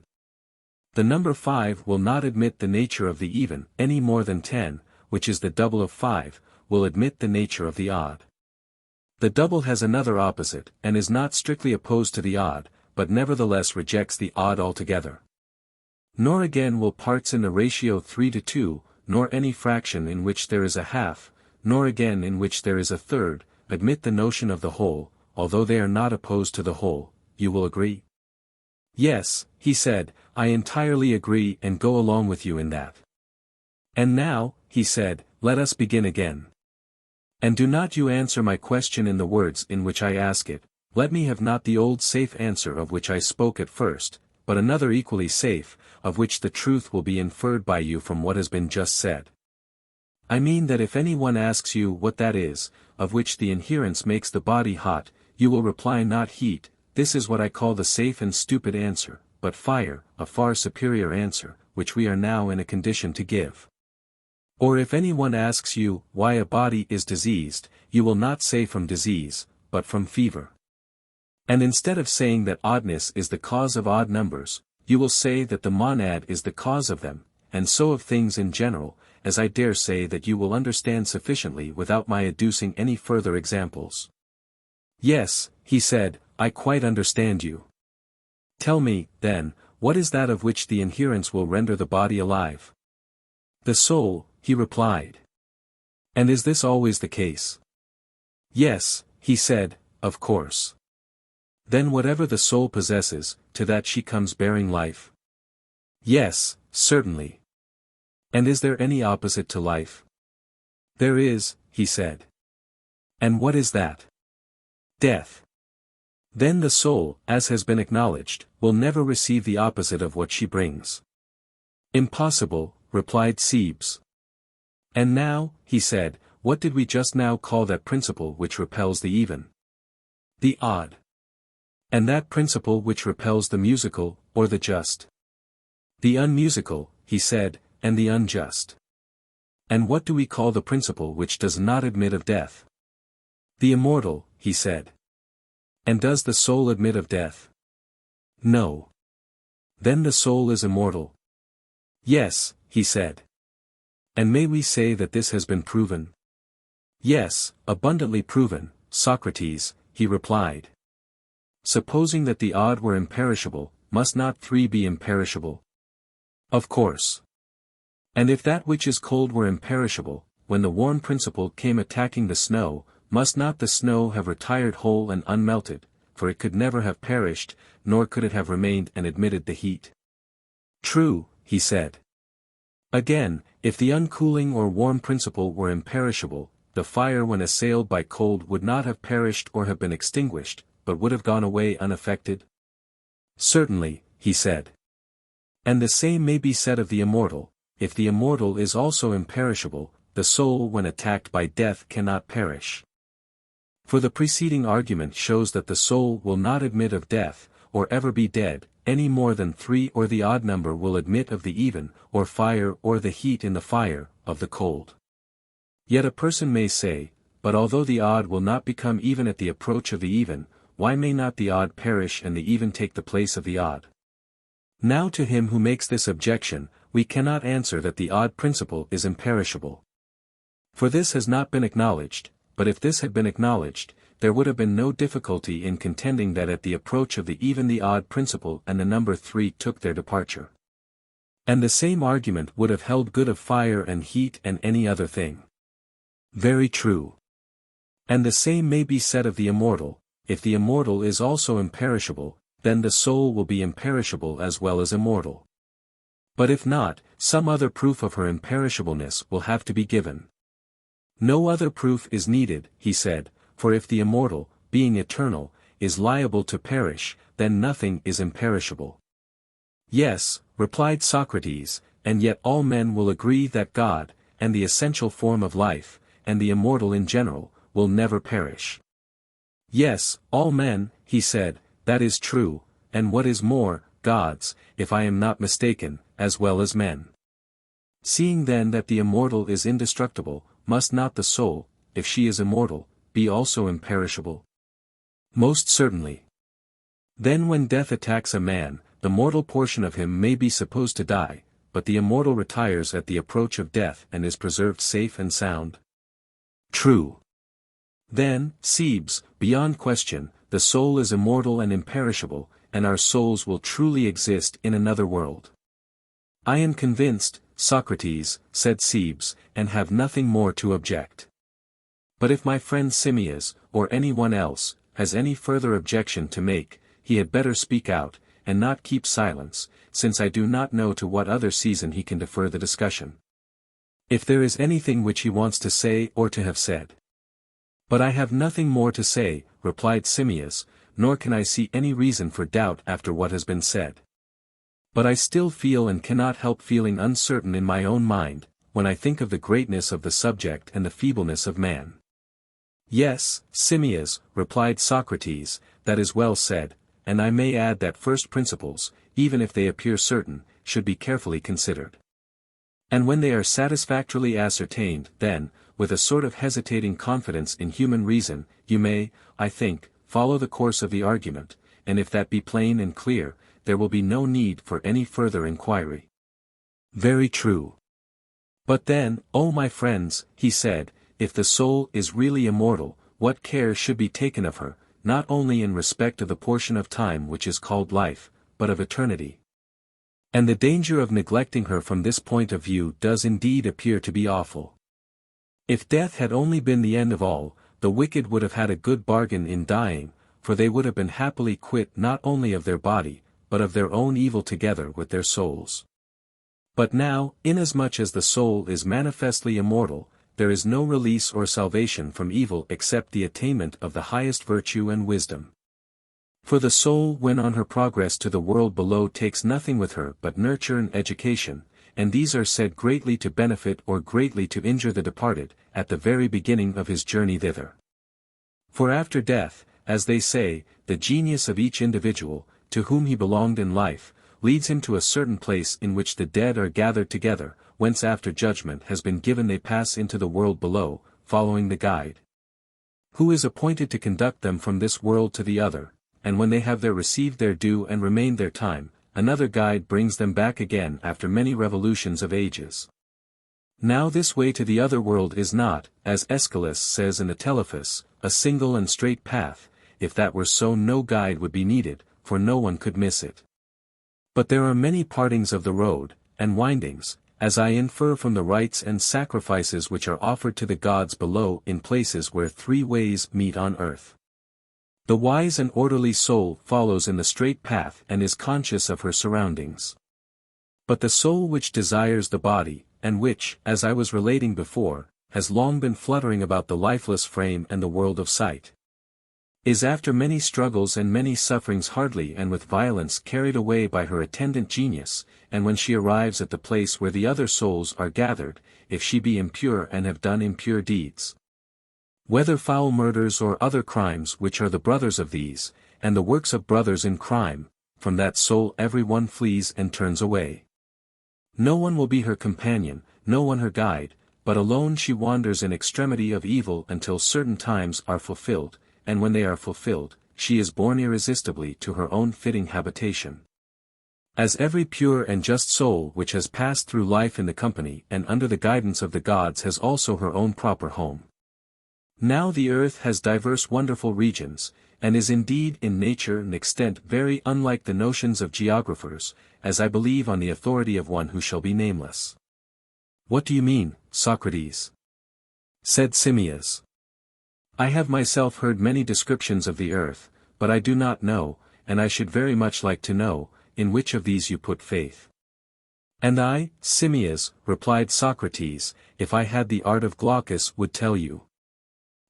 The number 5 will not admit the nature of the even, any more than 10, which is the double of 5, will admit the nature of the odd. The double has another opposite, and is not strictly opposed to the odd, but nevertheless rejects the odd altogether. Nor again will parts in the ratio 3 to 2, nor any fraction in which there is a half, nor again in which there is a third, admit the notion of the whole, although they are not opposed to the whole. You will agree? Yes, he said, I entirely agree and go along with you in that. And now, he said, let us begin again. And do not you answer my question in the words in which I ask it, let me have not the old safe answer of which I spoke at first, but another equally safe, of which the truth will be inferred by you from what has been just said. I mean that if anyone asks you what that is, of which the inherence makes the body hot, you will reply not heat. This is what I call the safe and stupid answer, but fire, a far superior answer, which we are now in a condition to give. Or if anyone asks you why a body is diseased, you will not say from disease, but from fever. And instead of saying that oddness is the cause of odd numbers, you will say that the monad is the cause of them, and so of things in general, as I dare say that you will understand sufficiently without my adducing any further examples. Yes, he said, I quite understand you. Tell me, then, what is that of which the inherence will render the body alive? The soul, he replied. And is this always the case? Yes, he said, of course. Then whatever the soul possesses, to that she comes bearing life? Yes, certainly. And is there any opposite to life? There is, he said. And what is that? Death. Then the soul, as has been acknowledged, will never receive the opposite of what she brings. Impossible, replied Cebes. And now, he said, what did we just now call that principle which repels the even? The odd. And that principle which repels the musical, or the just? The unmusical, he said, and the unjust. And what do we call the principle which does not admit of death? The immortal, he said. And does the soul admit of death? No. Then the soul is immortal. Yes, he said. And may we say that this has been proven? Yes, abundantly proven, Socrates, he replied. Supposing that the odd were imperishable, must not three be imperishable? Of course. And if that which is cold were imperishable, when the warm principle came attacking the snow, must not the snow have retired whole and unmelted, for it could never have perished, nor could it have remained and admitted the heat? True, he said. Again, if the uncooling or warm principle were imperishable, the fire when assailed by cold would not have perished or have been extinguished, but would have gone away unaffected? Certainly, he said. And the same may be said of the immortal. If the immortal is also imperishable, the soul when attacked by death cannot perish. For the preceding argument shows that the soul will not admit of death, or ever be dead, any more than three or the odd number will admit of the even, or fire or the heat in the fire, of the cold. Yet a person may say, but although the odd will not become even at the approach of the even, why may not the odd perish and the even take the place of the odd? Now to him who makes this objection, we cannot answer that the odd principle is imperishable. For this has not been acknowledged, but if this had been acknowledged, there would have been no difficulty in contending that at the approach of the even the odd principle and the number 3 took their departure. And the same argument would have held good of fire and heat and any other thing. Very true. And the same may be said of the immortal. If the immortal is also imperishable, then the soul will be imperishable as well as immortal. But if not, some other proof of her imperishableness will have to be given. No other proof is needed, he said, for if the immortal, being eternal, is liable to perish, then nothing is imperishable. Yes, replied Socrates, and yet all men will agree that God, and the essential form of life, and the immortal in general, will never perish. Yes, all men, he said, that is true, and what is more, gods, if I am not mistaken, as well as men. Seeing then that the immortal is indestructible, must not the soul, if she is immortal, be also imperishable? Most certainly. Then when death attacks a man, the mortal portion of him may be supposed to die, but the immortal retires at the approach of death and is preserved safe and sound. True. Then, Cebes, beyond question, the soul is immortal and imperishable, and our souls will truly exist in another world. I am convinced, Socrates, said Cebes, and have nothing more to object. But if my friend Simmias, or anyone else, has any further objection to make, he had better speak out, and not keep silence, since I do not know to what other season he can defer the discussion. If there is anything which he wants to say or to have said. But I have nothing more to say, replied Simmias, nor can I see any reason for doubt after what has been said. But I still feel and cannot help feeling uncertain in my own mind, when I think of the greatness of the subject and the feebleness of man. Yes, Simmias, replied Socrates, that is well said, and I may add that first principles, even if they appear certain, should be carefully considered. And when they are satisfactorily ascertained, then, with a sort of hesitating confidence in human reason, you may, I think, follow the course of the argument, and if that be plain and clear, there will be no need for any further inquiry. Very true. But then, O my friends, he said, if the soul is really immortal, what care should be taken of her, not only in respect of the portion of time which is called life, but of eternity. And the danger of neglecting her from this point of view does indeed appear to be awful. If death had only been the end of all, the wicked would have had a good bargain in dying, for they would have been happily quit not only of their body, but of their own evil together with their souls. But now, inasmuch as the soul is manifestly immortal, there is no release or salvation from evil except the attainment of the highest virtue and wisdom. For the soul when on her progress to the world below takes nothing with her but nurture and education, and these are said greatly to benefit or greatly to injure the departed, at the very beginning of his journey thither. For after death, as they say, the genius of each individual, to whom he belonged in life, leads him to a certain place in which the dead are gathered together, whence after judgment has been given they pass into the world below, following the guide, who is appointed to conduct them from this world to the other, and when they have there received their due and remained their time, another guide brings them back again after many revolutions of ages. Now this way to the other world is not, as Aeschylus says in the Telephus, a single and straight path. If that were so no guide would be needed, for no one could miss it. But there are many partings of the road, and windings, as I infer from the rites and sacrifices which are offered to the gods below in places where three ways meet on earth. The wise and orderly soul follows in the straight path and is conscious of her surroundings. But the soul which desires the body, and which, as I was relating before, has long been fluttering about the lifeless frame and the world of sight, is after many struggles and many sufferings hardly and with violence carried away by her attendant genius, and when she arrives at the place where the other souls are gathered, if she be impure and have done impure deeds, whether foul murders or other crimes which are the brothers of these, and the works of brothers in crime, from that soul every one flees and turns away. No one will be her companion, no one her guide, but alone she wanders in extremity of evil until certain times are fulfilled, and when they are fulfilled, she is borne irresistibly to her own fitting habitation. As every pure and just soul which has passed through life in the company and under the guidance of the gods has also her own proper home. Now the earth has diverse wonderful regions, and is indeed in nature and extent very unlike the notions of geographers, as I believe on the authority of one who shall be nameless. What do you mean, Socrates? Said Simmias. I have myself heard many descriptions of the earth, but I do not know, and I should very much like to know, in which of these you put faith. And I, Simmias, replied Socrates, if I had the art of Glaucus would tell you.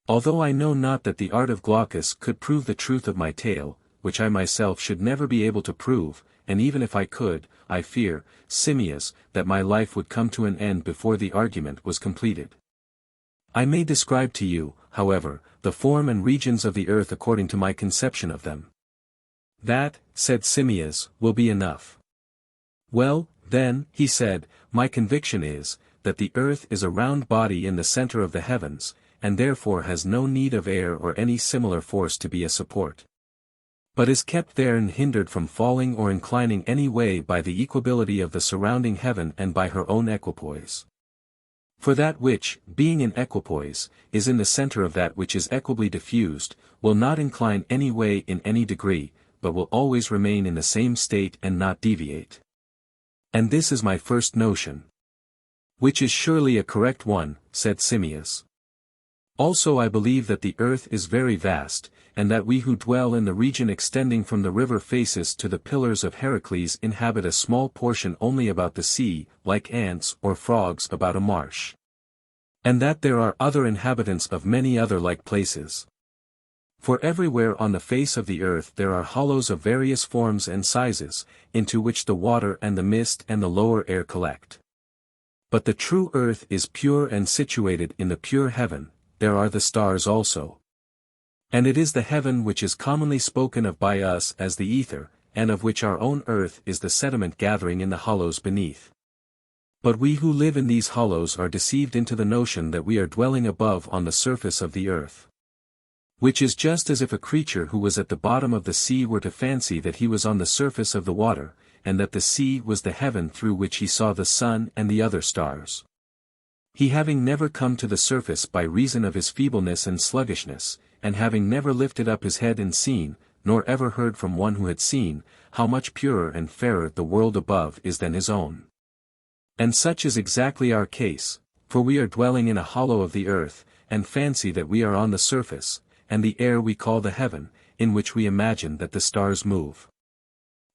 Although I know not that the art of Glaucus could prove the truth of my tale, which I myself should never be able to prove, and even if I could, I fear, Simmias, that my life would come to an end before the argument was completed. I may describe to you, however, the form and regions of the earth according to my conception of them. That, said Simmias, will be enough. Well, then, he said, my conviction is, that the earth is a round body in the center of the heavens, and therefore has no need of air or any similar force to be a support, but is kept there and hindered from falling or inclining any way by the equability of the surrounding heaven and by her own equipoise. For that which, being in equipoise, is in the center of that which is equably diffused, will not incline any way in any degree, but will always remain in the same state and not deviate. And this is my first notion. Which is surely a correct one, said Simmias. Also I believe that the earth is very vast, and that we who dwell in the region extending from the river Phasis to the pillars of Heracles inhabit a small portion only about the sea, like ants or frogs about a marsh. And that there are other inhabitants of many other like places. For everywhere on the face of the earth there are hollows of various forms and sizes, into which the water and the mist and the lower air collect. But the true earth is pure and situated in the pure heaven. There are the stars also. And it is the heaven which is commonly spoken of by us as the ether, and of which our own earth is the sediment gathering in the hollows beneath. But we who live in these hollows are deceived into the notion that we are dwelling above on the surface of the earth. Which is just as if a creature who was at the bottom of the sea were to fancy that he was on the surface of the water, and that the sea was the heaven through which he saw the sun and the other stars. He having never come to the surface by reason of his feebleness and sluggishness, and having never lifted up his head and seen, nor ever heard from one who had seen, how much purer and fairer the world above is than his own. And such is exactly our case, for we are dwelling in a hollow of the earth, and fancy that we are on the surface, and the air we call the heaven, in which we imagine that the stars move.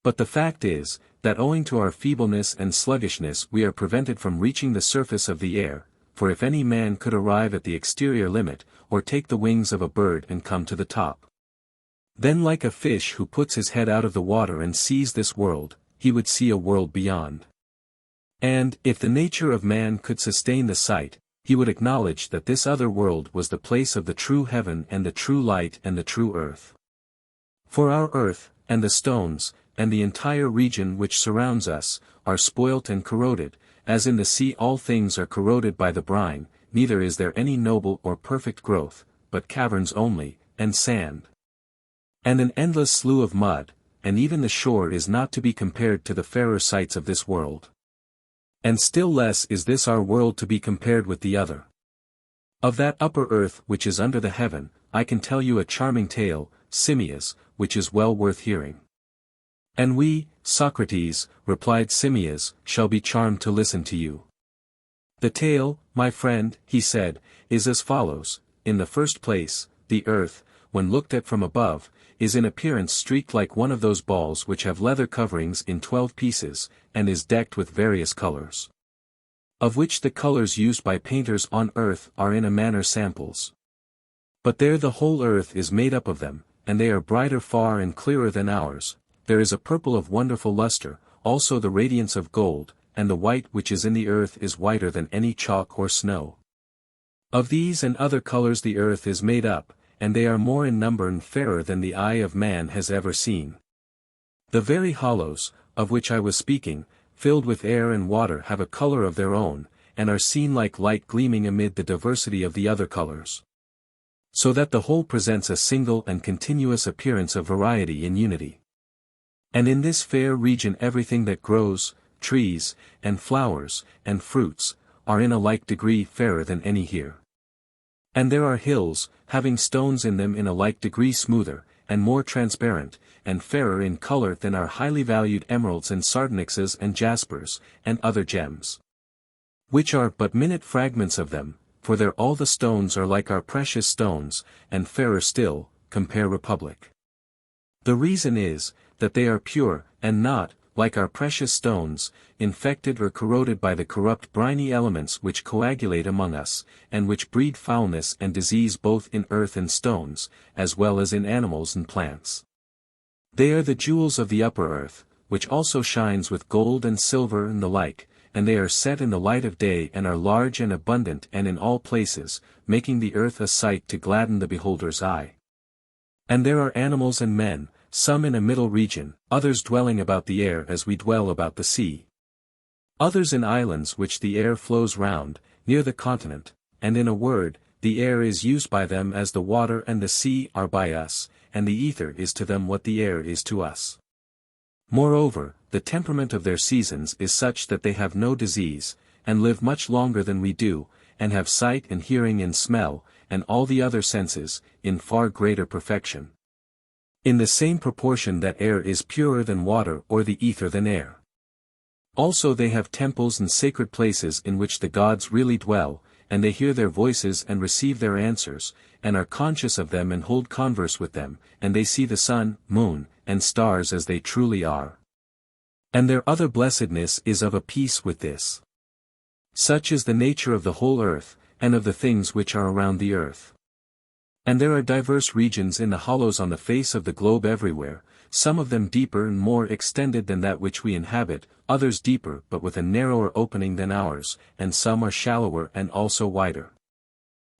But the fact is, that owing to our feebleness and sluggishness we are prevented from reaching the surface of the air, for if any man could arrive at the exterior limit, or take the wings of a bird and come to the top, then like a fish who puts his head out of the water and sees this world, he would see a world beyond. And, if the nature of man could sustain the sight, he would acknowledge that this other world was the place of the true heaven and the true light and the true earth. For our earth, and the stones, and the entire region which surrounds us, are spoilt and corroded, as in the sea all things are corroded by the brine, neither is there any noble or perfect growth, but caverns only, and sand. And an endless slough of mud, and even the shore is not to be compared to the fairer sights of this world. And still less is this our world to be compared with the other. Of that upper earth which is under the heaven, I can tell you a charming tale, Simmias, which is well worth hearing. And we, Socrates, replied Simmias, shall be charmed to listen to you. The tale, my friend, he said, is as follows. In the first place, the earth, when looked at from above, is in appearance streaked like one of those balls which have leather coverings in 12 pieces, and is decked with various colors. Of which the colors used by painters on earth are in a manner samples. But there the whole earth is made up of them, and they are brighter far and clearer than ours. There is a purple of wonderful luster, also the radiance of gold, and the white which is in the earth is whiter than any chalk or snow. Of these and other colors the earth is made up, and they are more in number and fairer than the eye of man has ever seen. The very hollows, of which I was speaking, filled with air and water have a color of their own, and are seen like light gleaming amid the diversity of the other colors. So that the whole presents a single and continuous appearance of variety in unity. And in this fair region everything that grows, trees, and flowers, and fruits, are in a like degree fairer than any here. And there are hills, having stones in them in a like degree smoother, and more transparent, and fairer in color than our highly valued emeralds and sardonyxes and jaspers, and other gems. Which are but minute fragments of them, for there all the stones are like our precious stones, and fairer still, compare Republic. The reason is, that they are pure, and not, like our precious stones, infected or corroded by the corrupt briny elements which coagulate among us, and which breed foulness and disease both in earth and stones, as well as in animals and plants. They are the jewels of the upper earth, which also shines with gold and silver and the like, and they are set in the light of day and are large and abundant and in all places, making the earth a sight to gladden the beholder's eye. And there are animals and men, some in a middle region, others dwelling about the air as we dwell about the sea. Others in islands which the air flows round, near the continent, and in a word, the air is used by them as the water and the sea are by us, and the ether is to them what the air is to us. Moreover, the temperament of their seasons is such that they have no disease, and live much longer than we do, and have sight and hearing and smell, and all the other senses, in far greater perfection. In the same proportion that air is purer than water or the ether than air. Also they have temples and sacred places in which the gods really dwell, and they hear their voices and receive their answers, and are conscious of them and hold converse with them, and they see the sun, moon, and stars as they truly are. And their other blessedness is of a piece with this. Such is the nature of the whole earth, and of the things which are around the earth. And there are diverse regions in the hollows on the face of the globe everywhere, some of them deeper and more extended than that which we inhabit, others deeper but with a narrower opening than ours, and some are shallower and also wider.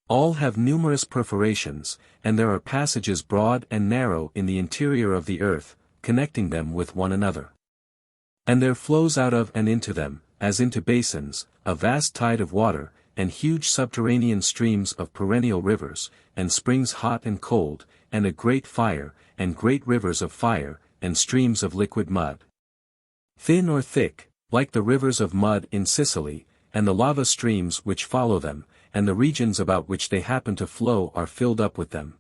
All have numerous perforations, and there are passages broad and narrow in the interior of the earth, connecting them with one another. And there flows out of and into them, as into basins, a vast tide of water, and huge subterranean streams of perennial rivers, and springs hot and cold, and a great fire, and great rivers of fire, and streams of liquid mud. Thin or thick, like the rivers of mud in Sicily, and the lava streams which follow them, and the regions about which they happen to flow are filled up with them.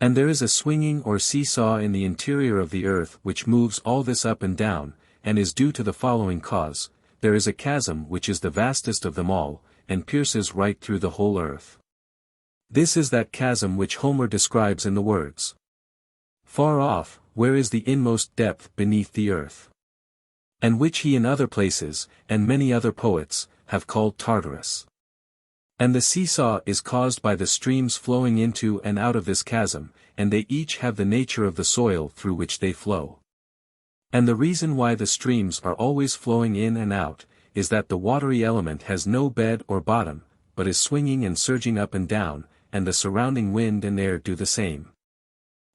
And there is a swinging or seesaw in the interior of the earth which moves all this up and down, and is due to the following cause: there is a chasm which is the vastest of them all, and pierces right through the whole earth. This is that chasm which Homer describes in the words, "Far off, where is the inmost depth beneath the earth?" and which he in other places, and many other poets, have called Tartarus. And the seesaw is caused by the streams flowing into and out of this chasm, and they each have the nature of the soil through which they flow. And the reason why the streams are always flowing in and out, is that the watery element has no bed or bottom, but is swinging and surging up and down, and the surrounding wind and air do the same.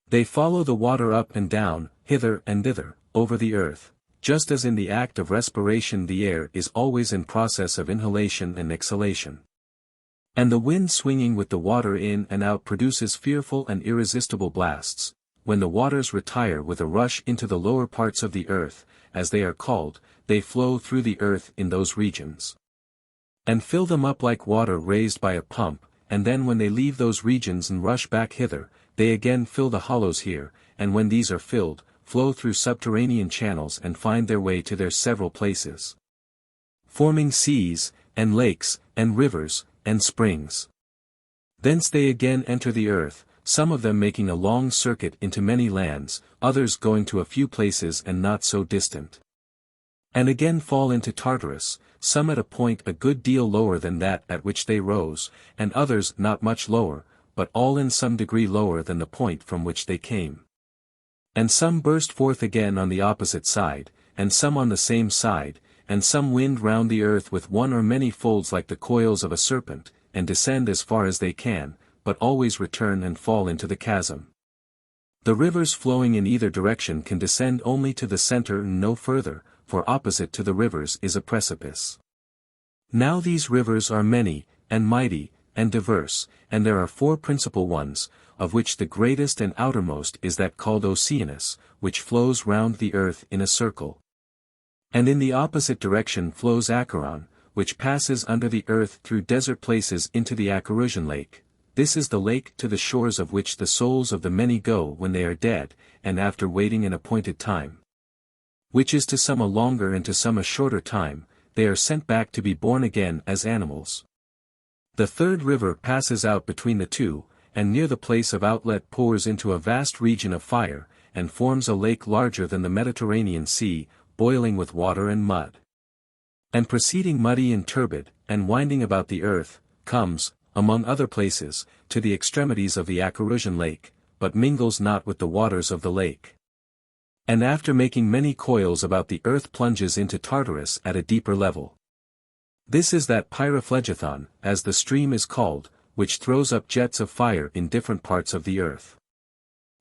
They follow the water up and down, hither and thither, over the earth, just as in the act of respiration the air is always in process of inhalation and exhalation. And the wind swinging with the water in and out produces fearful and irresistible blasts, when the waters retire with a rush into the lower parts of the earth, as they are called, they flow through the earth in those regions, and fill them up like water raised by a pump, and then when they leave those regions and rush back hither, they again fill the hollows here, and when these are filled, flow through subterranean channels and find their way to their several places, forming seas, and lakes, and rivers, and springs. Thence they again enter the earth, some of them making a long circuit into many lands, others going to a few places and not so distant. And again fall into Tartarus, some at a point a good deal lower than that at which they rose, and others not much lower, but all in some degree lower than the point from which they came. And some burst forth again on the opposite side, and some on the same side, and some wind round the earth with one or many folds like the coils of a serpent, and descend as far as they can, but always return and fall into the chasm. The rivers flowing in either direction can descend only to the center and no further, for opposite to the rivers is a precipice. Now these rivers are many, and mighty, and diverse, and there are four principal ones, of which the greatest and outermost is that called Oceanus, which flows round the earth in a circle. And in the opposite direction flows Acheron, which passes under the earth through desert places into the Acherusian lake. This is the lake to the shores of which the souls of the many go when they are dead, and after waiting an appointed time, which is to some a longer and to some a shorter time, they are sent back to be born again as animals. The third river passes out between the two, and near the place of outlet pours into a vast region of fire, and forms a lake larger than the Mediterranean Sea, boiling with water and mud. And proceeding muddy and turbid, and winding about the earth, comes, among other places, to the extremities of the Acherusian lake, but mingles not with the waters of the lake. And after making many coils about the earth plunges into Tartarus at a deeper level. This is that Pyriphlegethon, as the stream is called, which throws up jets of fire in different parts of the earth.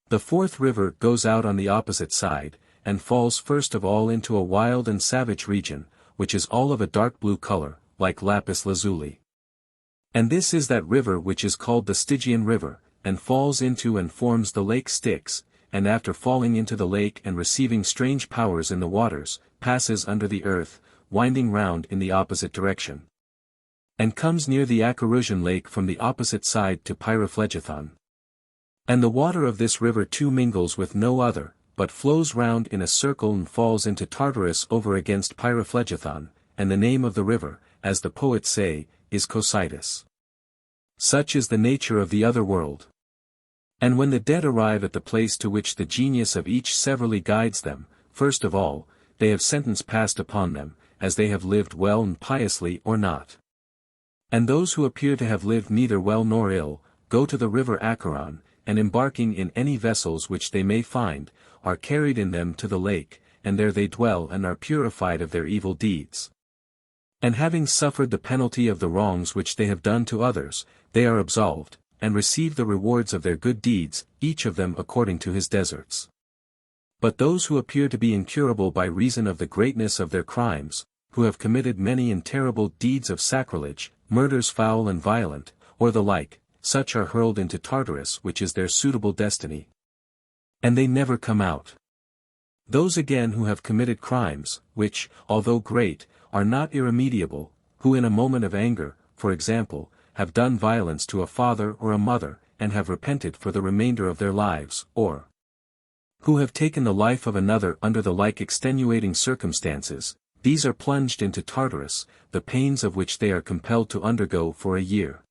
The fourth river goes out on the opposite side, and falls first of all into a wild and savage region, which is all of a dark blue color, like lapis lazuli. And this is that river which is called the Stygian river, and falls into and forms the lake Styx, and after falling into the lake and receiving strange powers in the waters, passes under the earth, winding round in the opposite direction, and comes near the Acherusian lake from the opposite side to Pyriphlegethon. And the water of this river too mingles with no other, but flows round in a circle and falls into Tartarus over against Pyriphlegethon, and the name of the river, as the poets say, is Cocytus. Such is the nature of the other world. And when the dead arrive at the place to which the genius of each severally guides them, first of all, they have sentence passed upon them, as they have lived well and piously or not. And those who appear to have lived neither well nor ill, go to the river Acheron, and embarking in any vessels which they may find, are carried in them to the lake, and there they dwell and are purified of their evil deeds. And having suffered the penalty of the wrongs which they have done to others, they are absolved, and receive the rewards of their good deeds, each of them according to his deserts. But those who appear to be incurable by reason of the greatness of their crimes, who have committed many and terrible deeds of sacrilege, murders foul and violent, or the like, such are hurled into Tartarus, which is their suitable destiny. And they never come out. Those again who have committed crimes, which, although great, are not irremediable, who in a moment of anger, for example, have done violence to a father or a mother, and have repented for the remainder of their lives, or who have taken the life of another under the like extenuating circumstances, these are plunged into Tartarus, the pains of which they are compelled to undergo for a year.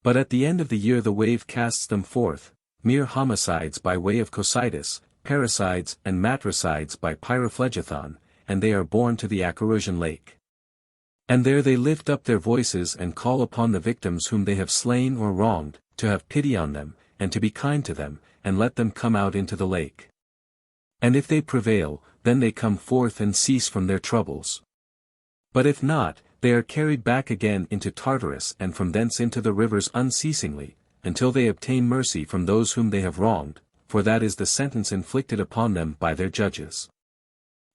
But at the end of the year the wave casts them forth, mere homicides by way of Cocytus, parricides and matricides by Pyrophlegethon, and they are borne to the Acherusian lake. And there they lift up their voices and call upon the victims whom they have slain or wronged, to have pity on them, and to be kind to them, and let them come out into the lake. And if they prevail, then they come forth and cease from their troubles. But if not, they are carried back again into Tartarus and from thence into the rivers unceasingly, until they obtain mercy from those whom they have wronged, for that is the sentence inflicted upon them by their judges.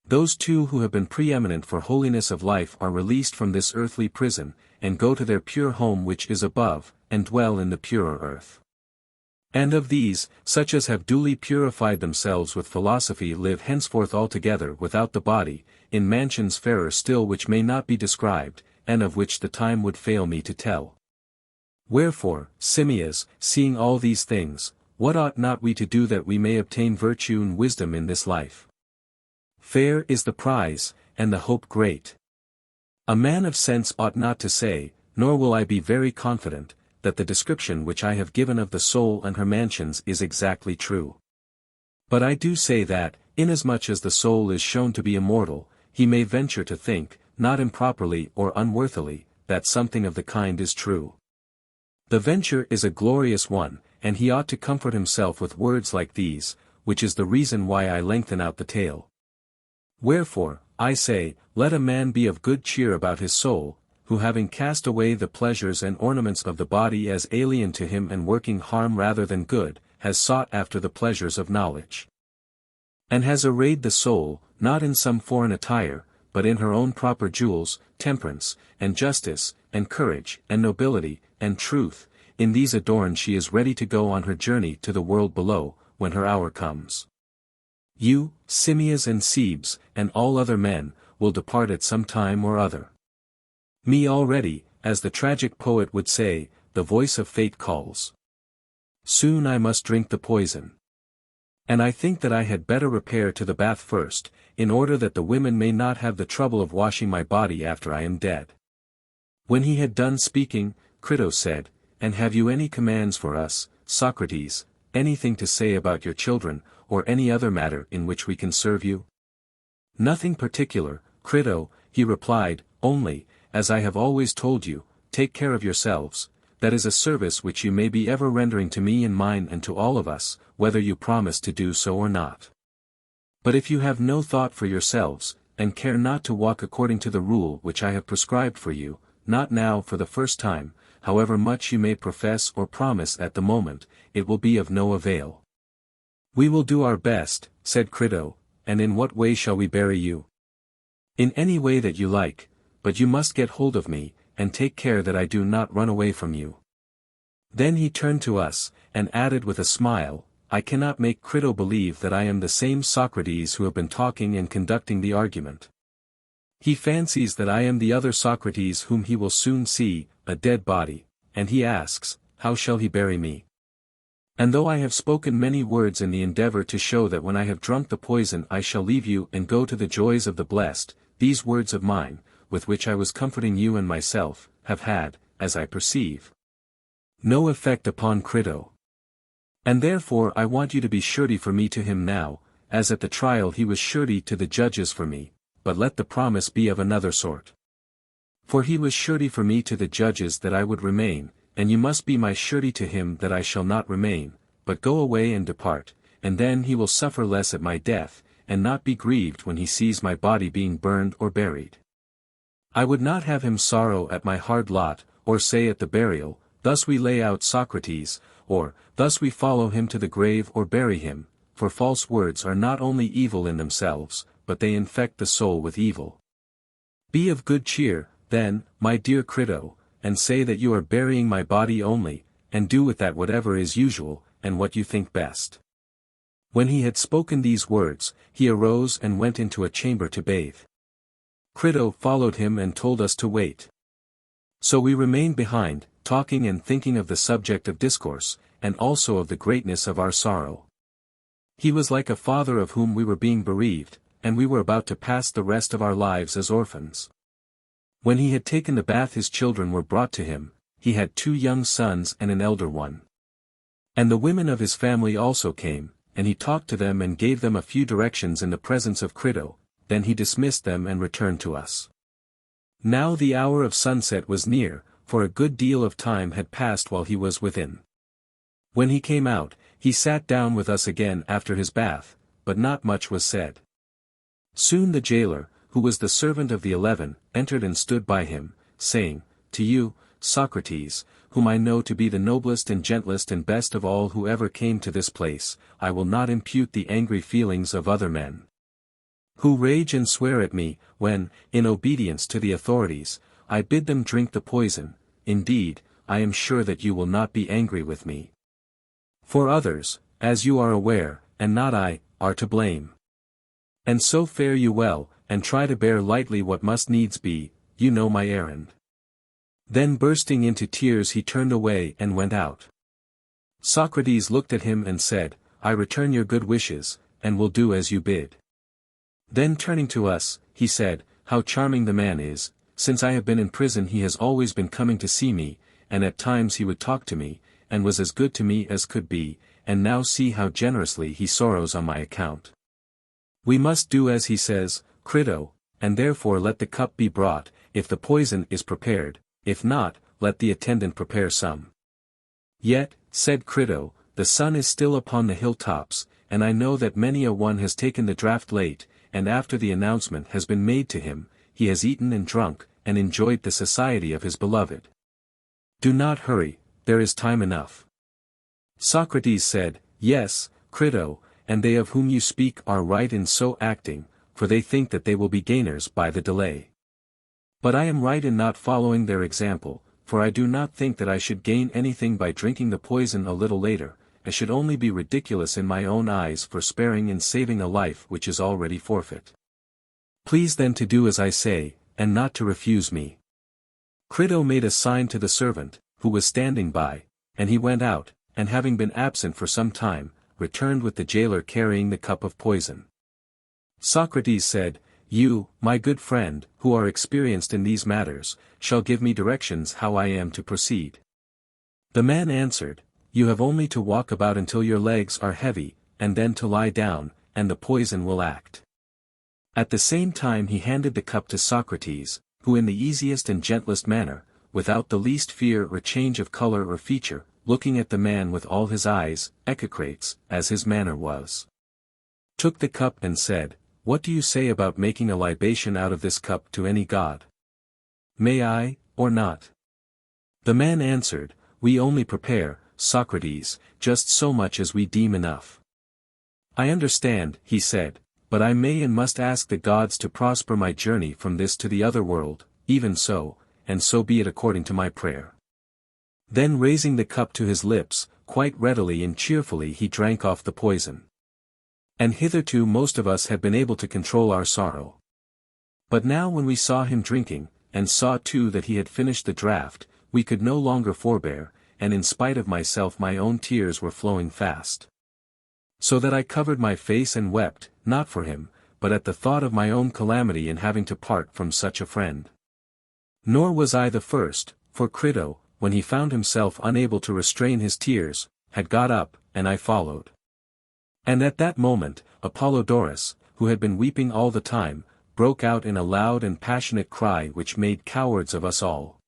Those too who have been preeminent for holiness of life are released from this earthly prison, and go to their pure home which is above, and dwell in the purer earth. And of these, such as have duly purified themselves with philosophy live henceforth altogether without the body, in mansions fairer still which may not be described, and of which the time would fail me to tell. Wherefore, Simmias, seeing all these things, what ought not we to do that we may obtain virtue and wisdom in this life? Fair is the prize, and the hope great. A man of sense ought not to say, nor will I be very confident, that the description which I have given of the soul and her mansions is exactly true. But I do say that, inasmuch as the soul is shown to be immortal, he may venture to think, not improperly or unworthily, that something of the kind is true. The venture is a glorious one, and he ought to comfort himself with words like these, which is the reason why I lengthen out the tale. Wherefore, I say, let a man be of good cheer about his soul, who having cast away the pleasures and ornaments of the body as alien to him and working harm rather than good, has sought after the pleasures of knowledge. And has arrayed the soul, not in some foreign attire, but in her own proper jewels, temperance, and justice, and courage, and nobility, and truth, in these adorned she is ready to go on her journey to the world below, when her hour comes. You, Simmias and Cebes, and all other men, will depart at some time or other. Me already, as the tragic poet would say, the voice of fate calls. Soon I must drink the poison. And I think that I had better repair to the bath first, in order that the women may not have the trouble of washing my body after I am dead. When he had done speaking, Crito said, And have you any commands for us, Socrates, anything to say about your children, or any other matter in which we can serve you? Nothing particular, Crito, he replied, only, as I have always told you, take care of yourselves, that is a service which you may be ever rendering to me and mine and to all of us, whether you promise to do so or not. But if you have no thought for yourselves, and care not to walk according to the rule which I have prescribed for you, not now for the first time, however much you may profess or promise at the moment, it will be of no avail. We will do our best, said Crito, and in what way shall we bury you? In any way that you like, but you must get hold of me, and take care that I do not run away from you. Then he turned to us, and added with a smile, I cannot make Crito believe that I am the same Socrates who have been talking and conducting the argument. He fancies that I am the other Socrates whom he will soon see, a dead body, and he asks, how shall he bury me? And though I have spoken many words in the endeavor to show that when I have drunk the poison I shall leave you and go to the joys of the blessed, these words of mine, with which I was comforting you and myself, have had, as I perceive, no effect upon Crito. And therefore I want you to be surety for me to him now, as at the trial he was surety to the judges for me, but let the promise be of another sort. For he was surety for me to the judges that I would remain, and you must be my surety to him that I shall not remain, but go away and depart, and then he will suffer less at my death, and not be grieved when he sees my body being burned or buried. I would not have him sorrow at my hard lot, or say at the burial, thus we lay out Socrates, or, thus we follow him to the grave or bury him, for false words are not only evil in themselves, but they infect the soul with evil. Be of good cheer, then, my dear Crito, and say that you are burying my body only, and do with that whatever is usual, and what you think best. When he had spoken these words, he arose and went into a chamber to bathe. Crito followed him and told us to wait. So we remained behind, talking and thinking of the subject of discourse, and also of the greatness of our sorrow. He was like a father of whom we were being bereaved, and we were about to pass the rest of our lives as orphans. When he had taken the bath his children were brought to him, he had 2 young sons and an elder one. And the women of his family also came, and he talked to them and gave them a few directions in the presence of Crito, then he dismissed them and returned to us. Now the hour of sunset was near, for a good deal of time had passed while he was within. When he came out, he sat down with us again after his bath, but not much was said. Soon the jailer, who was the servant of the 11, entered and stood by him, saying, "To you, Socrates, whom I know to be the noblest and gentlest and best of all who ever came to this place, I will not impute the angry feelings of other men, who rage and swear at me, when, in obedience to the authorities, I bid them drink the poison. Indeed, I am sure that you will not be angry with me. For others, as you are aware, and not I, are to blame. And so fare you well, and try to bear lightly what must needs be, you know my errand." Then bursting into tears he turned away and went out. Socrates looked at him and said, "I return your good wishes, and will do as you bid." Then turning to us, he said, "How charming the man is, since I have been in prison he has always been coming to see me, and at times he would talk to me, and was as good to me as could be, and now see how generously he sorrows on my account. We must do as he says, Crito, and therefore let the cup be brought, if the poison is prepared, if not, let the attendant prepare some." "Yet," said Crito, "the sun is still upon the hilltops, and I know that many a one has taken the draught late, and after the announcement has been made to him, he has eaten and drunk, and enjoyed the society of his beloved. Do not hurry, there is time enough." Socrates said, "Yes, Crito, and they of whom you speak are right in so acting, for they think that they will be gainers by the delay. But I am right in not following their example, for I do not think that I should gain anything by drinking the poison a little later. I should only be ridiculous in my own eyes for sparing and saving a life which is already forfeit. Please then to do as I say, and not to refuse me." Crito made a sign to the servant, who was standing by, and he went out, and having been absent for some time, returned with the jailer carrying the cup of poison. Socrates said, "You, my good friend, who are experienced in these matters, shall give me directions how I am to proceed." The man answered, "You have only to walk about until your legs are heavy, and then to lie down, and the poison will act." At the same time he handed the cup to Socrates, who in the easiest and gentlest manner, without the least fear or change of color or feature, looking at the man with all his eyes, Echecrates, as his manner was, took the cup and said, "What do you say about making a libation out of this cup to any god? May I, or not?" The man answered, "We only prepare, Socrates, just so much as we deem enough." "I understand," he said, "but I may and must ask the gods to prosper my journey from this to the other world, even so, and so be it according to my prayer." Then raising the cup to his lips, quite readily and cheerfully he drank off the poison. And hitherto most of us had been able to control our sorrow. But now when we saw him drinking, and saw too that he had finished the draught, we could no longer forbear, and in spite of myself my own tears were flowing fast. So that I covered my face and wept, not for him, but at the thought of my own calamity in having to part from such a friend. Nor was I the first, for Crito, when he found himself unable to restrain his tears, had got up, and I followed. And at that moment, Apollodorus, who had been weeping all the time, broke out in a loud and passionate cry which made cowards of us all.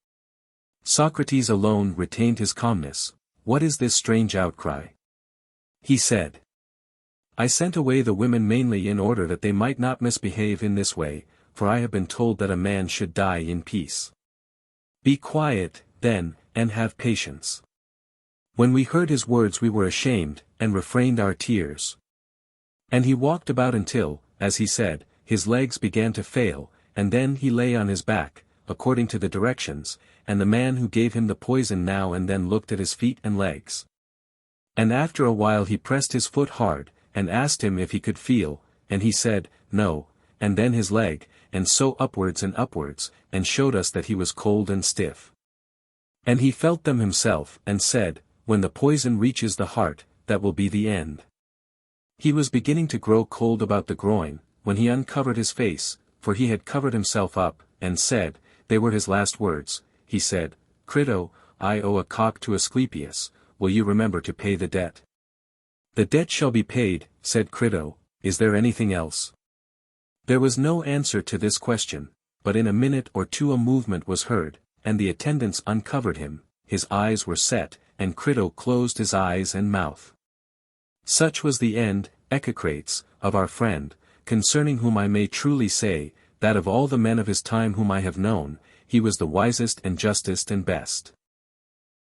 Socrates alone retained his calmness. "What is this strange outcry?" he said. "I sent away the women mainly in order that they might not misbehave in this way, for I have been told that a man should die in peace. Be quiet, then, and have patience." When we heard his words we were ashamed, and refrained our tears. And he walked about until, as he said, his legs began to fail, and then he lay on his back, according to the directions, and the man who gave him the poison now and then looked at his feet and legs. And after a while he pressed his foot hard, and asked him if he could feel, and he said, "No," and then his leg, and so upwards, and showed us that he was cold and stiff. And he felt them himself, and said, when the poison reaches the heart, that will be the end. He was beginning to grow cold about the groin, when he uncovered his face, for he had covered himself up, and said, they were his last words, he said, Crito, I owe a cock to Asclepius, will you remember to pay the debt? The debt shall be paid, said Crito, is there anything else? There was no answer to this question, but in a minute or two a movement was heard, and the attendants uncovered him, his eyes were set, and Crito closed his eyes and mouth. Such was the end, Echecrates, of our friend, concerning whom I may truly say, that of all the men of his time whom I have known, he was the wisest and justest and best.